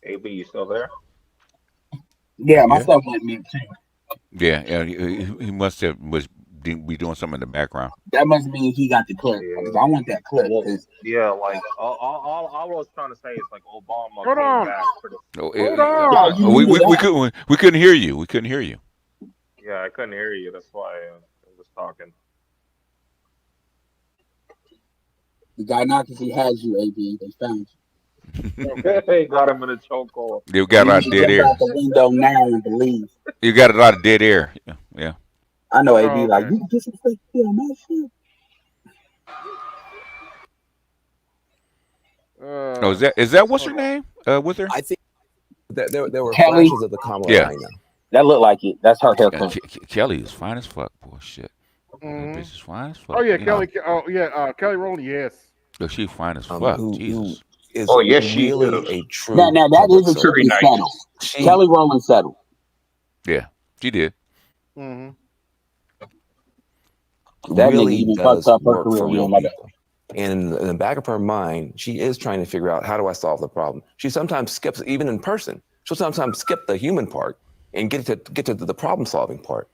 AB, you still there? Yeah, my stuff went mute too. Yeah, he must have be doing something in the background. That must mean he got the clip. I want that clip. Yeah, like all I was trying to say is like Obama. Hold on. Hold on. We couldn't hear you. We couldn't hear you. Yeah, I couldn't hear you. That's why I was talking. The guy not because he has you, AB. They found you. They got him in a chokehold. You got a lot of dead air. Out the window now and believe. You got a lot of dead air. Yeah. I know AB like you disrespect my shit. Is that what's her name? With her? I think that there were Kelly. flashes of the Kamala Yeah. now. That looked like it. That's her haircut. Kelly is fine as fuck, boy. Shit. That bitch is fine as fuck. Oh yeah, you Kelly. know. Oh yeah, Kelly Rowland. Yes. Look, she's fine as fuck. Jesus. Is Oh, yes, she really is. a true. Now that public is a servant. tricky settle. Kelly Rowland settled. Yeah, she did. That really even does fucked up her work career. for We real don't know that. people. And in the back of her mind, she is trying to figure out, how do I solve the problem? She sometimes skips, even in person, she'll sometimes skip the human part and get to the problem solving part.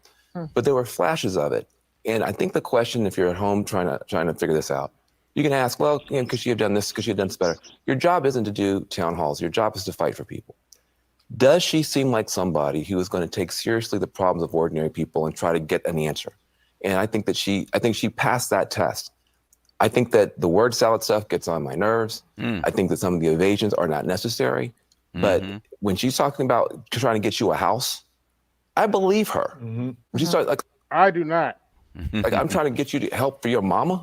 But there were flashes of it. And I think the question, if you're at home trying to figure this out, you can ask, well, could she have done this? Could she have done this better? Your job isn't to do town halls. Your job is to fight for people. Does she seem like somebody who is going to take seriously the problems of ordinary people and try to get an answer? And I think she passed that test. I think that the word salad stuff gets on my nerves. I think that some of the evasions are not necessary. But when she's talking about trying to get you a house, I believe her. When she starts like, I do not. Like I'm trying to get you to help for your mama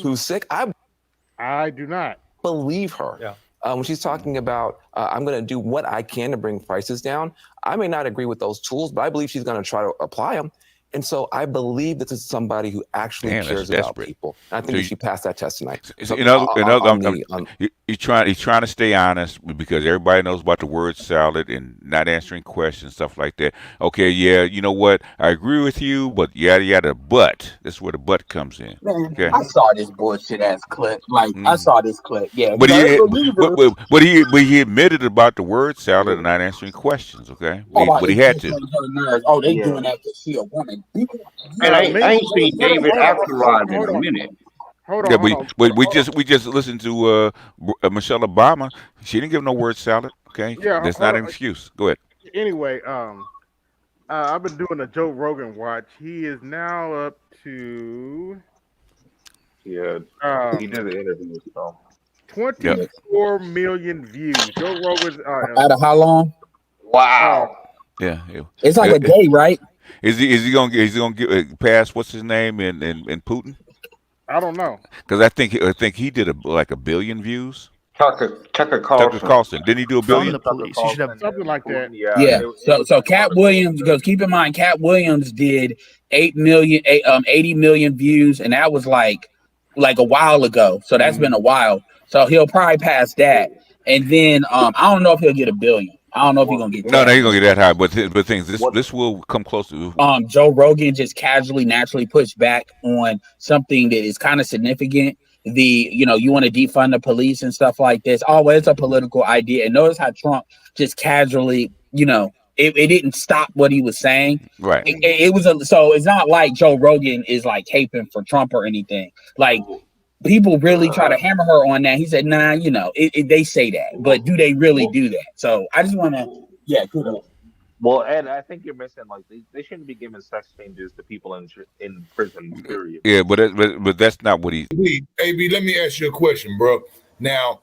who's sick. I do not believe her. Yeah. When she's talking about, I'm going to do what I can to bring prices down. I may not agree with those tools, but I believe she's going to try to apply them. And so I believe this is somebody who actually cares about people. And I think she passed that test tonight. So, he's trying to stay honest because everybody knows about the word salad and not answering questions, stuff like that. Okay, yeah, you know what? I agree with you, but yada yada. But that's where the but comes in. Man, Okay. I saw this bullshit ass clip. Like I saw this clip. Yeah, But he admitted about the word salad and not answering questions. Okay, but he had to. Oh, they doing that because she a woman. And I ain't seen David Axelrod in a minute. Hold Yeah, on. but we just listened to Michelle Obama. She didn't give no word salad. Okay, Yeah, that's hold not on. an excuse. Go ahead. Anyway, I've been doing a Joe Rogan watch. He is now up to he did the interview. So 24 million views. Joe Rogan's Out of how long? Wow. Yeah, It's like a day, right? Is he gonna get past what's his name in Putin? I don't know. Because I think he did like 1 billion views. Tucker Carlson. Tucker Carlson. Didn't he do 1 billion? The police. You should have something like that. Yeah. So Cat Williams, because keep in mind, Cat Williams did 80 million views, and that was like a while ago. So that's been a while. So he'll probably pass that. And then I don't know if he'll get $1 billion. I don't know if he's gonna get No, that. he's gonna get that high. But things this will come close to. Joe Rogan just casually, naturally pushed back on something that is kind of significant. You want to defund the police and stuff like this. Oh, well, it's a political idea. And notice how Trump just casually, it didn't stop what he was saying. Right. It was so it's not like Joe Rogan is like caping for Trump or anything. Like people really try to hammer her on that. He said, nah, they say that, but do they really do that? So I just want to, kudos. Well, Ed, I think you're missing. Like, they shouldn't be giving sex changes to people in prison. Period. Yeah, but that's not what he. AB, let me ask you a question, bro. Now,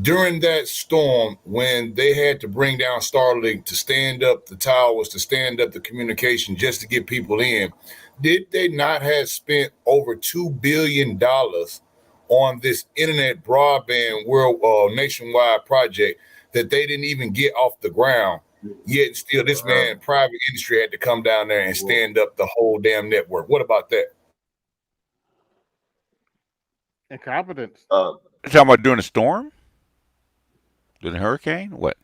during that storm, when they had to bring down Starlink to stand up the towers, to stand up the communication, just to get people in, did they not have spent over $2 billion on this internet broadband world nationwide project that they didn't even get off the ground? Yet still, this man, private industry, had to come down there and stand up the whole damn network. What about that? Incompetence. Talking about during the storm? During the hurricane? What?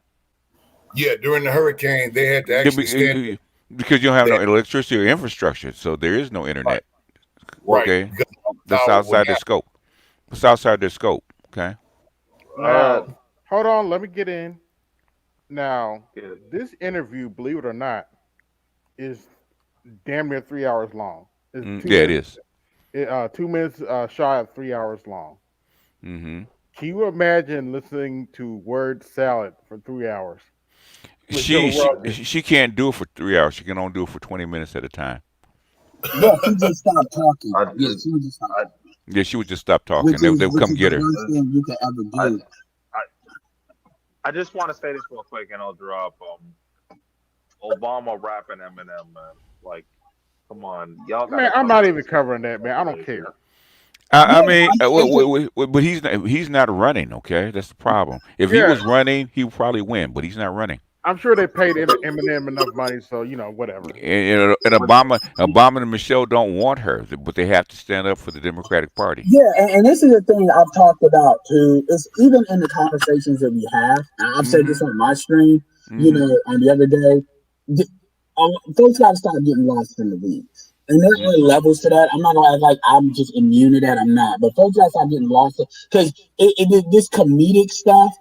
Yeah, during the hurricane, they had to actually stand up. Because you don't have no electricity or infrastructure, so there is no internet. Right. Okay. That's outside their scope. It's outside their scope. Okay. Now, hold on. Let me get in. Now, this interview, believe it or not, is damn near 3 hours long. It is. 2 minutes shy of 3 hours long. Mm-hmm. Can you imagine listening to word salad for 3 hours? She can't do it for 3 hours. She can only do it for 20 minutes at a time. No, she just stopped talking. She would just stop. Yeah, she would just stop talking. They would come get her. You could ever do. I just want to say this real quick, and I'll drop Obama rapping Eminem, man. Like, come on, y'all. Man, I'm not even covering that, man. I don't care. I mean, but he's not running. Okay, that's the problem. If he was running, he would probably win. But he's not running. I'm sure they paid Eminem enough money, so whatever. And Obama and Michelle don't want her, but they have to stand up for the Democratic Party. Yeah, and this is the thing I've talked about too. Is even in the conversations that we have, I've said this on my stream. On the other day, folks got to stop getting lost in the weeds. And there are levels to that. I'm not gonna act like I'm just immune to that. I'm not. But folks got to stop getting lost because this comedic stuff,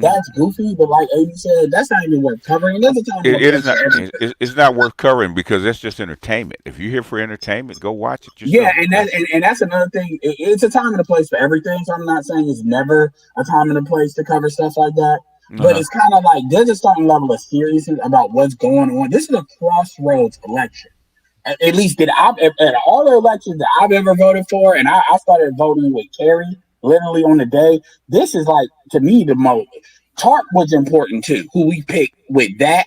that's goofy. But like AB said, that's not even worth covering. It's not worth covering because that's just entertainment. If you're here for entertainment, go watch it yourself. Yeah, and that's another thing. It's a time and a place for everything. So I'm not saying it's never a time and a place to cover stuff like that. But it's kind of like there's a certain level of seriousness about what's going on. This is a crossroads election. At least at all the elections that I've ever voted for, and I started voting with Kerry literally on the day. This is like, to me, the most. Tarp was important too, who we picked with that,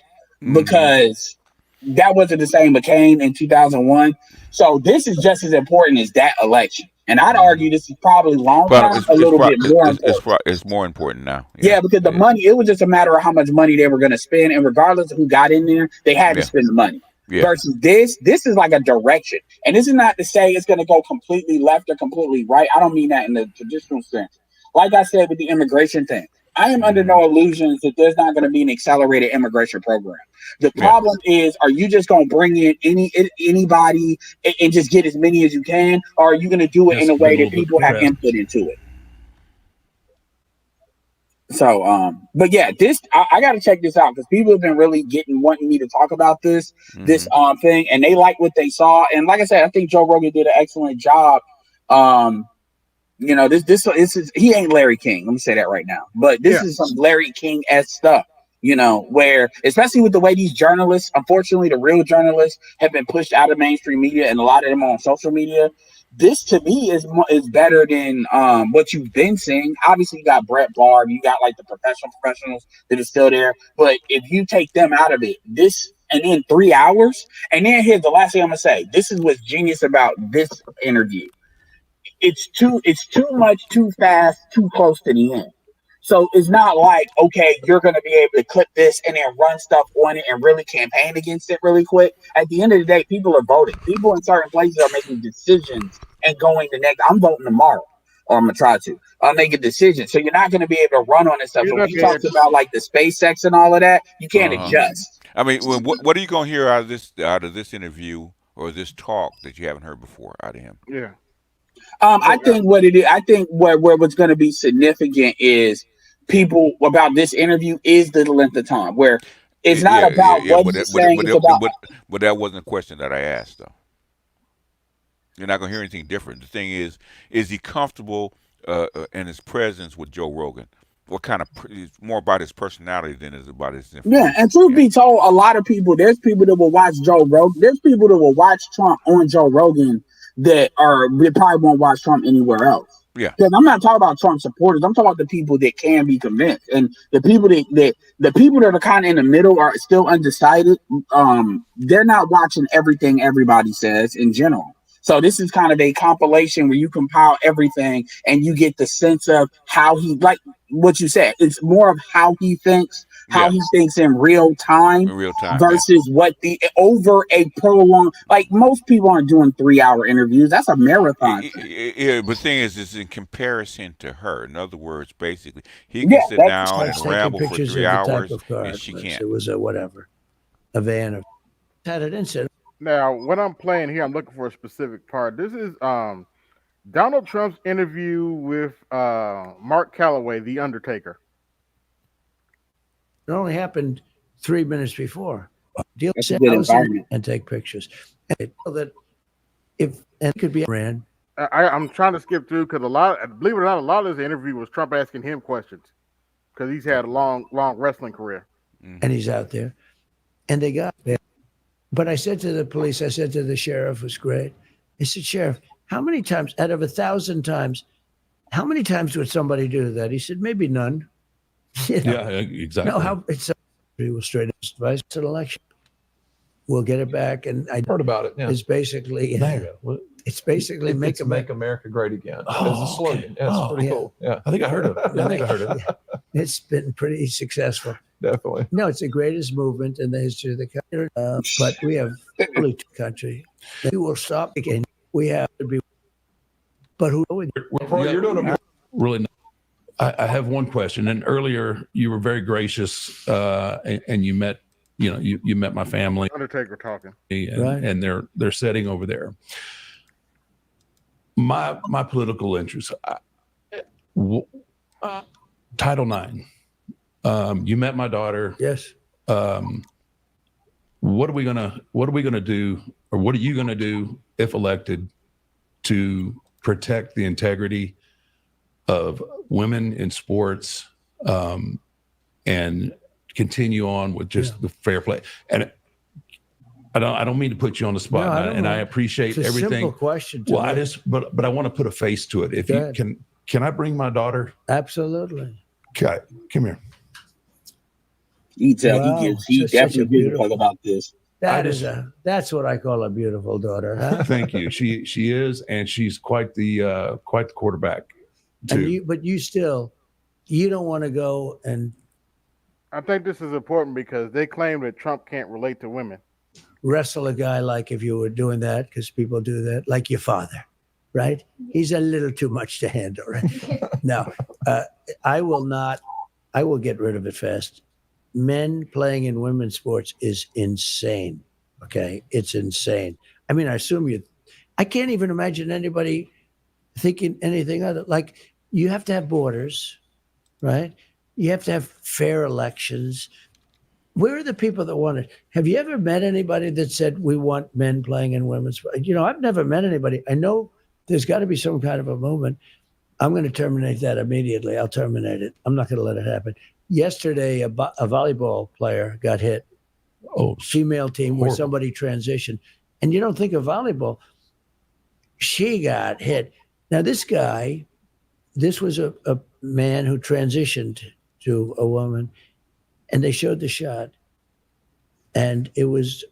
because that wasn't the same McCain in 2001. So this is just as important as that election. And I'd argue this is probably bit more important. It's more important now. Yeah, because the money, it was just a matter of how much money they were going to spend. And regardless of who got in there, they had to spend the money. Yeah. Versus this is like a direction. And this is not to say it's going to go completely left or completely right. I don't mean that in the traditional sense. Like I said with the immigration thing, I am under no illusions that there's not going to be an accelerated immigration program. The problem is, are you just going to bring in anybody and just get as many as you can? Or are you going to do it in a way that people have input into it? So, but yeah, I got to check this out because people have been really wanting me to talk about this thing, and they like what they saw. And like I said, I think Joe Rogan did an excellent job. This is he ain't Larry King. Let me say that right now. But this is some Larry King-esque stuff. Where especially with the way these journalists, unfortunately, the real journalists have been pushed out of mainstream media, and a lot of them on social media. This to me is better than what you've been seeing. Obviously, you got Brett Favre, you got like the professionals that are still there. But if you take them out of it, and then 3 hours, and then here's the last thing I'm gonna say. This is what's genius about this interview. It's too much, too fast, too close to the end. So it's not like, okay, you're going to be able to clip this and then run stuff on it and really campaign against it really quick. At the end of the day, people are voting. People in certain places are making decisions and going the next. I'm voting tomorrow. or I'm gonna try to. I'll make a decision. So you're not gonna be able to run on this stuff. You're When not we gonna talked about like the SpaceX and all of that, you can't adjust. I mean, what are you going to hear out of this interview or this talk that you haven't heard before out of him? Yeah. I think what it is, I think where what's going to be significant is people about this interview is the length of time where it's not about what he's saying. It's about But that wasn't the question that I asked, though. You're not going to hear anything different. The thing is he comfortable in his presence with Joe Rogan? What kind of it's more about his personality than it is about his information. yeah. And truth be told, a lot of people, there's people that will watch Joe Rogan. There's people that will watch Trump on Joe Rogan that probably won't watch Trump anywhere else. Yeah. Because I'm not talking about Trump supporters. I'm talking about the people that can be convinced, and the people that are kind of in the middle are still undecided. They're not watching everything everybody says in general. So this is kind of a compilation where you compile everything and you get the sense of how he, like what you said, it's more of how he thinks, he thinks in real time versus what over a prolonged, like most people aren't doing 3-hour interviews. That's a marathon. Yeah, but the thing is, it's in comparison to her. In other words, basically, he can sit down and ramble for 3 hours and she can't. It was a van of had it incident. Now, what I'm playing here, I'm looking for a specific part. This is Donald Trump's interview with Mark Calloway, The Undertaker. It only happened 3 minutes before. Deal That's a good environment. and take pictures. And that it could be ran. I'm trying to skip through because believe it or not, a lot of this interview was Trump asking him questions because he's had a long wrestling career. And he's out there. And they got it. But I said to the police, I said to the sheriff, was great. I said, Sheriff, how many times out of 1,000 times, how many times would somebody do that? He said, maybe none. You know? Yeah, exactly. No, we will straight advice an election. We'll get it back. And I heard about it. Yeah. It's basically, it's basically make America great again. As a slogan. Yeah, it's pretty cool. Yeah, I think I heard it. Yeah. It's been pretty successful. Definitely. No, it's the greatest movement in the history of the country. But we have only two countries. We will stop again. We have to be. But who? You're doing a really. I have one question. And earlier, you were very gracious, and you met. You met my family. Undertaker talking. And they're sitting over there. My political interests. Title IX. You met my daughter. Yes. What are we gonna do, or what are you gonna do if elected to protect the integrity of women in sports, and continue on with just the fair play? And I don't mean to put you on the spot, No, and I appreciate it's a everything. simple question. Well, but I want to put a face to it. If you can I bring my daughter? Absolutely. Okay, come here. He definitely did talk about this. That's what I call a beautiful daughter. Huh? Thank you. She is, and she's quite the quarterback too. But you don't want to go and. I think this is important because they claim that Trump can't relate to women. Wrestle a guy like if you were doing that, because people do that, like your father, right? He's a little too much to handle, right? No, I will not. I will get rid of it fast. Men playing in women's sports is insane. Okay, it's insane. I mean, I assume I can't even imagine anybody thinking anything other. Like, you have to have borders, right? You have to have fair elections. Where are the people that want it? Have you ever met anybody that said we want men playing in women's sports? I've never met anybody. I know there's got to be some kind of a movement. I'm going to terminate that immediately. I'll terminate it. I'm not going to let it happen. Yesterday, a volleyball player got hit. Female team where somebody transitioned. And you don't think of volleyball. She got hit. Now, this was a man who transitioned to a woman, and they showed the shot. And it was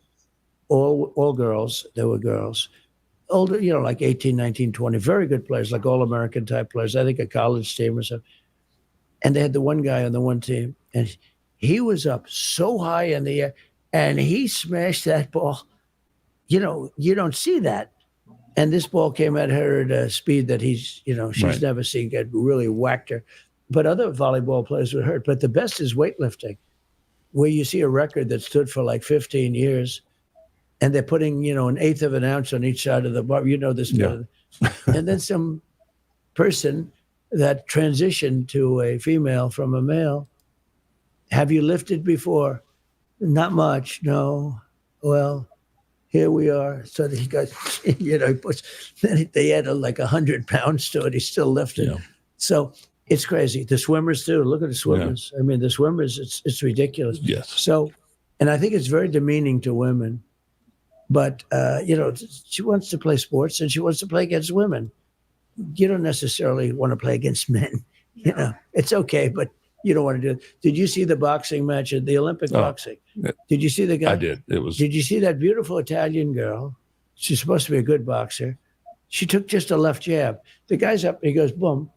all girls. There were girls. Older, like 18, 19, 20. Very good players, like all-American type players. I think a college team or something. And they had the one guy on the one team, and he was up so high in the air, and he smashed that ball. You don't see that. And this ball came at her at a speed that she's Right. never seen. It really whacked her. But other volleyball players were hurt. But the best is weightlifting, where you see a record that stood for like 15 years, and they're putting, an eighth of an ounce on each side of the bar. You know this better. And then some person that transitioned to a female from a male. Have you lifted before? Not much, no. Well, here we are. So he goes, he puts, then they add like 100 pounds to it. He's still lifting. Yeah. So it's crazy. The swimmers too. Look at the swimmers. I mean, the swimmers, it's ridiculous. Yes. So, and I think it's very demeaning to women. But, she wants to play sports and she wants to play against women. You don't necessarily want to play against men. It's okay, but you don't want to do it. Did you see the boxing match at the Olympic boxing? Did you see the guy? I did. Did you see that beautiful Italian girl? She's supposed to be a good boxer. She took just a left jab. The guy's up and he goes, boom.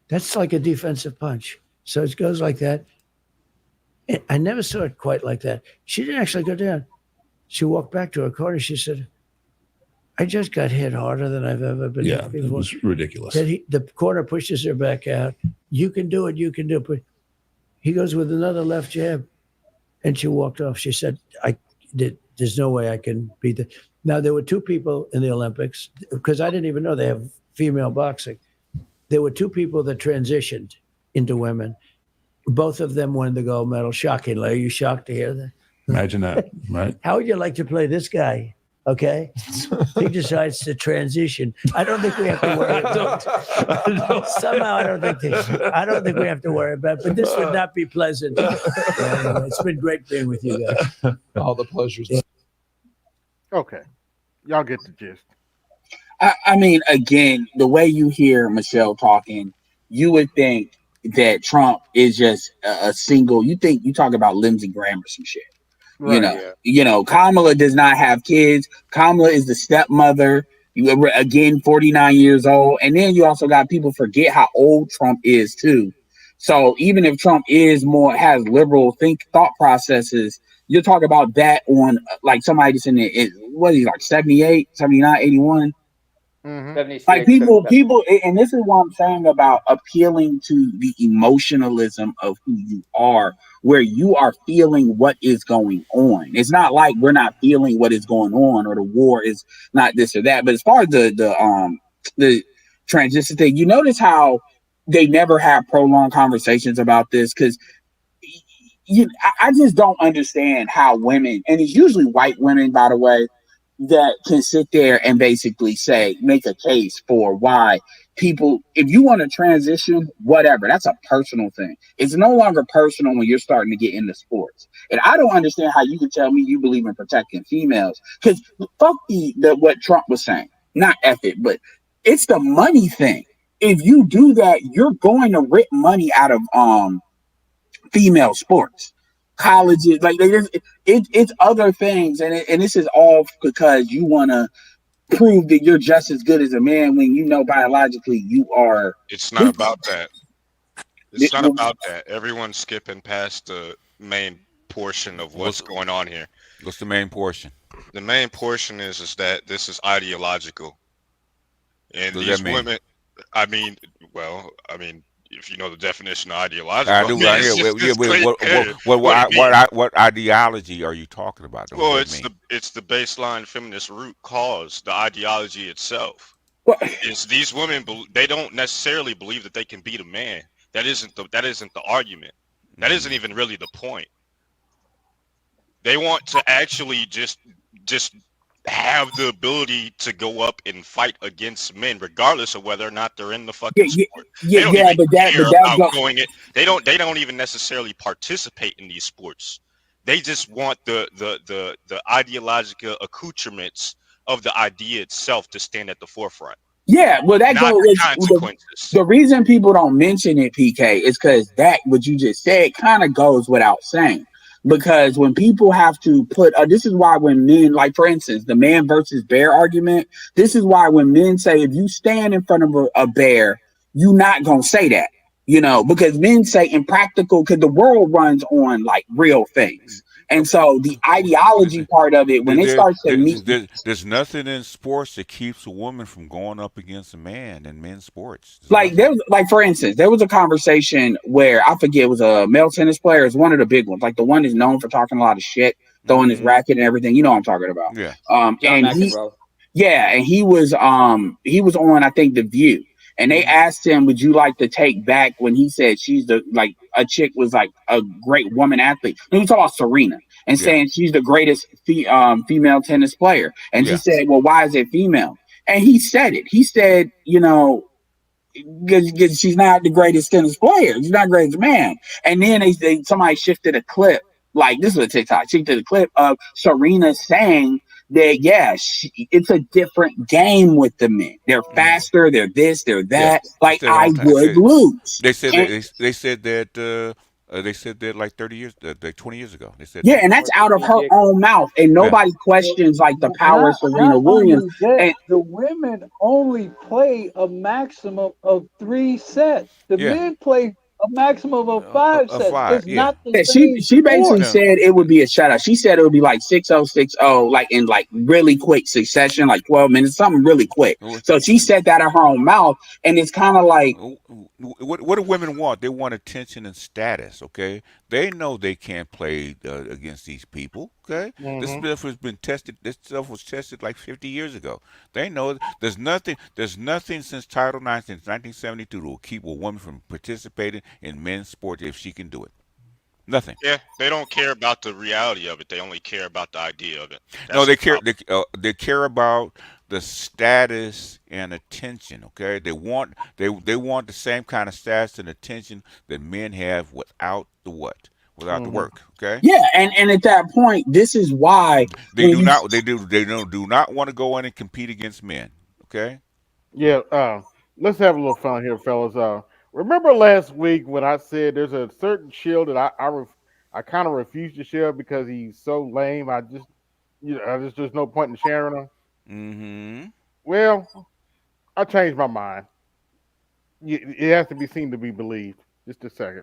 That's like a defensive punch. So it goes like that. I never saw it quite like that. She didn't actually go down. She walked back to her corner. She said, I just got hit harder than I've ever been hit before. It was ridiculous. Then the corner pushes her back out. You can do it. You can do it. But he goes with another left jab. And she walked off. She said, there's no way I can beat that. Now, there were two people in the Olympics, because I didn't even know they have female boxing. There were two people that transitioned into women. Both of them won the gold medal. Shockingly. Are you shocked to hear that? Imagine that, right? How would you like to play this guy? Okay. He decides to transition. I don't think we have to worry about it. Somehow I don't think we have to worry about it, but this would not be pleasant. It's been great being with you guys. All the pleasures. Okay. Y'all get the gist. I mean, again, the way you hear Michelle talking, you would think that Trump is just a single. You talk about Lindsey Graham or some shit. Right, Kamala does not have kids. Kamala is the stepmother. Again, 49 years old. And then you also got people forget how old Trump is too. So even if Trump has liberal thought processes, you're talking about that on like somebody that's in it. What is he like 78, 79, 81? Mm-hmm. Like people, and this is what I'm saying about appealing to the emotionalism of who you are, where you are feeling what is going on. It's not like we're not feeling what is going on, or the war is not this or that. But as far as the transition thing, you notice how they never have prolonged conversations about this, because I just don't understand how women, and it's usually white women, by the way, that can sit there and basically make a case for why people, if you want to transition, whatever, that's a personal thing. It's no longer personal when you're starting to get into sports. And I don't understand how you can tell me you believe in protecting females, because fuck what Trump was saying, not F it, but it's the money thing. If you do that, you're going to rip money out of female sports. Colleges, like it's other things, and this is all because you want to prove that you're just as good as a man when you know biologically you are. It's not about that. It's not about that. Everyone's skipping past the main portion of what's going on here. What's the main portion? The main portion is that this is ideological, and these women. I mean, if you know the definition of ideological, I do. What ideology are you talking about? Well, it's the baseline feminist root cause, the ideology itself. Is these women, they don't necessarily believe that they can beat a man. That isn't the argument. That isn't even really the point. They want to actually just have the ability to go up and fight against men, regardless of whether or not they're in the fucking sport. They don't even necessarily participate in these sports. They just want the ideological accoutrements of the idea itself to stand at the forefront. Yeah, well, that goes. Consequences. The reason people don't mention it, PK, is because what you just said kind of goes without saying. Because when people have to this is why when men, like for instance, the man versus bear argument, this is why when men say if you stand in front of a bear, you're not going to say that, because men say impractical, because the world runs on like real things. And so the ideology part of it, when it starts to meet, there's nothing in sports that keeps a woman from going up against a man in men's sports. Like there was, like for instance, there was a conversation where I forget, it was a male tennis player. It's one of the big ones, like the one that's known for talking a lot of shit, throwing his racket and everything. You know what I'm talking about? Yeah. And he was on, I think, The View. And they asked him, would you like to take back when he said she's a chick was like a great woman athlete. And he was talking about Serena and saying she's the greatest female tennis player. And she said, well, why is it female? And he said it. He said, because she's not the greatest tennis player. She's not the greatest man. And then somebody shifted a clip. Like, this is a TikTok. Shifted a clip of Serena saying that, it's a different game with the men. They're faster. They're this. They're that. Like, I would lose. They said that. They said that like 30 years, like 20 years ago. They said and that's out of her own mouth, and nobody questions like the power of Serena Williams. And the women only play a maximum of 3 sets. The men play a maximum of 5 sets. It's not the same she basically said it would be a shutout. She said it would be like 6-0, 6-0, like in like really quick succession, like 12 minutes, something really quick. So she said that out of her own mouth, and it's kind of like, what do women want? They want attention and status. Okay, they know they can't play against these people. Okay, this stuff has been tested. This stuff was tested like 50 years ago. They know there's nothing since Title IX since 1972 that will keep a woman from participating in men's sports if she can do it. Nothing. Yeah, they don't care about the reality of it. They only care about the idea of it. No, they care. They care about the status and attention. Okay, they want the same kind of status and attention that men have without the without the work. Okay. Yeah, and at that point, this is why they do not want to go in and compete against men. Okay. Yeah. Let's have a little fun here, fellas. Remember last week when I said there's a certain shield that I kind of refuse to share because he's so lame. There's no point in sharing him. Mm-hmm. Well, I changed my mind. It has to be seen to be believed. Just a second.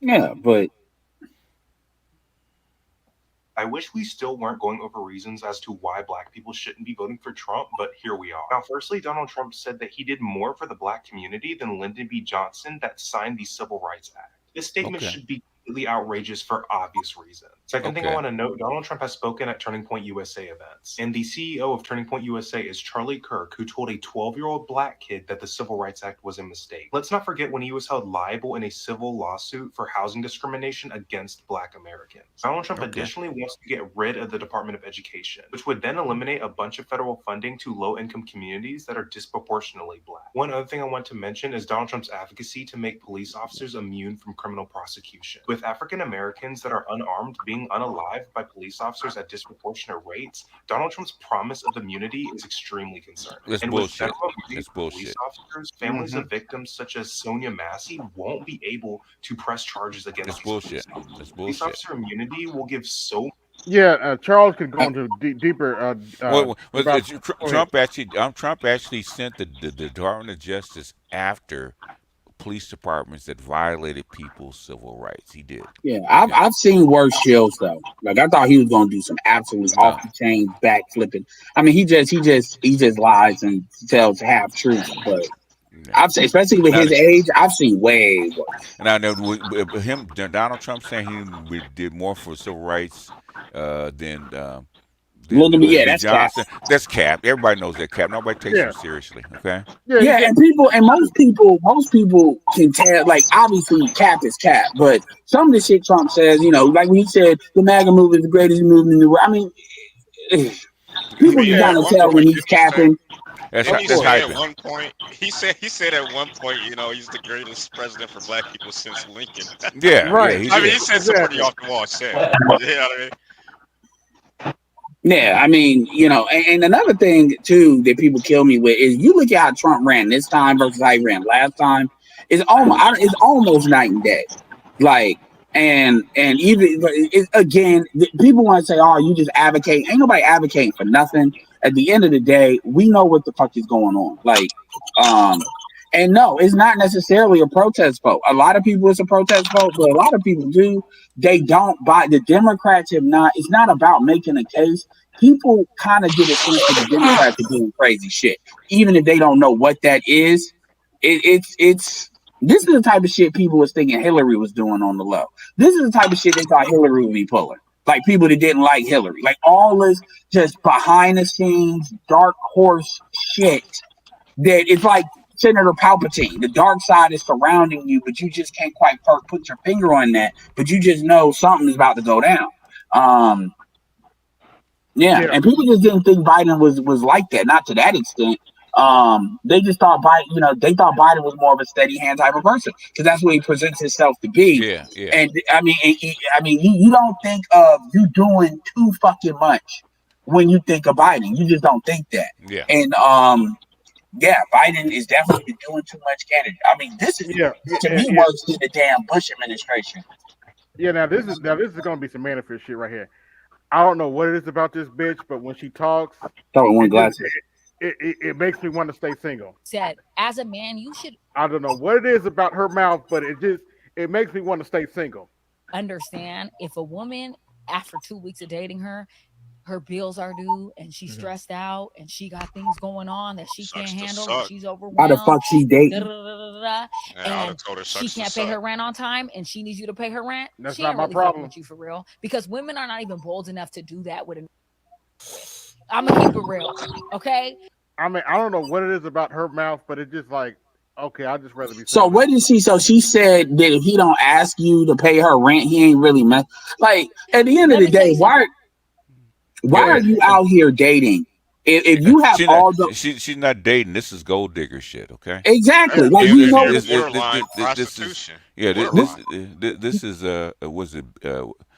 Yeah, but I wish we still weren't going over reasons as to why Black people shouldn't be voting for Trump, but here we are. Now, firstly, Donald Trump said that he did more for the Black community than Lyndon B. Johnson that signed the Civil Rights Act. This statement should be completely outrageous for obvious reasons. Second thing I want to note, Donald Trump has spoken at Turning Point USA events, and the CEO of Turning Point USA is Charlie Kirk, who told a 12-year-old Black kid that the Civil Rights Act was a mistake. Let's not forget when he was held liable in a civil lawsuit for housing discrimination against Black Americans. Donald Trump additionally wants to get rid of the Department of Education, which would then eliminate a bunch of federal funding to low-income communities that are disproportionately Black. One other thing I want to mention is Donald Trump's advocacy to make police officers immune from criminal prosecution. With African Americans that are unarmed being unalived by police officers at disproportionate rates, Donald Trump's promise of immunity is extremely concerning. That's and bullshit. With police officers, families of victims such as Sonia Massey won't be able to press charges against That's bullshit. That's bullshit. Police officer immunity will give so. Yeah, Charles could go into deeper. Trump actually sent the Department of Justice after police departments that violated people's civil rights. He did. Yeah, I've seen worse shields though. Like I thought he was gonna do some absolute off the chain backflipping. I mean, he just lies and tells half truths. But I've seen, especially with his age, I've seen way worse. And I know with Donald Trump saying he did more for civil rights than that's Johnson. That's cap. Everybody knows that cap. Nobody takes him seriously. Okay. Yeah, and most people can tell. Like obviously, cap is cap, but some of the shit Trump says, like when he said the MAGA movement is the greatest movement in the world. I mean, people can kind of tell when he's capping. He said at one point, he said at one point, he's the greatest president for Black people since Lincoln. Yeah, right. He said some pretty off the wall shit. You know what I mean? Yeah, I mean, and another thing too that people kill me with is you look at how Trump ran this time versus how he ran last time. It's almost night and day. Like, and even again, people want to say, "Oh, you just advocate." Ain't nobody advocating for nothing. At the end of the day, we know what the fuck is going on. Like, And no, it's not necessarily a protest vote. A lot of people, it's a protest vote, but a lot of people do. They don't buy. The Democrats have not. It's not about making a case. People kind of get a sense that the Democrats are doing crazy shit, even if they don't know what that is. It's. This is the type of shit people was thinking Hillary was doing on the low. This is the type of shit they thought Hillary would be pulling. Like people that didn't like Hillary. Like all this just behind the scenes, dark horse shit that it's like Senator Palpatine. The dark side is surrounding you, but you just can't quite put your finger on that. But you just know something is about to go down. Yeah, and people just didn't think Biden was like that. Not to that extent. They just thought Biden, they thought Biden was more of a steady hand type of person because that's what he presents himself to be. Yeah, yeah. And I mean, you don't think of you doing too fucking much when you think of Biden. You just don't think that. Yeah. And yeah, Biden is definitely doing too much candidate. I mean, this is to me worse than the damn Bush administration. Yeah, now this is gonna be some manifest shit right here. I don't know what it is about this bitch, but when she talks, it makes me want to stay single. Said, as a man, you should. I don't know what it is about her mouth, but it makes me want to stay single. Understand if a woman after 2 weeks of dating her bills are due and she's stressed out and she got things going on that she can't handle and she's overwhelmed. How the fuck she dating? And she can't pay her rent on time and she needs you to pay her rent. That's she not ain't my really problem. fucking with you for real because women are not even bold enough to do that with I'm gonna keep it real, okay? I mean, I don't know what it is about her mouth, but it's just like, okay, I'd just rather be. So what did she? So she said that if he don't ask you to pay her rent, he ain't really mad. Like at the end of the day, why are you out here dating? If you have she's not dating. This is gold digger shit. Okay. Exactly. Like This is was it?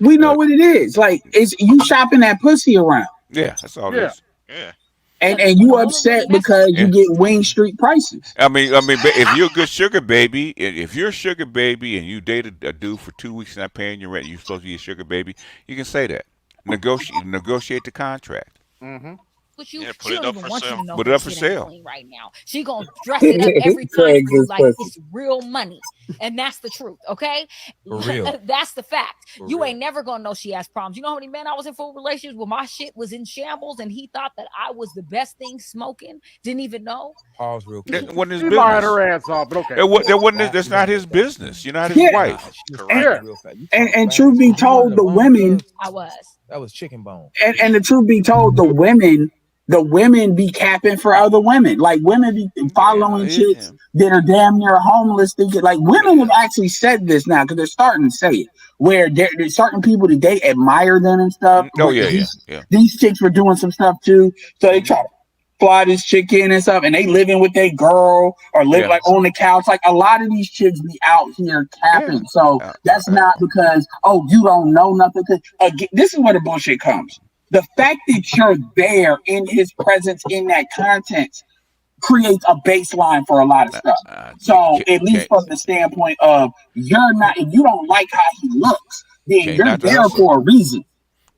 We know what it is. Like it's you shopping that pussy around. Yeah, that's all it is. Yeah. And you upset because you get Wing Street prices. I mean, if you're a good sugar baby, if you're a sugar baby and you dated a dude for 2 weeks not paying your rent, you're supposed to be a sugar baby. You can say that. Negotiate the contract. Mm-hmm. But you, put she it don't up even for want sale. you to know Put it up for sale right now. She gonna dress it up every time for you like it's real money, and that's the truth. Okay, for real. That's the fact. For you real. ain't never gonna know she has problems. You know how many men I was in full relationships where my shit was in shambles, and he thought that I was the best thing smoking. Didn't even know. Pause real quick. That wasn't his She business. lied her ass off, but okay. That's not his business. You're not his wife. And truth be told, the women. That was chicken bone. And the truth be told, the women be capping for other women. Like women be following chicks that are damn near homeless. Thinking like women have actually said this now because they're starting to say it. Where there's certain people that they admire them and stuff. Oh yeah. These chicks were doing some stuff too, so they try to fly this chick in and stuff, and they living with their girl or live like on the couch. Like a lot of these chicks be out here capping. So that's not because you don't know nothing. This is where the bullshit comes. The fact that you're there in his presence in that content creates a baseline for a lot of stuff. So at least from the standpoint of if you don't like how he looks, then you're there for a reason.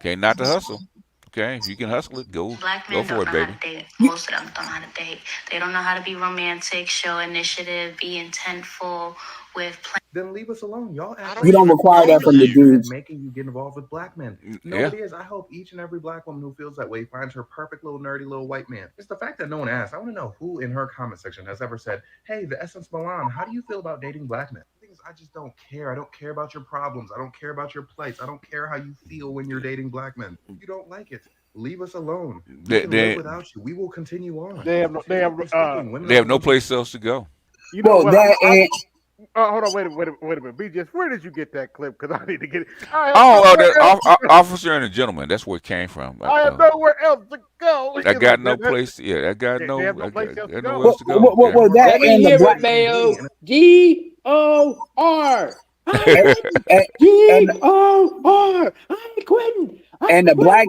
Okay, not to hustle. Okay, if you can hustle it, go for it, baby. Most of them don't know how to date. They don't know how to be romantic, show initiative, be intentful with Then leave us alone. Y'all We don't require that from the dudes. making you get involved with black men. No, Yeah. it is. I hope each and every black woman who feels that way finds her perfect little nerdy little white man. It's the fact that no one asked. I want to know who in her comment section has ever said, "Hey, the Essence Milan, how do you feel about dating black men?" The thing is, I just don't care. I don't care about your problems. I don't care about your plights. I don't care how you feel when you're dating black men. If you don't like it, leave us alone. We can live without you. We will continue on. They have no place else to go. You know Well, what? that Hold on, wait a minute. BJS, where did you get that clip? Because I need to get it. Officer and a gentleman. That's where it came from. I have nowhere else to go. I got no place. Yeah, I got no. They have no I place got else to nowhere go. else to go. Well, that Let me and the hear black it, Mayo. D-O-R. D-O-R. I ain't quitting. And the black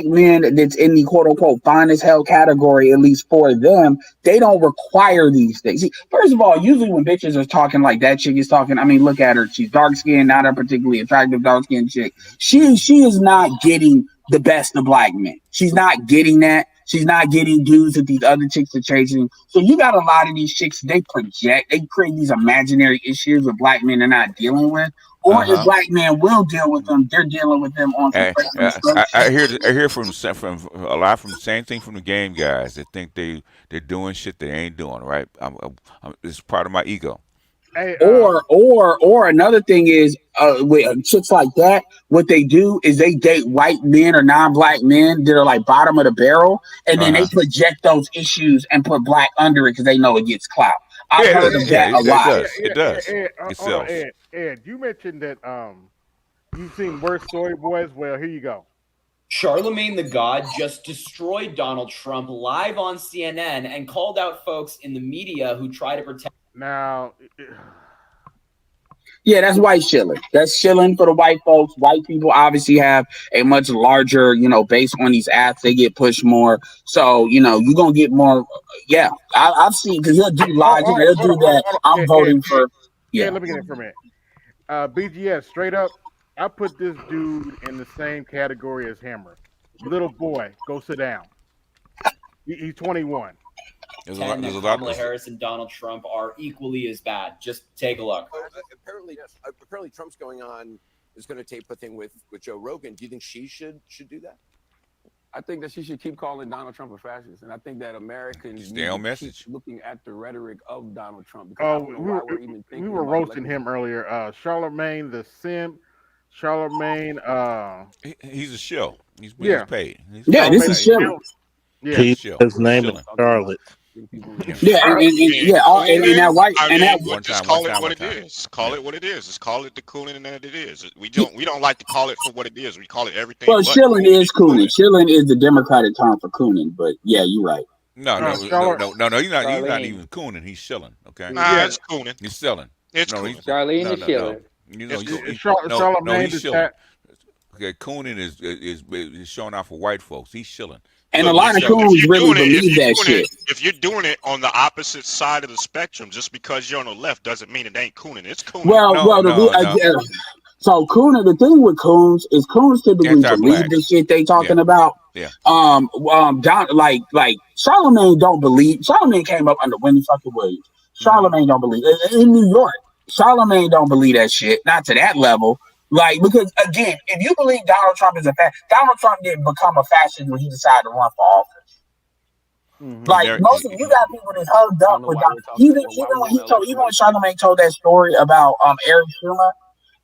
men that's in the quote unquote fine as hell category, at least for them, they don't require these things. See, first of all, usually when bitches are talking like that chick is talking, I mean, look at her. She's dark skinned, not a particularly attractive dark skinned chick. She is not getting the best of black men. She's not getting that. She's not getting dudes that these other chicks are chasing. So you got a lot of these chicks, they project, they create these imaginary issues that black men are not dealing with. Or if black men will deal with them, they're dealing with them on some personal stuff. I hear from a lot from the same thing from the game guys that think they're doing shit they ain't doing, right? It's part of my ego. Hey, or another thing is with chicks like that, what they do is they date white men or non-black men that are like bottom of the barrel, and then they project those issues and put black under it because they know it gets clout. I've heard of that a lot. It does. Hold on, Ed, you mentioned that you've seen worse story boys. Well, here you go. Charlemagne the God just destroyed Donald Trump live on CNN and called out folks in the media who try to protect. Now, yeah, that's white shilling. That's shilling for the white folks. White people obviously have a much larger, base on these apps. They get pushed more. So, you're going to get more. Yeah, I've seen, because he'll do logic. He'll do that. I'm voting for. Yeah, let me get it for a minute. BGS, straight up, I put this dude in the same category as Hammer. Little boy, go sit down. He's 21. Kamala Harris and Donald Trump are equally as bad. Just take a look. Apparently Trump's going to tape a thing with Joe Rogan. Do you think she should do that? I think that she should keep calling Donald Trump a fascist, and I think that Americans need to keep looking at the rhetoric of Donald Trump. Because we were roasting him earlier. Charlemagne the simp. Charlemagne. He's a shill. He's paid. This is shilling. Yeah, his name is Charlotte. Yeah, and that white and that just call it what it is. Call it what it is. Just call it the cooling that it is. We don't like to call it for what it is. We call it everything. Well, shilling is cooning. Shilling is the Democratic term for cooning. But yeah, you're right. No. He's not even cooning. He's shilling. Okay. It's cooning. He's selling. It's Charlene is shilling. Charlemagne he's shilling. Okay, cooning is showing off for white folks. He's shilling. And a lot of coons really believe that shit. If you're doing it on the opposite side of the spectrum, just because you're on the left doesn't mean it ain't cooning. It's cooning. So cooning, the thing with coons is coons typically believe the shit they talking about. Yeah. Like Charlemagne don't believe. Charlemagne came up under Wendy fucking Williams. Charlemagne don't believe in New York. Charlemagne don't believe that shit. Not to that level. Like, because again, if you believe Donald Trump is a fascist, Donald Trump didn't become a fascist when he decided to run for office. Like most of you got people that's hugged up with Donald. Even when Charlemagne told that story about Eric Schumer,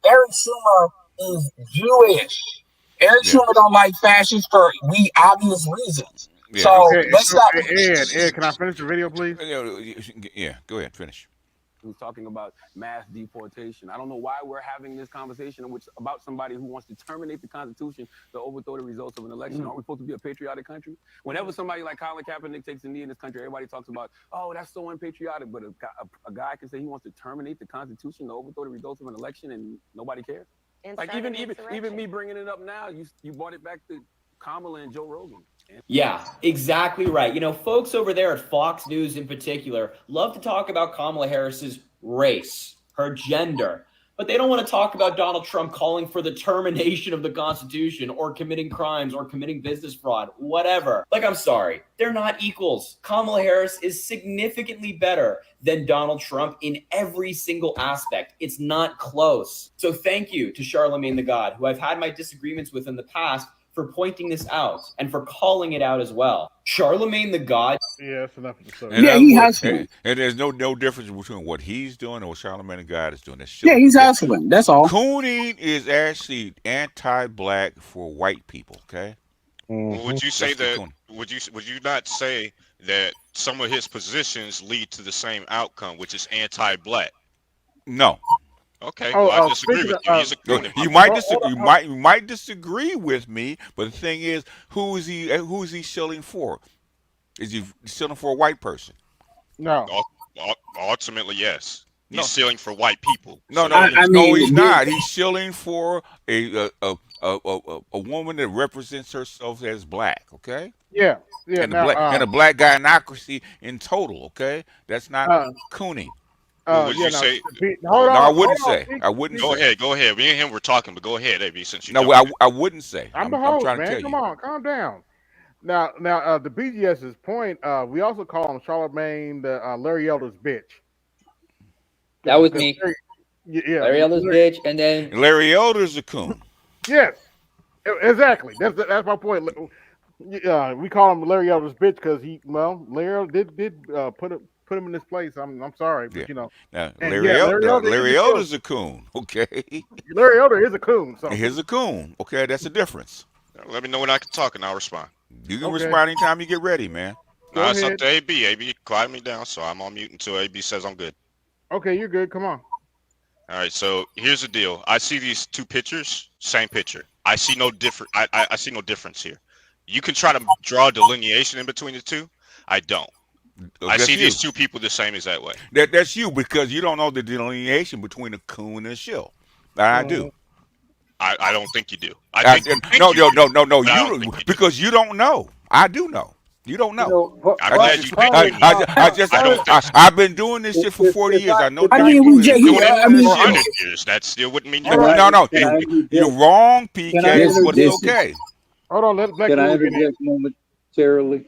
Eric Schumer is Jewish. Eric Schumer don't like fascists for obvious reasons. Yeah. So let's stop. Ed, can I finish the video, please? Yeah, go ahead, finish. Who's talking about mass deportation. I don't know why we're having this conversation about somebody who wants to terminate the Constitution to overthrow the results of an election. Aren't we supposed to be a patriotic country? Whenever somebody like Colin Kaepernick takes a knee in this country, everybody talks about, oh, that's so unpatriotic. But a guy can say he wants to terminate the Constitution to overthrow the results of an election and nobody cares. Like even me bringing it up now, you brought it back to Kamala and Joe Rogan. Yeah, exactly right. Folks over there at Fox News in particular love to talk about Kamala Harris's race, her gender, but they don't want to talk about Donald Trump calling for the termination of the Constitution or committing crimes or committing business fraud, whatever. Like, I'm sorry, they're not equals. Kamala Harris is significantly better than Donald Trump in every single aspect. It's not close. So thank you to Charlemagne the God, who I've had my disagreements with in the past, for pointing this out and for calling it out as well. Charlemagne the God. Yeah, that's enough of the story. He hustling. And there's no difference between what he's doing and what Charlemagne the God is doing. He's hustling. That's all. Cooning is actually anti-black for white people. Okay. Well, would you say that? Would you not say that some of his positions lead to the same outcome, which is anti-black? No. Okay, I disagree with you. You might disagree. You might disagree with me, but the thing is, who is he shilling for? Is he shilling for a white person? No. Ultimately, yes. He's shilling for white people. No, he's not. He's shilling for a woman that represents herself as black. Okay. Yeah. And a black gynocracy in total. Okay, that's not cooning. Would you say? I wouldn't say. Go ahead. Me and him were talking, but go ahead, AB. Since you. No, I wouldn't say. I'm the host, man. Come on, calm down. Now, the BGS's point, we also call him Charlemagne the Larry Elder's bitch. That was me. Yeah, Larry Elder's bitch, and then Larry Elder's a coon. Yes, exactly. That's my point. We call him Larry Elder's bitch because Larry Elder did put him in this place. I'm sorry, but Yeah. Now, and Larry Larry Elder Elder's a coon. Okay. Larry Elder is a coon. So He's a coon. Okay, that's the difference. Let me know when I can talk and I'll respond. You can respond anytime you get ready, man. No, it's up to AB. AB quiet me down, so I'm on mute until AB says I'm good. Okay, you're good. Come on. All right, so here's the deal. I see these two pictures, same picture. I see no different. I see no difference here. You can try to draw a delineation in between the two. I don't. I see these two people the same exact way. That's you because you don't know the delineation between a coon and a shill. I do. I don't think you do. No. You because you don't know. I do know. You don't know. I'm glad you think you know. I've been doing this shit for 40 years. I know. I mean, doing it for 100 years. That still wouldn't mean you're right. No. You're wrong, PK. But it's okay. Hold on. Let Black Can I interject momentarily?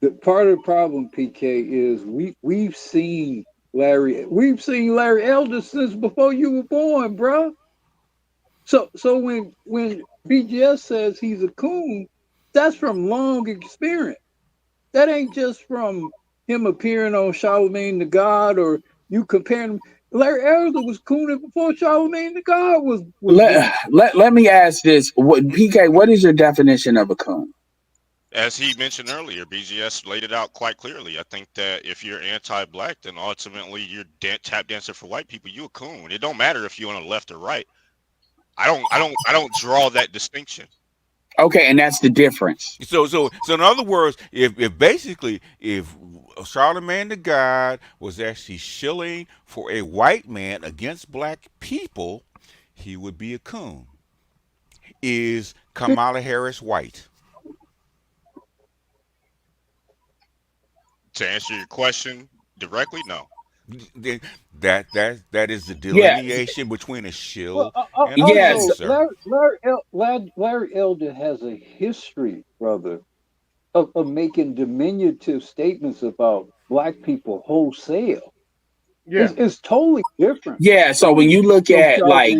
The part of the problem, PK, is we've seen Larry Elder since before you were born, bro. So when BGS says he's a coon, that's from long experience. That ain't just from him appearing on Charlemagne the God or you comparing him. Larry Elder was cooning before Charlemagne the God was let me ask this. PK, what is your definition of a coon? As he mentioned earlier, BGS laid it out quite clearly. I think that if you're anti-black, then ultimately you're tap dancing for white people. You a coon. It don't matter if you're on the left or right. I don't draw that distinction. Okay, and that's the difference. So in other words, if Charlemagne the God was actually shilling for a white man against black people, he would be a coon. Is Kamala Harris white? To answer your question directly, no. That is the delineation between a shill and a yes. coon, sir. Larry Elder has a history, brother, of making diminutive statements about black people wholesale. Yeah, it's totally different. Yeah, so when you look at like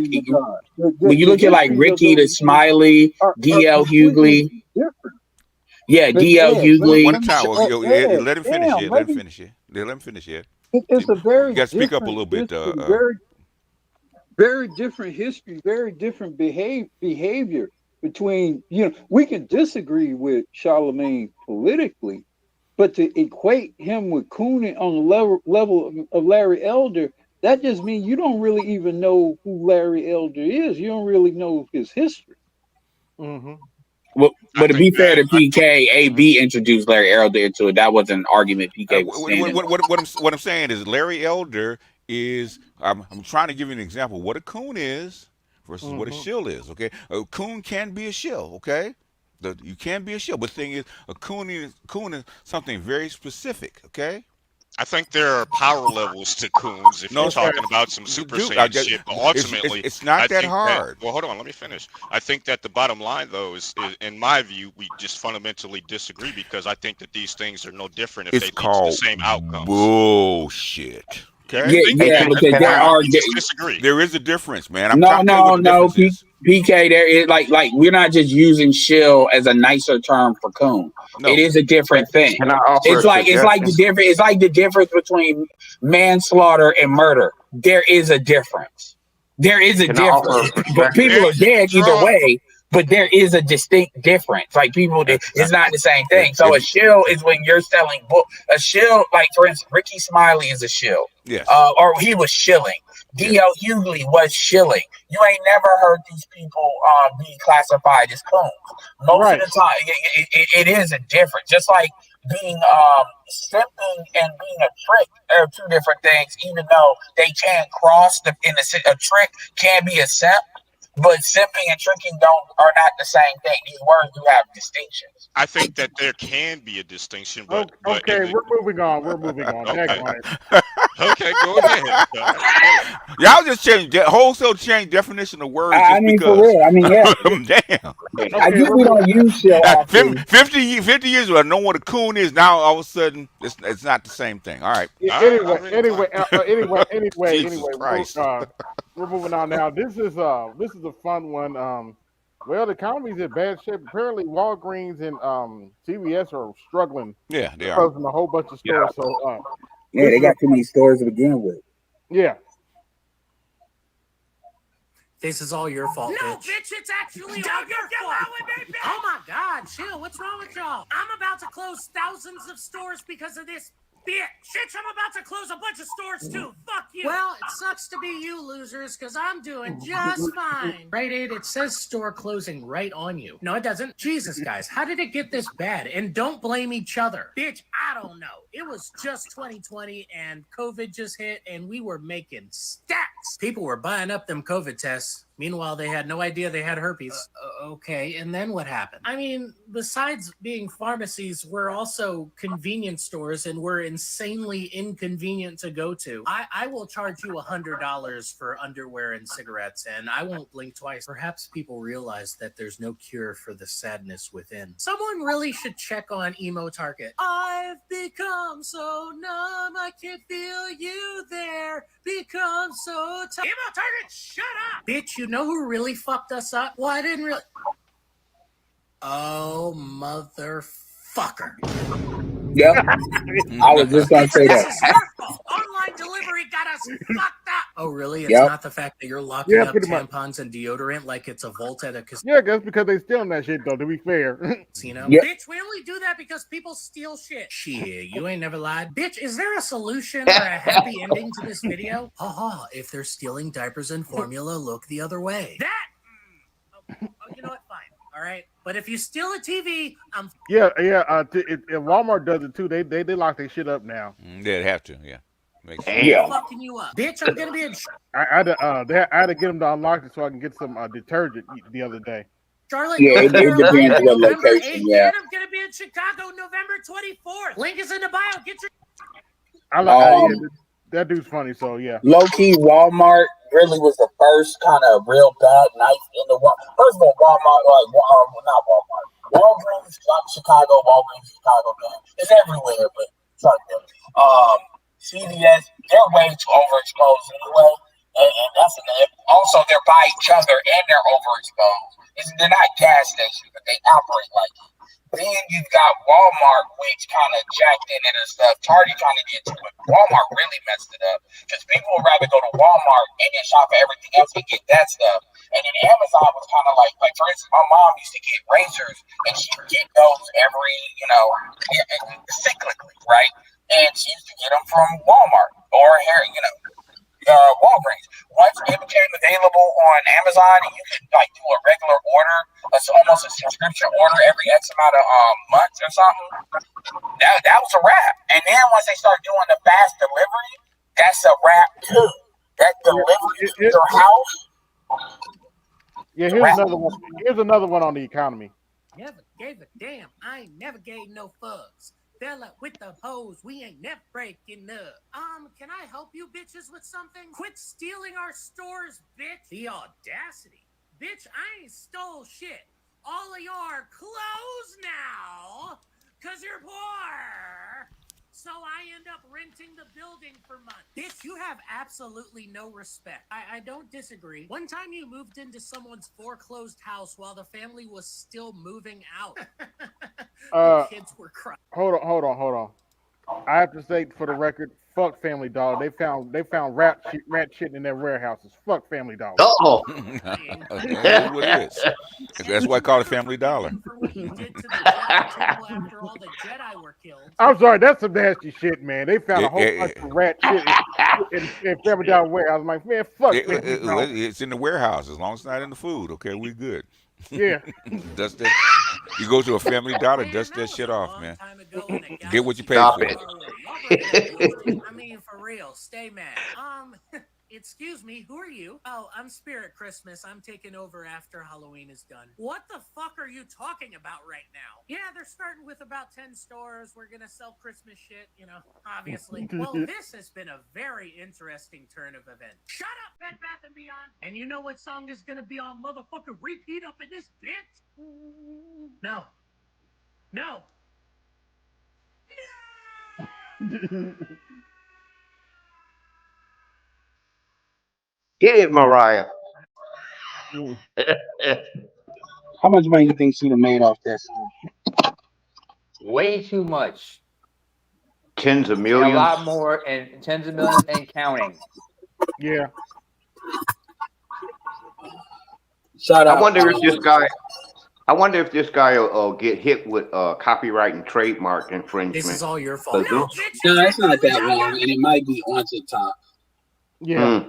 Ricky the Smiley, DL Hughley, different. Yeah, DL Hughley. Let him finish it. Let him finish it. It's a very you got to speak up a little bit. Very different history, very different behavior between, we can disagree with Charlemagne politically, but to equate him with cooning on the level of Larry Elder, that just means you don't really even know who Larry Elder is. You don't really know his history. Mm-hmm. Well, but to be fair to PK, AB introduced Larry Elder into it. That wasn't an argument PK was standing. What I'm saying is Larry Elder is. I'm trying to give you an example of what a coon is versus what a shill is. Okay, a coon can be a shill. Okay, you can be a shill, but the thing is, a coon is something very specific. Okay. I think there are power levels to coons if you're talking about some Super Saiyan shit. But ultimately, it's not that hard. Well, hold on, let me finish. I think that the bottom line, though, is in my view, we just fundamentally disagree because I think that these things are no different if they lead to the same outcomes. Bullshit. Okay. Yeah, because disagree. There is a difference, man. No, PK. There is like we're not just using shill as a nicer term for coon. No. It is a different thing. It's like the difference between manslaughter and murder. There is a difference. But people are dead either way. But there is a distinct difference. Like it's not the same thing. So a shill is when you're selling a shill. Like for instance, Ricky Smiley is a shill. Yes. Or he was shilling. D.L. Hughley was shilling. You ain't never heard these people be classified as coons. Most of the time, it is a difference. Just like being simping and being a trick are two different things. Even though they can cross a trick can be a simp. But simping and tricking are not the same thing. These words do have distinctions. I think that there can be a distinction, but okay, we're moving on. Okay. Okay, go ahead. Y'all just wholesale change definition of words I just mean, for because. real. I mean, yeah. Damn. I get we don't use shit often. 50 years ago, I know what a coon is. Now all of a sudden, it's not the same thing. All right. Anyway, Jesus Christ. we're moving on now. This is a fun one. Well, the economy's in bad shape. Apparently, Walgreens and CVS are struggling. Yeah, they are. Closing a whole bunch of stores. So yeah, they got too many stores to begin with. Yeah. This is all your fault, No, bitch. bitch, it's actually all your fault. Oh my God, chill. What's wrong with y'all? I'm about to close thousands of stores because of this bitch. I'm about to close a bunch of stores too. Fuck you. Well, it sucks to be you losers because I'm doing just fine. Right, Ed? It says store closing right on you. No, it doesn't. Jesus, guys, how did it get this bad? And don't blame each other. Bitch, I don't know. It was just 2020 and COVID just hit and we were making stacks. People were buying up them COVID tests. Meanwhile, they had no idea they had herpes. Okay, and then what happened? I mean, besides being pharmacies, we're also convenience stores and we're insanely inconvenient to go to. I will charge you $100 for underwear and cigarettes, and I won't blink twice. Perhaps people realize that there's no cure for the sadness within. Someone really should check on Emo Target. I've become so numb, I can't feel you there. Become so tired. Emo Target, shut up! Bitch, you know who really fucked us up? Well, I didn't really... Oh, motherfucker. Yep. I was just going to say that. This is your fault. Online delivery got us fucked up. Oh, really? It's Yep. not the fact that you're locking up pretty much. tampons and deodorant like it's a vault at a casino? Yeah, that's because they stealing that shit, though, to be fair. Yep. Bitch, we only do that because people steal shit. Shit, you ain't never lied. Bitch, is there a solution or a happy ending to this video? Haha, if they're stealing diapers and formula, look the other way. That. Oh, you know what? Fine. All right. But if you steal a TV, I'm. Walmart does it too. They lock their shit up now. They'd have to, yeah. Makes sense. Yeah. fucking you up. Bitch, I'm gonna be in I had to get them to unlock it so I can get some detergent the other day. Charlotte. Yeah, it depends on what November location. 8th, Yeah. and I'm gonna be in Chicago November 24th. Link is in the bio. Get your. I like that dude's funny. So yeah. Low key, Walmart really was the first kind of real bad night in the world. First of all, Walmart, not Walmart. Walgreens, Chicago, man. It's everywhere, but sorry. CVS, they're way too overexposed anyway. And that's also they're by each other and they're overexposed. They're not gas stations, but they operate like it. Then you've got Walmart, which kind of jacked in it and stuff. Target trying to get to it. Walmart really messed it up because people would rather go to Walmart and then shop for everything else and get that stuff. And then Amazon was kind of like for instance, my mom used to get razors and she would get those every, cyclically, right? And she used to get them from Walmart or Walgreens. Once it became available on Amazon and you could like do a regular order, it's almost a subscription order every X amount of months or something. That was a wrap. And then once they start doing the fast delivery, that's a wrap too. That delivery to your house. Yeah, here's another one on the economy. Never gave a damn. I ain't never gave no fucks. Fella with the hose, we ain't never breaking up. Can I help you bitches with something? Quit stealing our stores, bitch. The audacity. Bitch, I ain't stole shit. All of y'all are closed now, cause you're poor. So I end up renting the building for months. Bitch, you have absolutely no respect. I don't disagree. One time you moved into someone's foreclosed house while the family was still moving out. The kids were crying. Hold on. I have to say for the record, fuck Family Dollar. They found rat shit in their warehouses. Fuck Family Dollar. Uh-oh. That's what it is. That's why I call it Family Dollar. After all the Jedi were killed. I'm sorry, that's some nasty shit, man. They found a whole bunch of rat shit in Family Dollar warehouse. I'm like, man, fuck. It's in the warehouse as long as it's not in the food. Okay, we good. Yeah. Dust that. You go to a Family Dollar, dust that shit off, man. Get what you pay for. I mean, for real, stay mad. Excuse me, who are you? Oh, I'm Spirit Christmas. I'm taking over after Halloween is done. What the fuck are you talking about right now? Yeah, they're starting with about 10 stores. We're gonna sell Christmas shit, you know, obviously. Well, this has been a very interesting turn of events. Shut up, Bed Bath & Beyond! And you know what song is gonna be on motherfucking repeat up in this bitch? No. No. Get it, Mariah. How much money you think she done made off this? Way too much. Tens of And millions. a lot more, and tens of millions and counting. Yeah. Shout out. I wonder if this guy will get hit with copyright and trademark infringement. This is all your fault. No, it's not that long, and it might be on TikTok. Yeah,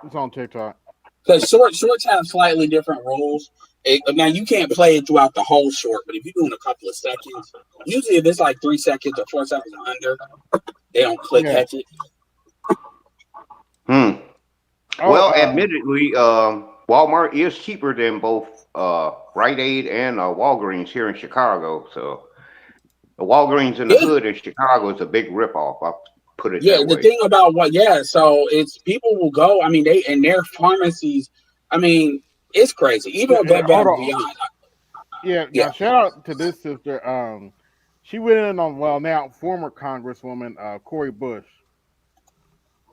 it's on TikTok. Because shorts have slightly different rules. Now you can't play it throughout the whole short, but if you're doing a couple of seconds, usually if it's like 3 seconds or 4 seconds or under, they don't catch it. Well, admittedly, Walmart is cheaper than both Rite Aid and Walgreens here in Chicago. So the Walgreens in the hood in Chicago is a big ripoff. I'll put it that way. The thing about so it's people will go. I mean, they and their pharmacies. I mean, it's crazy. Even with Bed Bath & Beyond. Now shout out to this sister. She went in on now former Congresswoman Cori Bush.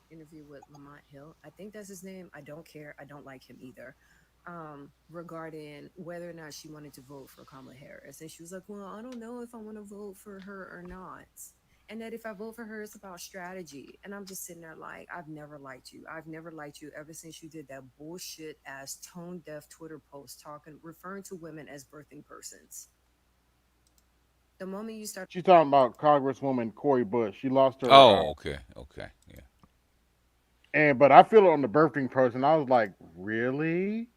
Interview with Lamont Hill. I think that's his name. I don't care. I don't like him either. Regarding whether or not she wanted to vote for Kamala Harris. And she was like, well, I don't know if I want to vote for her or not. And that if I vote for her, it's about strategy. And I'm just sitting there like, I've never liked you. I've never liked you ever since you did that bullshit ass tone deaf Twitter post referring to women as birthing persons. The moment you start, She's talking about Congresswoman Cori Bush. She lost her. Okay, yeah. But I feel it on the birthing person. I was like, really?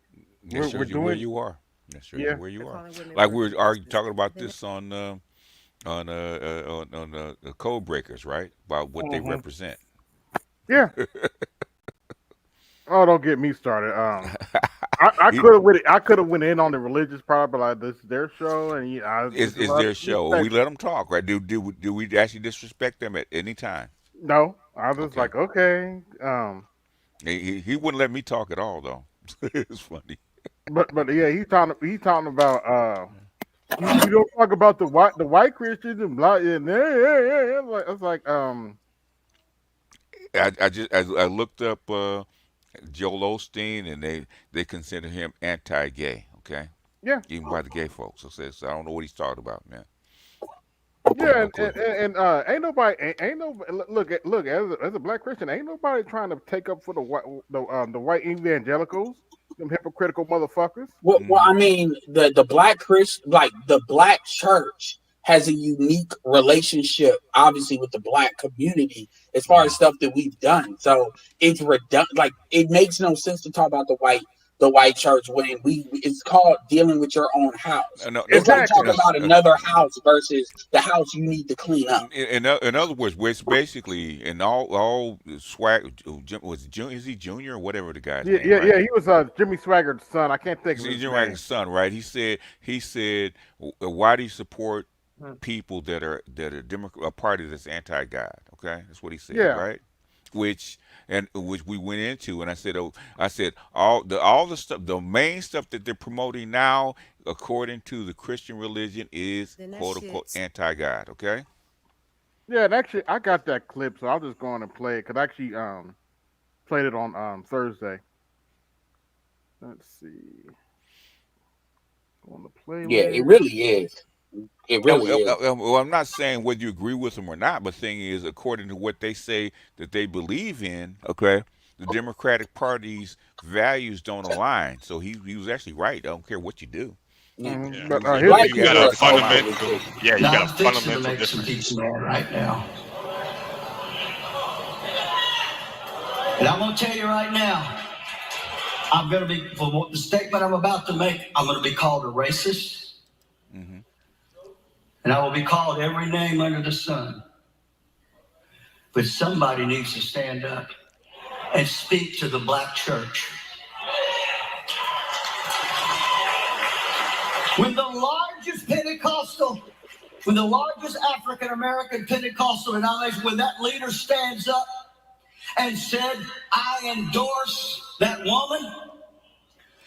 That shows you where you are. That shows you where you are. Like we were talking about this on the code breakers, right? About what they represent. Yeah. Oh, don't get me started. I could have went in on the religious part, but like this is their show, and it's their show. We let them talk, right? Do we actually disrespect them at any time? No, I was like, okay. He wouldn't let me talk at all, though. It's funny. But yeah, he's talking about you don't talk about the white Christians and blah. It's like I looked up Joel Osteen, and they consider him anti-gay. Okay. Yeah. Even by the gay folks. So I don't know what he's talking about, man. Yeah, and ain't nobody look as a black Christian, ain't nobody trying to take up for the white evangelicals, them hypocritical motherfuckers. Well, I mean, the black Christian, like the black church, has a unique relationship, obviously, with the black community as far as stuff that we've done. So it's redundant. Like it makes no sense to talk about the white church when it's called dealing with your own house. It's like talking about another house versus the house you need to clean up. In other words, it's basically in all swag. Is he Junior or whatever the guy's name? Yeah, he was Jimmy Swaggart's son. I can't think of his Jimmy name. Swaggart's son, right? He said, why do you support people that are a party that's anti-God? Okay, that's what he said, right? Which we went into, and I said all the stuff, the main stuff that they're promoting now, according to the Christian religion, is quote unquote anti-God. Okay. Yeah, and actually, I got that clip, so I'll just go on and play it because I actually played it on Thursday. Let's see. On the playlist. Yeah, it really is. It really is. Well, I'm not saying whether you agree with them or not, but the thing is, according to what they say that they believe in, okay, the Democratic Party's values don't align. So he was actually right. I don't care what you do. Mm-hmm. Yeah. But, you got a fundamental. Yeah, you got a fundamental difference. Right now. And I'm going to tell you right now, I'm going to be, for the statement I'm about to make, I'm going to be called a racist. Mm-hmm. And I will be called every name under the sun. But somebody needs to stand up and speak to the black church. When the largest African American Pentecostal denomination, when that leader stands up and said, I endorse that woman,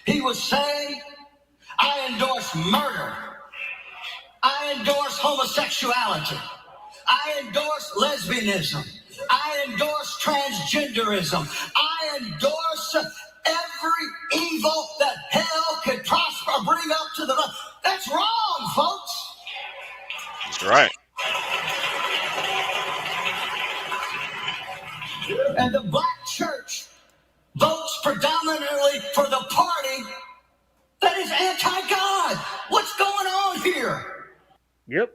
he was saying, I endorse murder. I endorse homosexuality. I endorse lesbianism. I endorse transgenderism. I endorse every evil that hell could prosper, bring up to the... That's wrong, folks. That's right. And the black church votes predominantly for the party that is anti-God. What's going on here? Yep.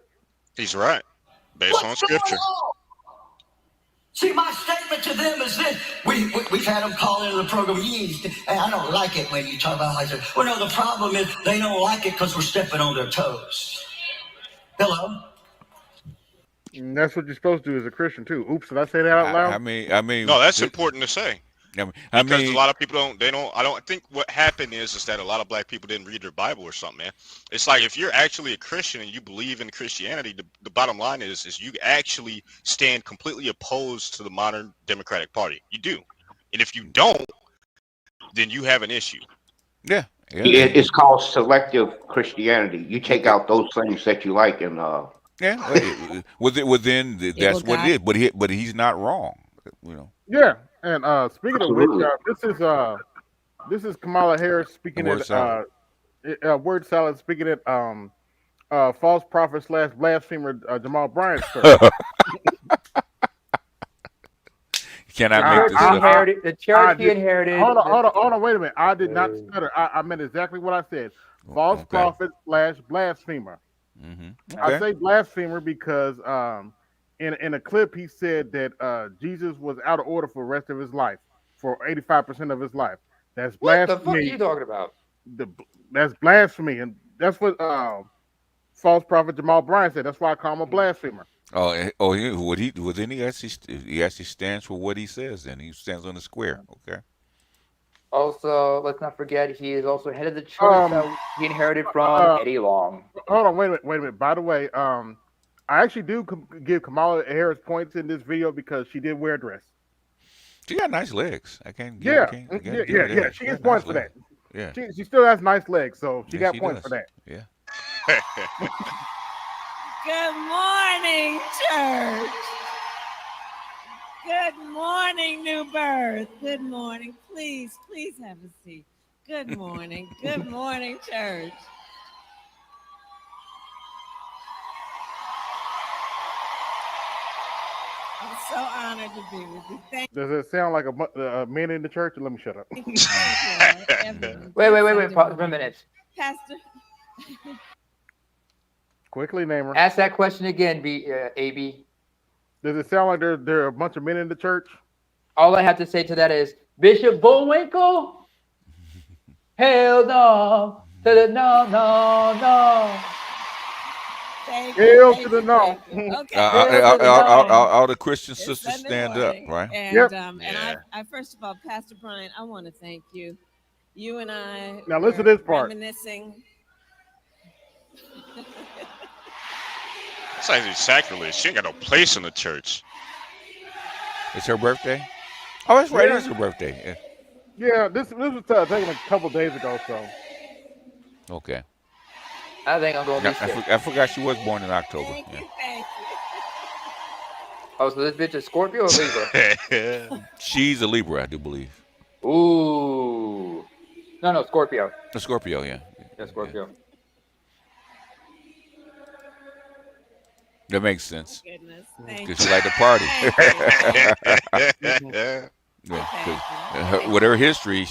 He's right. Based on scripture. See, my statement to them is this. We've had them call into the program. I don't like it when you talk about like that. Well, no, the problem is they don't like it because we're stepping on their toes. Hello? And that's what you're supposed to do as a Christian, too. Oops, did I say that out loud? I mean, No, that's important to say. I Because mean, a lot of people I don't think what happened is that a lot of black people didn't read their Bible or something, man. It's like if you're actually a Christian and you believe in Christianity, the bottom line is you actually stand completely opposed to the modern Democratic Party. You do. And if you don't, then you have an issue. Yeah. It's called selective Christianity. You take out those things that you like and within that's what it is. But he's not wrong, you know. Yeah, and speaking of which, this is Kamala Harris speaking Word salad. Word Salad speaking at false prophet / blasphemer Jamal Bryant's church. Can I make this up? The church he inherited. Hold on, wait a minute. I did not stutter. I meant exactly what I said. False prophet / blasphemer. Mm-hmm. I say blasphemer because in a clip he said that Jesus was out of order for the rest of his life, for 85% of his life. That's blasphemy. What the fuck are you talking about? That's blasphemy, and that's what false prophet Jamal Bryant said. That's why I call him a blasphemer. He actually stands for what he says, and he stands on the square. Okay. Also, let's not forget he is also head of the church that he inherited from Eddie Long. Hold on, wait a minute. By the way, I actually do give Kamala Harris points in this video because she did wear a dress. She got nice legs. I can't. Yeah. She gets points for that. Yeah. She still has nice legs, so she got points for that. Yeah. Good morning, church. Good morning, New Birth. Good morning. Please have a seat. Good morning. Good morning, church. I'm so honored to be with you. Does it sound like a man in the church? Let me shut up. Wait. Pause for a minute. Pastor. Quickly, name her. Ask that question again, AB. Does it sound like there are a bunch of men in the church? All I have to say to that is Bishop Bullwinkle. Hell no. No. Hell to the no. Okay. All the Christian sisters stand up, right? And I first of all, Pastor Brian, I want to thank you. You and I now listen to this part. Reminiscing. It's like sacrilege. She ain't got no place in the church. It's her birthday? Oh, that's right. It's her birthday. Yeah, this was taken a couple days ago, so. Okay. I think I'm going to be I forgot she was born in October. Thank you. Oh, so this bitch is Scorpio or Libra? She's a Libra, I do believe. Ooh. No, Scorpio. A Scorpio, yeah. Yeah, Scorpio. Yeah. That makes sense. Goodness. Because she like to party. With her history,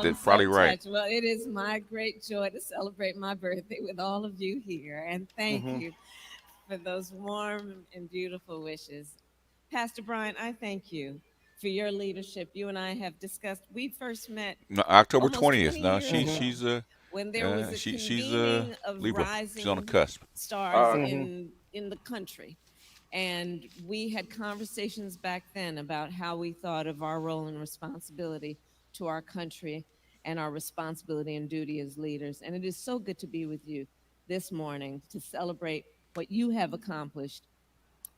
that's probably right. Well, it is my great joy to celebrate my birthday with all of you here. And thank you for those warm and beautiful wishes. Pastor Brian, I thank you for your leadership. You and I have discussed, we first met October 20th. No, she's when there was a she's convening of Libra. rising She's on the cusp. stars in the country. And we had conversations back then about how we thought of our role and responsibility to our country and our responsibility and duty as leaders. And it is so good to be with you this morning to celebrate what you have accomplished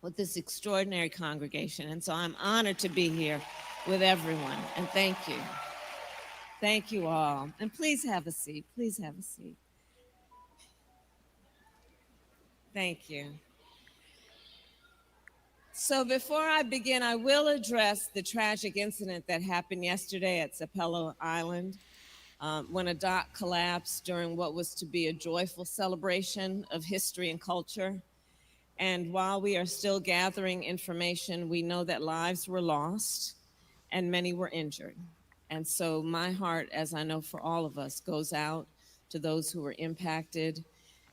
with this extraordinary congregation. And so I'm honored to be here with everyone. And thank you. Thank you all. And please have a seat. Please have a seat. Thank you. So before I begin, I will address the tragic incident that happened yesterday at Sapelo Island when a dock collapsed during what was to be a joyful celebration of history and culture. And while we are still gathering information, we know that lives were lost and many were injured. And so my heart, as I know for all of us, goes out to those who were impacted.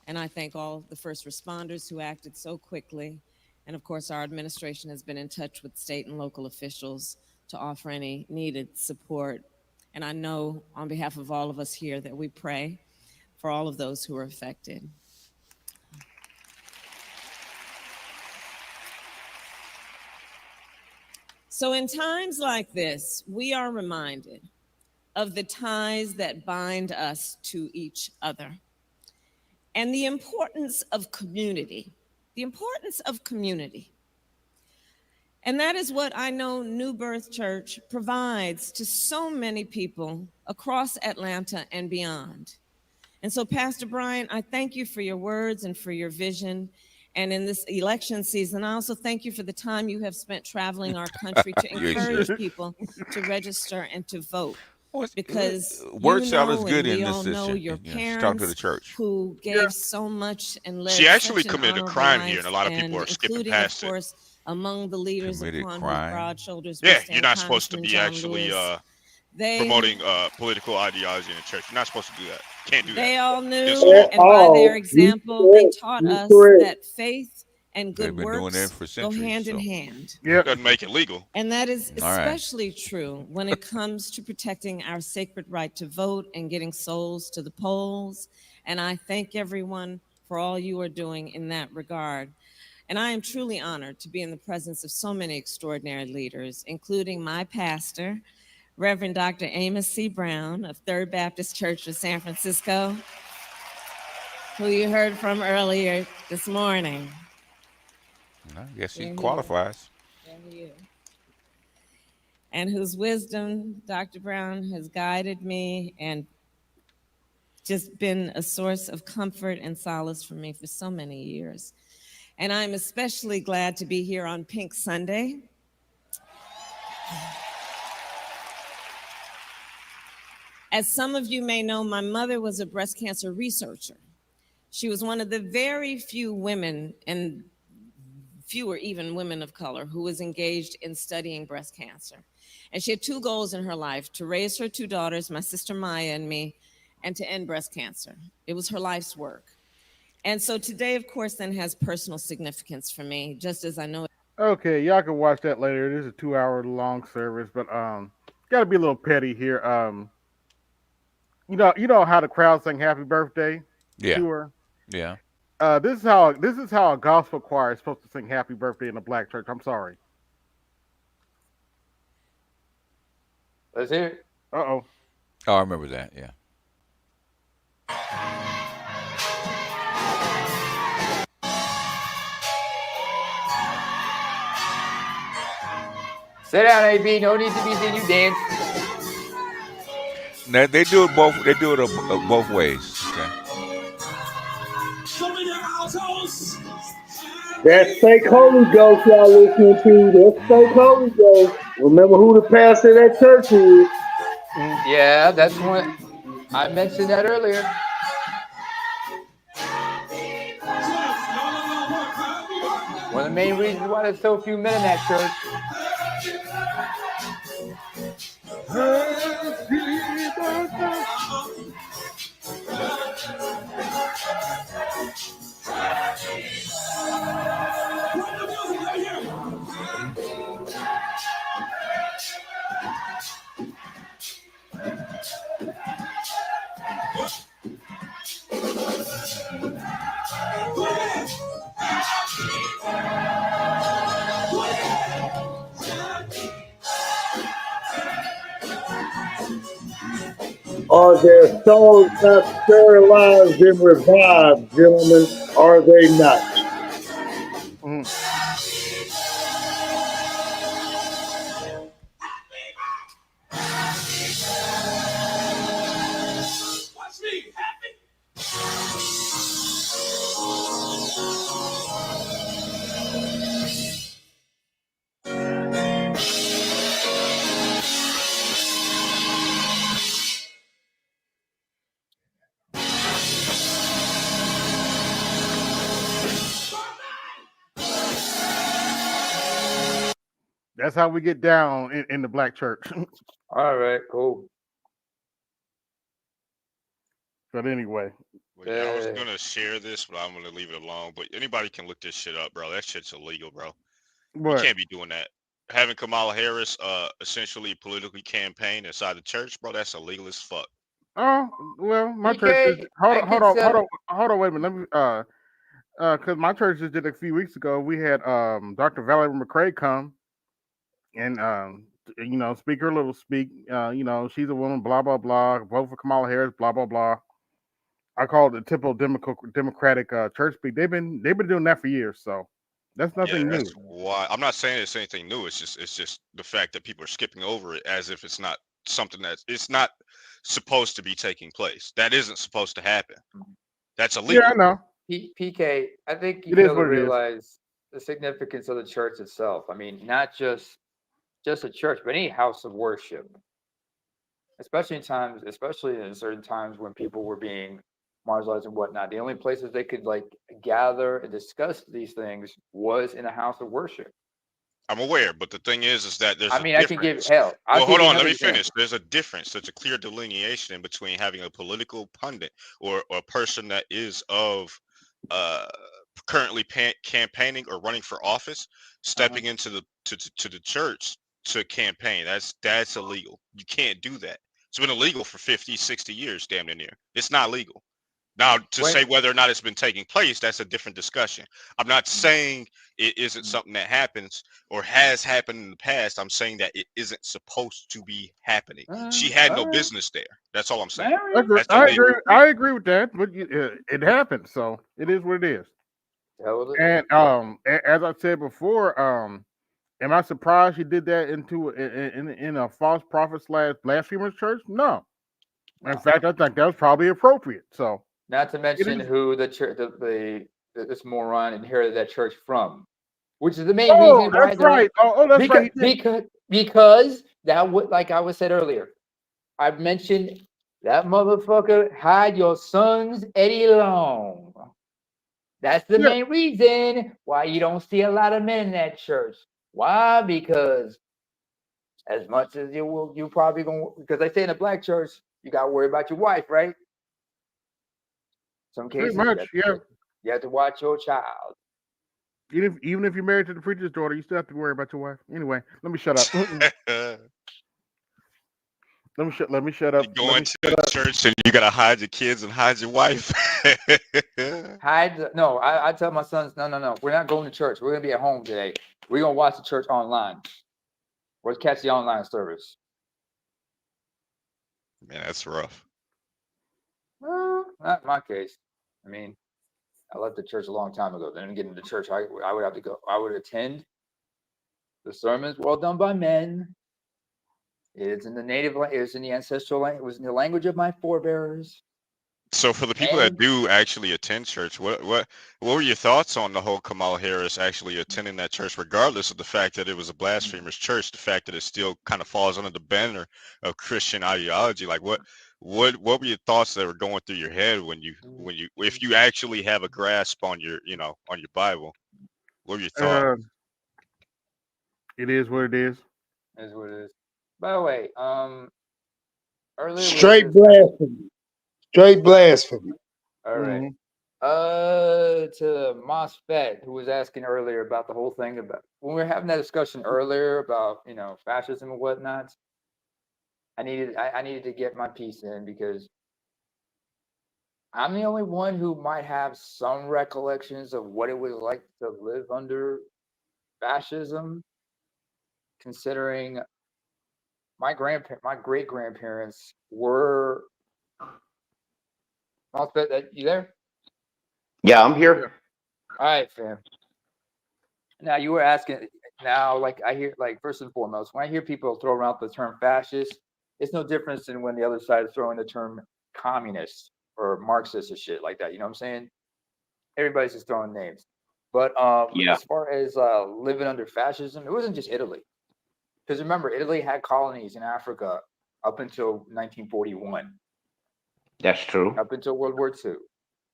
And I thank all the first responders who acted so quickly. And of course, our administration has been in touch with state and local officials to offer any needed support. And I know on behalf of all of us here that we pray for all of those who are affected. So in times like this, we are reminded of the ties that bind us to each other and the importance of community, And that is what I know New Birth Church provides to so many people across Atlanta and beyond. And so, Pastor Brian, I thank you for your words and for your vision. And in this election season, I also thank you for the time you have spent traveling our country to encourage people to register and to vote. Because word you salad is know, good and in we this all know system. your She talked to the parents church. who gave so much and led She actually such an committed a honorable crime here, life, and a lot of people and are skipping including, past of course, among the leaders Committed upon whose crime. broad shoulders we it. Yeah, stand, you're not supposed to Congressman be John actually Lewis. They promoting political ideology in the church. You're not supposed to do that. Can't do They that. all knew, Against the law. and by their example, they taught us that faith and They've good been doing works that for go centuries. hand in So. hand. It doesn't make it legal. And that is All right. especially true when it comes to protecting our sacred right to vote and getting souls to the polls. And I thank everyone for all you are doing in that regard. And I am truly honored to be in the presence of so many extraordinary leaders, including my pastor, Reverend Dr. Amos C. Brown of Third Baptist Church of San Francisco, who you heard from earlier this morning. I guess he They're here. qualifies. They're here. And whose wisdom, Dr. Brown, has guided me and just been a source of comfort and solace for me for so many years. And I'm especially glad to be here on Pink Sunday. As some of you may know, my mother was a breast cancer researcher. She was one of the very few women, and fewer even women of color, who was engaged in studying breast cancer. And she had two goals in her life: to raise her two daughters, my sister Maya and me, and to end breast cancer. It was her life's work. And so today, of course, then has personal significance for me, just as I know. Okay, y'all can watch that later. It is a 2-hour long service, but gotta be a little petty here. You know how the crowd sang "Happy Birthday" to her. Yeah. This is how a gospel choir is supposed to sing "Happy Birthday" in a black church. I'm sorry. Let's hear it. Oh, I remember that. Yeah. Sit down, AB. No need to be seeing you dance. Now, they do it both. They do it both ways. Okay. That's fake Holy Ghost y'all listening to. That's fake Holy Ghost. Remember who the pastor of that church is. Yeah, that's what I mentioned that earlier. One of the main reasons why there's so few men in that church. Are their souls not sterilized and revived, gentlemen? Are they not? Watch me, happy. That's how we get down in the black church. All right, cool. But anyway. Well, yeah, I was gonna share this, but I'm gonna leave it alone. But anybody can look this shit up, bro. That shit's illegal, bro. What? You can't be doing that. Having Kamala Harris essentially politically campaign inside the church, bro, that's illegal as fuck. Oh well, my church is PK, hold I on, can hold on, say- hold on, hold on. Wait a minute. Let me because my church just did a few weeks ago. We had Dr. Valerie McCrae come and you know speak her little speak. You know she's a woman, blah blah blah. Vote for Kamala Harris, blah blah blah. I call it the typical Democratic church speak. They've been doing that for years, so that's nothing Yeah, new. that's why I'm not saying it's anything new. It's just the fact that people are skipping over it as if it's not something it's not supposed to be taking place. That isn't supposed to happen. That's illegal. Yeah, I know. PK, I think you It is fail to what it is. realize the significance of the church itself. I mean, not just a church, but any house of worship. Especially in certain times when people were being marginalized and whatnot. The only places they could like gather and discuss these things was in a house of worship. I'm aware, but the thing is that there's I mean, a I difference. can give hell. Well, hold on, let me finish. There's a difference. There's a clear delineation in between having a political pundit or a person that is of currently campaigning or running for office, stepping into the to the church to campaign. That's illegal. You can't do that. It's been illegal for 50, 60 years, damn near. It's not legal. Now, to say whether or not it's been taking place, that's a different discussion. I'm not saying it isn't something that happens or has happened in the past. I'm saying that it isn't supposed to be happening. She had no business there. That's all I'm saying. That's illegal. I agree with that, but it happened, so it is what it is. And as I said before, am I surprised she did that in a false prophet / blasphemer's church? No. In fact, I think that was probably appropriate. So, not to mention who the church, this moron inherited that church from, which is the main reason why. That's right. That's right. Because that would, like I was said earlier, I mentioned that motherfucker had your son's Eddie Long. That's the main reason why you don't see a lot of men in that church. Why? Because as much as you probably gonna, because they say in a black church, you got to worry about your wife, right? Some cases, you have to watch your child. Even if you're married to the preacher's daughter, you still have to worry about your wife. Anyway, let me shut up. Let me shut up. You go into the church and you gotta hide your kids and hide your wife. No, I tell my sons, no, we're not going to church. We're gonna be at home today. We're gonna watch the church online. We're gonna catch the online service. Man, that's rough. Well, not in my case. I mean, I left the church a long time ago. Then getting to church, I would have to go. I would attend the sermons well done by men. It's in the native language. It was in the ancestral language. It was in the language of my forebears. So for the people that do actually attend church, what were your thoughts on the whole Kamala Harris actually attending that church, regardless of the fact that it was a blasphemous church, the fact that it still kind of falls under the banner of Christian ideology? Like what were your thoughts that were going through your head when you if you actually have a grasp on your on your Bible? What were your thoughts? It is what it is. It is what it is. By the way, earlier straight blasphemy. Straight blasphemy. All right. To MOSFET, who was asking earlier about the whole thing about when we were having that discussion earlier about fascism and whatnot. I needed to get my piece in because I'm the only one who might have some recollections of what it was like to live under fascism, considering my great grandparents were You there? Yeah, I'm here. All right, fam. Now you were asking. Now, like I hear, like first and foremost, when I hear people throw around the term fascist, it's no different than when the other side is throwing the term communist or Marxist or shit like that. You know what I'm saying? Everybody's just throwing names. But Yeah. as far as living under fascism, it wasn't just Italy. Because remember, Italy had colonies in Africa up until 1941. That's true. Up until World War II.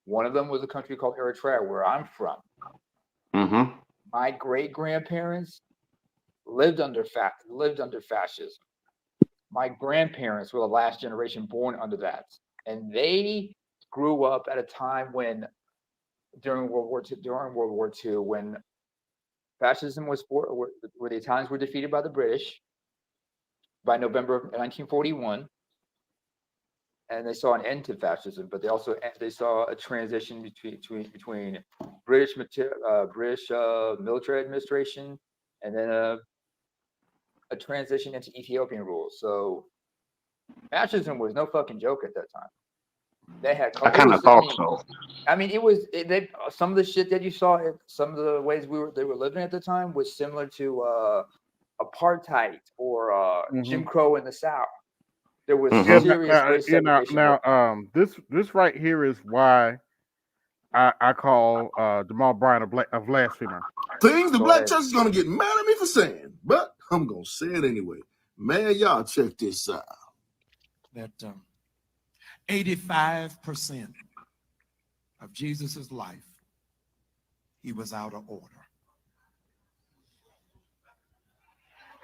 One of them was a country called Eritrea, where I'm from. Mm-hmm. My great grandparents lived under fascism. My grandparents were the last generation born under that, and they grew up at a time when, during World War II, when fascism was where the Italians were defeated by the British by November of 1941, and they saw an end to fascism. But they saw a transition between British military administration and then a transition into Ethiopian rule. So fascism was no fucking joke at that time. They had. I kind of thought so. I mean, some of the shit that you saw, some of the ways they were living at the time was similar to apartheid or Jim Crow in the South. There was serious race segregation. This right here is why I call Jamal Bryant a blasphemer. Things the black church is gonna get mad at me for saying, but I'm gonna say it anyway. Man, y'all check this out. That 85% of Jesus's life, he was out of order.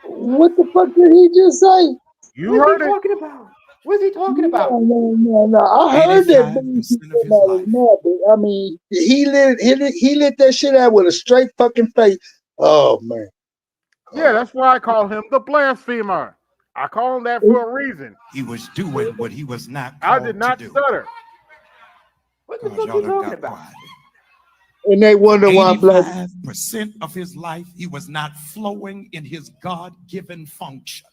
What the fuck did he just say? You heard it. Talking about? What is he talking about? No. I heard that. I mean, he lit that shit out with a straight fucking face. Oh man. Yeah, that's why I call him the blasphemer. I call him that for a reason. He was doing what he was not I called did not to do. stutter. What the fuck are you talking about? And they wonder why 85% of his life, he was not flowing in his God-given function.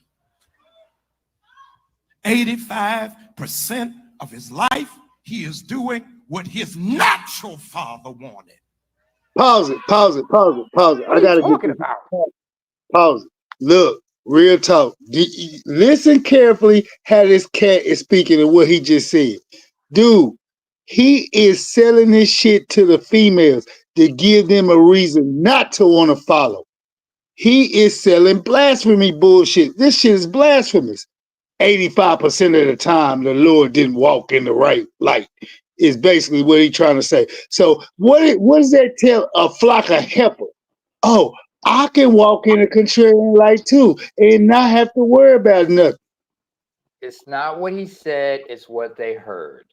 85% of his life, he is doing what his natural father wanted. Pause it. I gotta get about? Pause it. Look, real talk. Listen carefully how this cat is speaking and what he just said. Dude, he is selling this shit to the females to give them a reason not to want to follow. He is selling blasphemy bullshit. This shit is blasphemous. 85% of the time, the Lord didn't walk in the right light, is basically what he's trying to say. So what does that tell a flock of heifers? Oh, I can walk in a contrarian light too and not have to worry about nothing. It's not what he said, it's what they heard.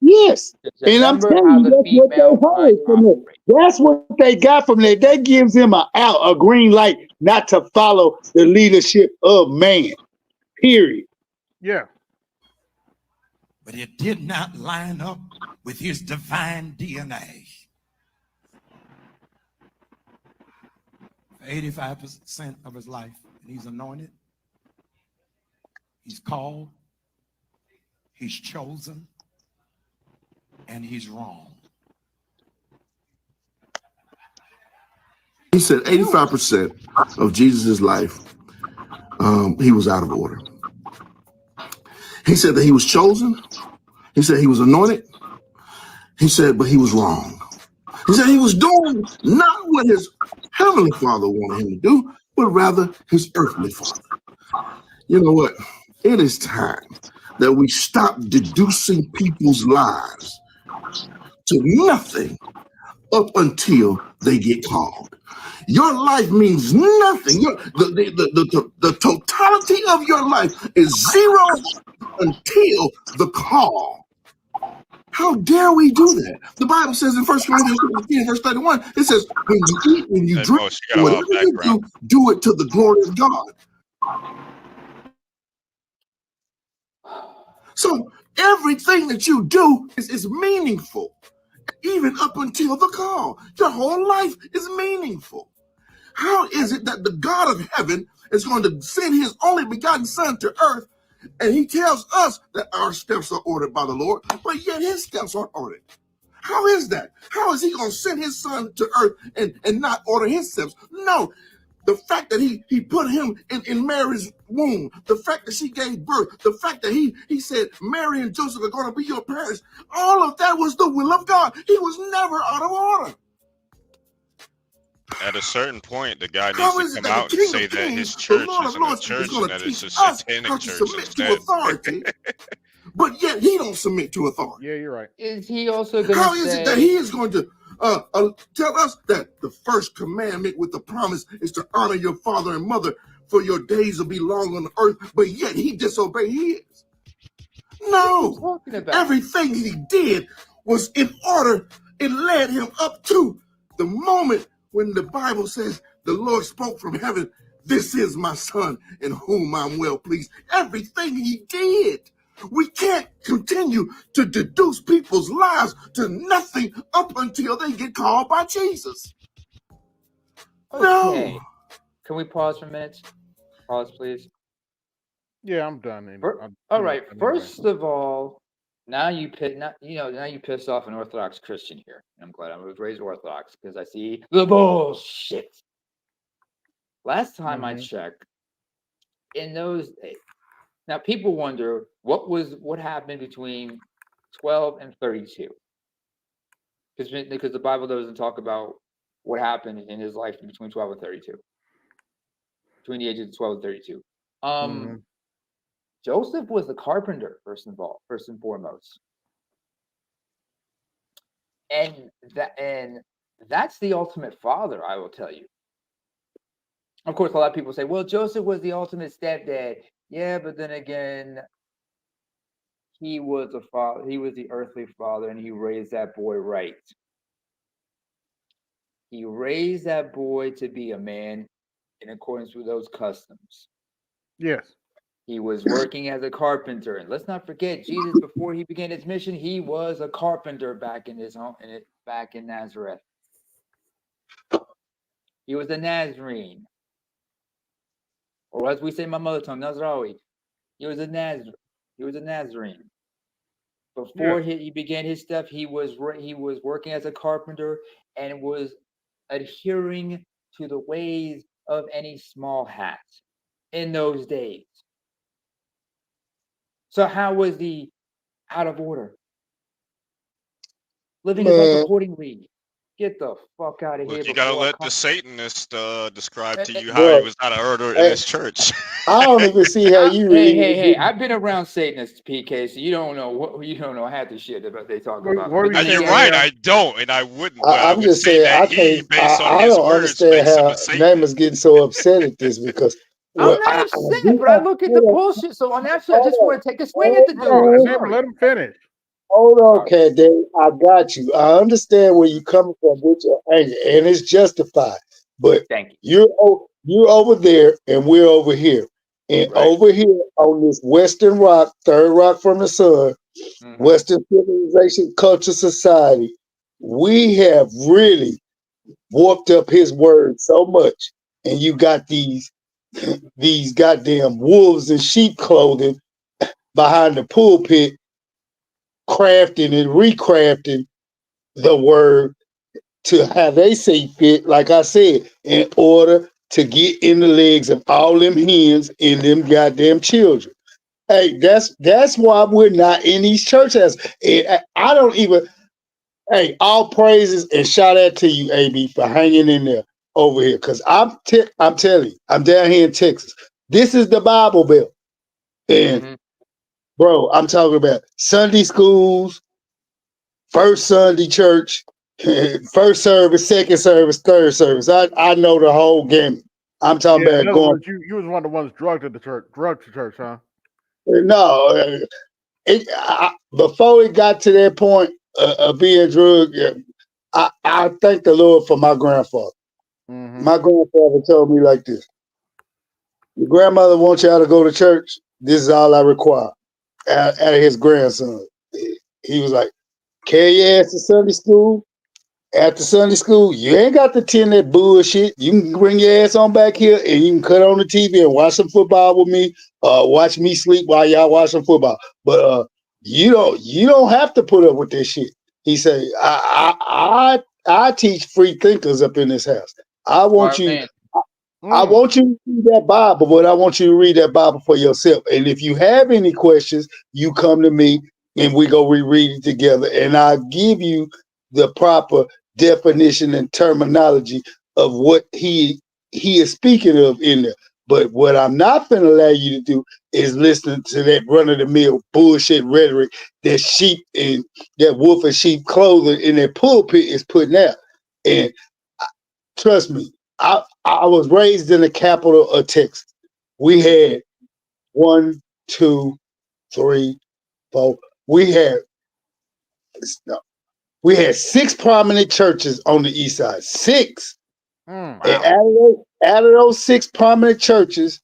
Yes. And I'm telling you, that's what they heard from it. That's what they got from it. That gives him a green light not to follow the leadership of man. Period. Yeah. But it did not line up with his divine DNA. 85% of his life, and he's anointed, he's called, he's chosen, and he's wrong. He said 85% of Jesus' life, he was out of order. He said that he was chosen. He said he was anointed. He said, but he was wrong. He said he was doing not what his heavenly father wanted him to do, but rather his earthly father. You know what? It is time that we stop deducing people's lives to nothing up until they get called. Your life means nothing. The totality of your life is zero until the call. How dare we do that? The Bible says in 1 Corinthians 15, verse 31, it says, when you eat, when you drink, whatever you do it to the glory of God. So everything that you do is meaningful, even up until the call. Your whole life is meaningful. How is it that the God of heaven is going to send his only begotten son to earth And he tells us that our steps are ordered by the Lord, but yet his steps aren't ordered. How is that? How is he going to send his son to earth and not order his steps? No. The fact that he put him in Mary's womb, the fact that she gave birth, the fact that he said Mary and Joseph are going to be your parents, all of that was the will of God. He was never out of order. At a certain point, the guy How needs is to it come that out the and King say of that his Kings, the church Lord of isn't a Lords, is church going and to that it's teach a us satanic how to church submit to instead? authority, but yet he don't submit to authority? Yeah, you're right. Is he also going to How is it that say? he is going to tell us that the first commandment with the promise is to honor your father and mother for your days will be long on the earth, but yet he disobeyed his? No. Talking about Everything he did was in order. It led him up to the moment when the Bible says the Lord spoke from heaven, "This is my son in whom I'm well pleased." Everything he did. We can't continue to deduce people's lives to nothing up until they get called by Jesus. Okay. No. Can we pause for a minute? Pause, please. Yeah, I'm done. All right. First of all, now you pissed off an Orthodox Christian here. I'm glad I was raised Orthodox because I see the bullshit. Last time I checked, in those days, now people wonder what happened between 12 and 32, because the Bible doesn't talk about what happened in his life between 12 and 32, between the ages of 12 and 32. Joseph was a carpenter, first and foremost. And that's the ultimate father, I will tell you. Of course, a lot of people say, well, Joseph was the ultimate stepdad. Yeah, but then again, he was a father. He was the earthly father, and he raised that boy right. He raised that boy to be a man in accordance with those customs. Yes. He was working as a carpenter, and let's not forget, Jesus, before he began his mission, he was a carpenter back in his home, back in Nazareth. He was a Nazarene, or as we say in my mother tongue, Nazrawi. He was a Nazarene. Before he began his stuff, he was working as a carpenter and was adhering to the ways of any small hat in those days. So how was he out of order? Living his life accordingly. Get the fuck out of here. Look, you gotta let the Satanist describe to you how Bro, he was out of order in his church. I don't even see how you read. Hey! I've been around Satanists, PK. So you don't know half the shit that they talk about. You're right. I don't, and I wouldn't. But I I'm would just say saying that he, based on I his don't words, understand makes him how a Satanist. Nama's getting so upset at this because I'm not upset, but I look at the bullshit. So naturally, I just want to take a swing at the dude. Let him finish. Hold on, Cat Dave. I got you. I understand where you're coming from with your anger, and it's justified. But you're over there, and we're over here. And over here on this Western rock, third rock from the sun, Western civilization, culture, society, we have really warped up his word so much. And you got these goddamn wolves in sheep clothing behind the pulpit crafting and recrafting the word to how they see fit, like I said, in order to get in the legs of all them hens and them goddamn children. Hey, that's why we're not in these churches. I don't even. Hey, all praises and shout out to you, AB, for hanging in there over here. Cause I'm telling you, I'm down here in Texas. This is the Bible Belt, and bro, I'm talking about Sunday schools, first Sunday church, first service, second service, third service. I know the whole game. I'm talking In about other going. words, you was one of the ones drugged to church, huh? No, before it got to that point of being drugged, I thank the Lord for my grandfather. My grandfather told me like this: your grandmother wants y'all to go to church. This is all I require out of his grandson. He was like, carry your ass to Sunday school after Sunday school, you ain't got to attend that bullshit. You can bring your ass on back here and you can cut on the TV and watch some football with me. Watch me sleep while y'all watch some football. But you don't have to put up with this shit. He said, I teach free thinkers up in this house. I want you to read that Bible, but I want you to read that Bible for yourself. And if you have any questions, you come to me and we go reread it together. And I give you the proper definition and terminology of what he is speaking of in there. But what I'm not going to allow you to do is listen to that run-of-the-mill bullshit rhetoric that sheep and that wolf and sheep clothing in that pulpit is putting out. And trust me, I was raised in the capital of Texas. We had 1, 2, 3, 4. We had 6 prominent churches on the east side. 6. Wow. And out of those 6 prominent churches,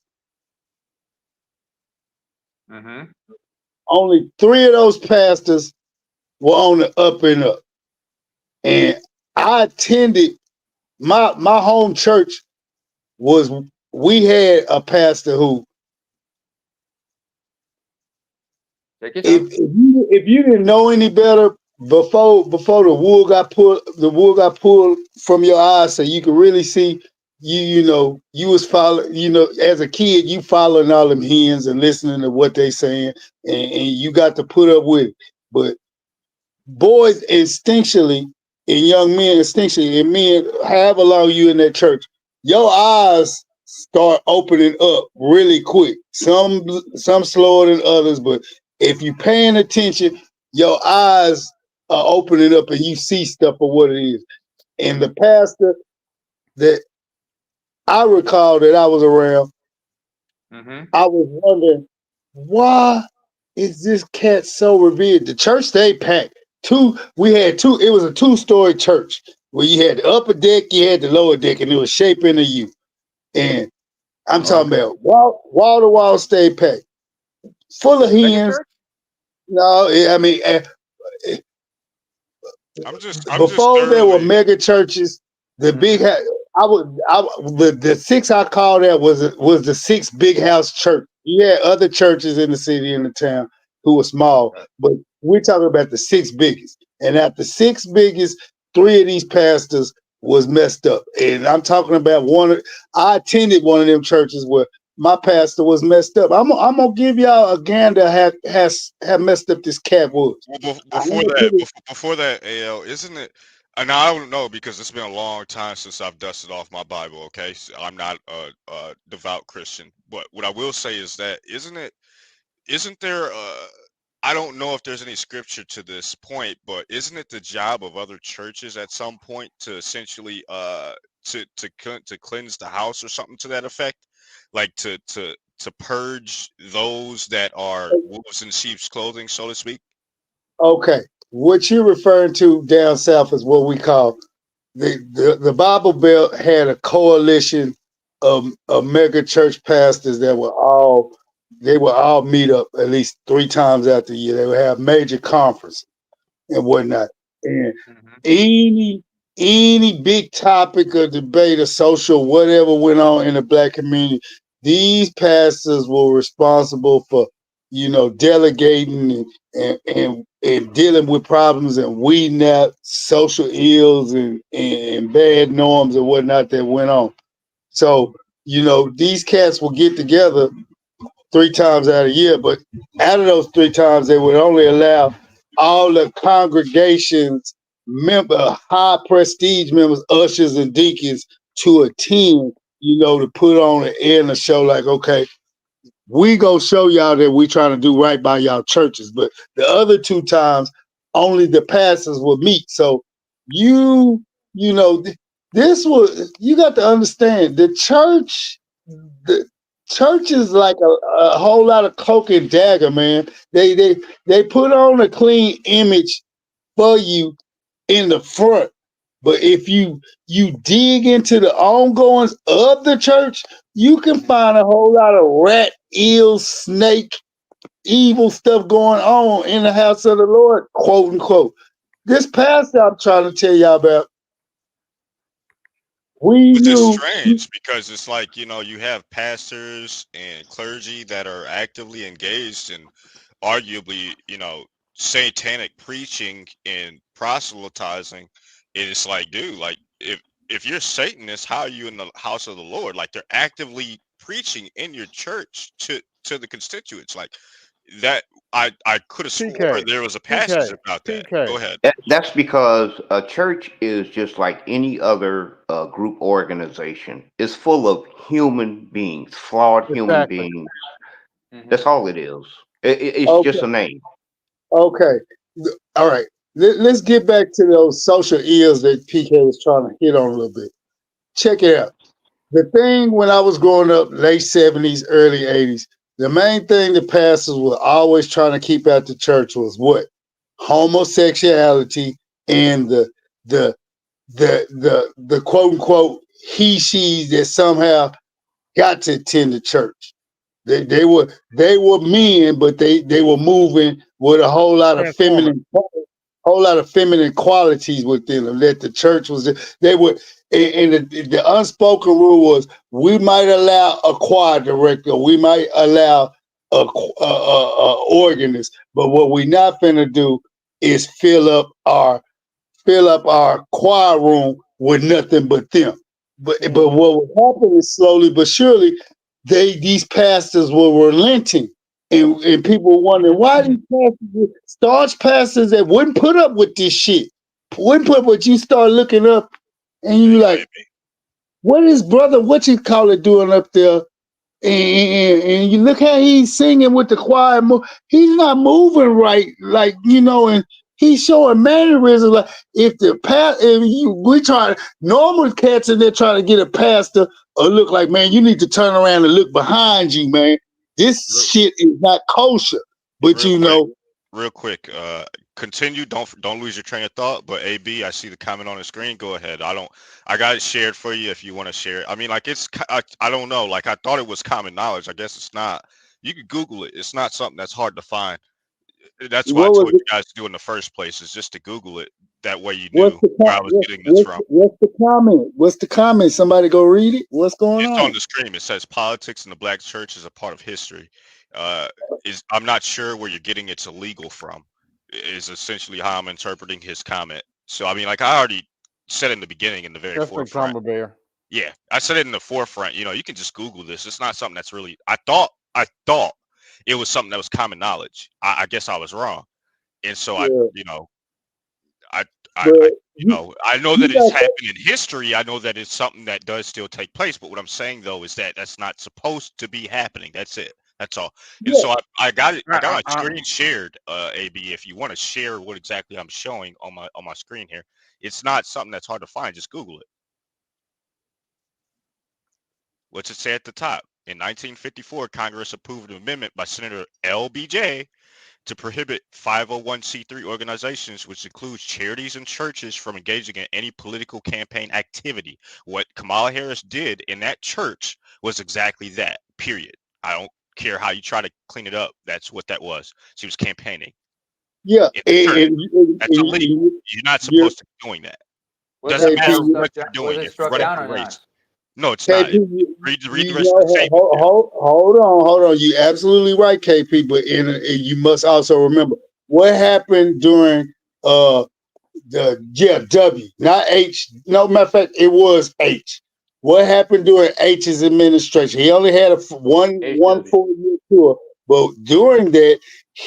only 3 of those pastors were on the up and up. And I attended my home church we had a pastor who, if you didn't know any better before the wool got pulled from your eyes, so you could really see, you was following, as a kid, you following all them hens and listening to what they saying, and you got to put up with it. But boys instinctually, and young men instinctually, and men, however long you in that church, your eyes start opening up really quick. Some slower than others, but if you paying attention, your eyes are opening up and you see stuff for what it is. And the pastor that I recall that I was around, I was wondering, why is this cat so revered? The church stayed packed. We had 2, it was a 2-story church where you had the upper deck, you had the lower deck, and it was shaping a U. And I'm talking about wall to wall stayed packed. Full of hens. No, I mean, before there were mega churches, the big house. The 6 I called that was the 6 big house church. You had other churches in the city and the town who were small, but we're talking about the 6 biggest. And at the 6 biggest, 3 of these pastors was messed up. And I'm talking about I attended one of them churches where my pastor was messed up. I'm gonna give y'all a gander have messed up this cat was. Before that, AL, isn't it? And I don't know because it's been a long time since I've dusted off my Bible. Okay, so I'm not a devout Christian, but what I will say is that isn't there? I don't know if there's any scripture to this point, but isn't it the job of other churches at some point to essentially to cleanse the house or something to that effect, like to purge those that are wolves in sheep's clothing, so to speak? Okay, what you're referring to down south is what we call the Bible Belt had a coalition of mega church pastors that were all meet up at least 3 times out the year. They would have major conferences and whatnot. And any big topic or debate or social whatever went on in the Black community, these pastors were responsible for delegating and dealing with problems and weeding out social ills and bad norms and whatnot that went on. So, these cats will get together 3 times out of the year, but out of those 3 times, they would only allow all the congregations high prestige members, ushers and deacons to attend, to put on an air and a show like, okay, we gonna show y'all that we trying to do right by y'all churches. But the other 2 times, only the pastors will meet. So this was, you got to understand, the church is like a whole lot of cloak and dagger, man. They put on a clean image for you in the front. But if you dig into the ongoings of the church, you can find a whole lot of rat, eel, snake, evil stuff going on in the house of the Lord, quote unquote. This pastor I'm trying to tell y'all about, We Which is knew. strange because it's like, you know, you have pastors and clergy that are actively engaged in arguably, you know, satanic preaching and proselytizing. And it's like, dude, like if you're Satanist, how are you in the house of the Lord? Like they're actively preaching in your church to the constituents. Like that I could have swore TK, there was a passage TK, about that. Go TK. ahead. That's because a church is just like any other group organization. It's full of human beings, flawed human Exactly. beings. Mhm. That's all it is. It's just Okay. a name. Okay. All right. Let's get back to those social ills that PK was trying to hit on a little bit. Check it out. The thing when I was growing up, late 70s, early 80s, the main thing the pastors were always trying to keep out the church was what? Homosexuality and the quote unquote he she's that somehow got to attend the church. They were men, but they were moving with a whole lot of feminine qualities within them. That the church was they would and the unspoken rule was we might allow a choir director, we might allow a organist, but what we not finna do is fill up our choir room with nothing but them. But what would happen is slowly but surely, these pastors were relenting. And people were wondering why these pastors, starch pastors that wouldn't put up with this shit, wouldn't put up with you start looking up and you like, what is brother, what you call it doing up there? And you look how he's singing with the choir. He's not moving right, like and he's showing mannerisms. Like we try normal cats and they're trying to get a pastor or look like, man, you need to turn around and look behind you, man. This shit is not kosher. But Real quick, continue. Don't lose your train of thought. But AB, I see the comment on the screen. Go ahead. I got it shared for you if you want to share it. I mean, like I don't know. Like I thought it was common knowledge. I guess it's not. You can Google it. It's not something that's hard to find. That's why I told you guys to do it in the first place, is just to Google it. That way you knew where I was getting this from. What's the comment? What's the comment? Somebody go read it. What's going on? It's on the screen. It says politics in the black church is a part of history. I'm not sure where you're getting it's illegal from. Is essentially how I'm interpreting his comment. So I mean, like I already said in the beginning, in the very That's forefront. Drummer Bear. Yeah, I said it in the forefront. You know, you can just Google this. It's not something that's really. I thought it was something that was common knowledge. I guess I was wrong, and so I know that it's happened in history. I know that it's something that does still take place. But what I'm saying though is that that's not supposed to be happening. That's it. That's all. And so I got it. I got my screen shared, AB. If you want to share what exactly I'm showing on my screen here, it's not something that's hard to find. Just Google it. What's it say at the top? In 1954, Congress approved an amendment by Senator LBJ to prohibit 501c3 organizations, which includes charities and churches, from engaging in any political campaign activity. What Kamala Harris did in that church was exactly that, period. I don't care how you try to clean it up. That's what that was. She was campaigning. Yeah. That's illegal. You're not supposed to be doing that. Doesn't matter what you're doing. If you're running for race. No, it's not. Read the rest of the statement. Hold on. You absolutely right, KP. But you must also remember what happened during W, not H. No, matter of fact, it was H. What happened during H's administration? He only had one 4-year tour, but during that,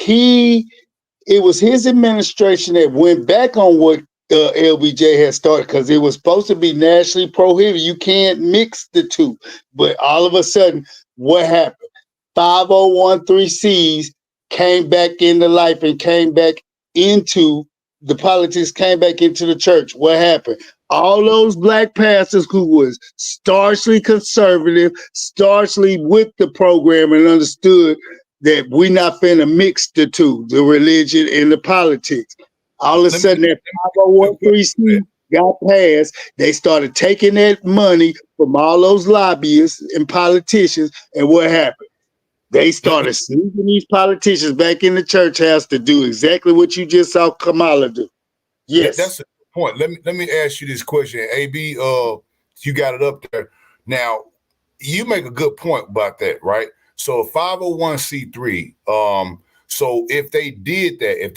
it was his administration that went back on what LBJ had started, because it was supposed to be nationally prohibited. You can't mix the two. But all of a sudden, what happened? 501(c)(3)s came back into life and came back into the politics, came back into the church. What happened? All those black pastors who was staunchly conservative, staunchly with the program, and understood that we're not finna mix the two, the religion and the politics. All of a sudden, that 501(c) got passed. They started taking that money from all those lobbyists and politicians, and what happened? They started sneaking these politicians back in the church house to do exactly what you just saw Kamala do. Yes. That's a good point. Let me ask you this question, AB. You got it up there. Now, you make a good point about that, right? So a 501c3, so if they did that, if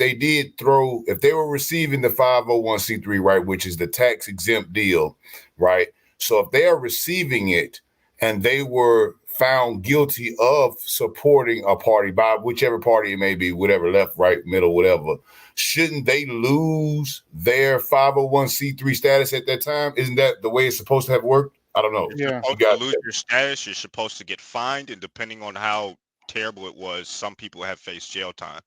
they were receiving the 501c3, right, which is the tax exempt deal, right? So if they are receiving it and they were found guilty of supporting a party by whichever party it may be, whatever, left, right, middle, whatever, shouldn't they lose their 501c3 status at that time? Isn't that the way it's supposed to have worked? I don't know. You're supposed to lose your status. You're supposed to get fined, and depending on how terrible it was, some people have faced jail time.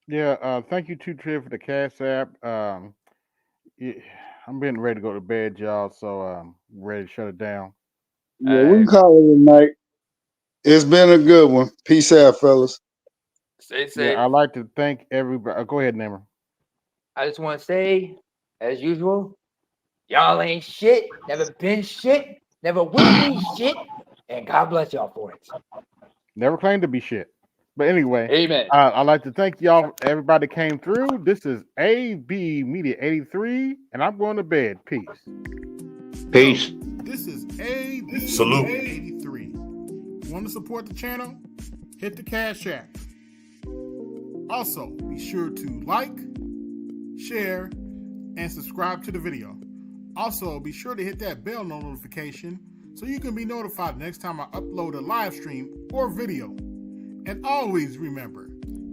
Yeah, thank you, Two Trip, for the Cash App. I'm getting ready to go to bed, y'all, so ready to shut it down. Yeah, we can call it a night. It's been a good one. Peace out, fellas. Stay safe. Yeah, I'd like to thank everybody. Go ahead, Nimmer. I just want to say, as usual, y'all ain't shit, never been shit, never will be shit, and God bless y'all for it. Never claimed to be shit. But anyway, Amen. I'd like to thank y'all, everybody came through. This is AB Media 83, and I'm going to bed. Peace. Peace. This is AB Salute. 83. Want to support the channel? Hit the Cash App. Also, be sure to like, share, and subscribe to the video. Also, be sure to hit that bell notification so you can be notified next time I upload a live stream or video. And always remember,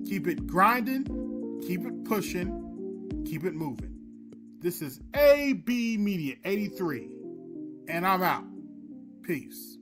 keep it grinding, keep it pushing, keep it moving. This is AB Media 83, and I'm out. Peace.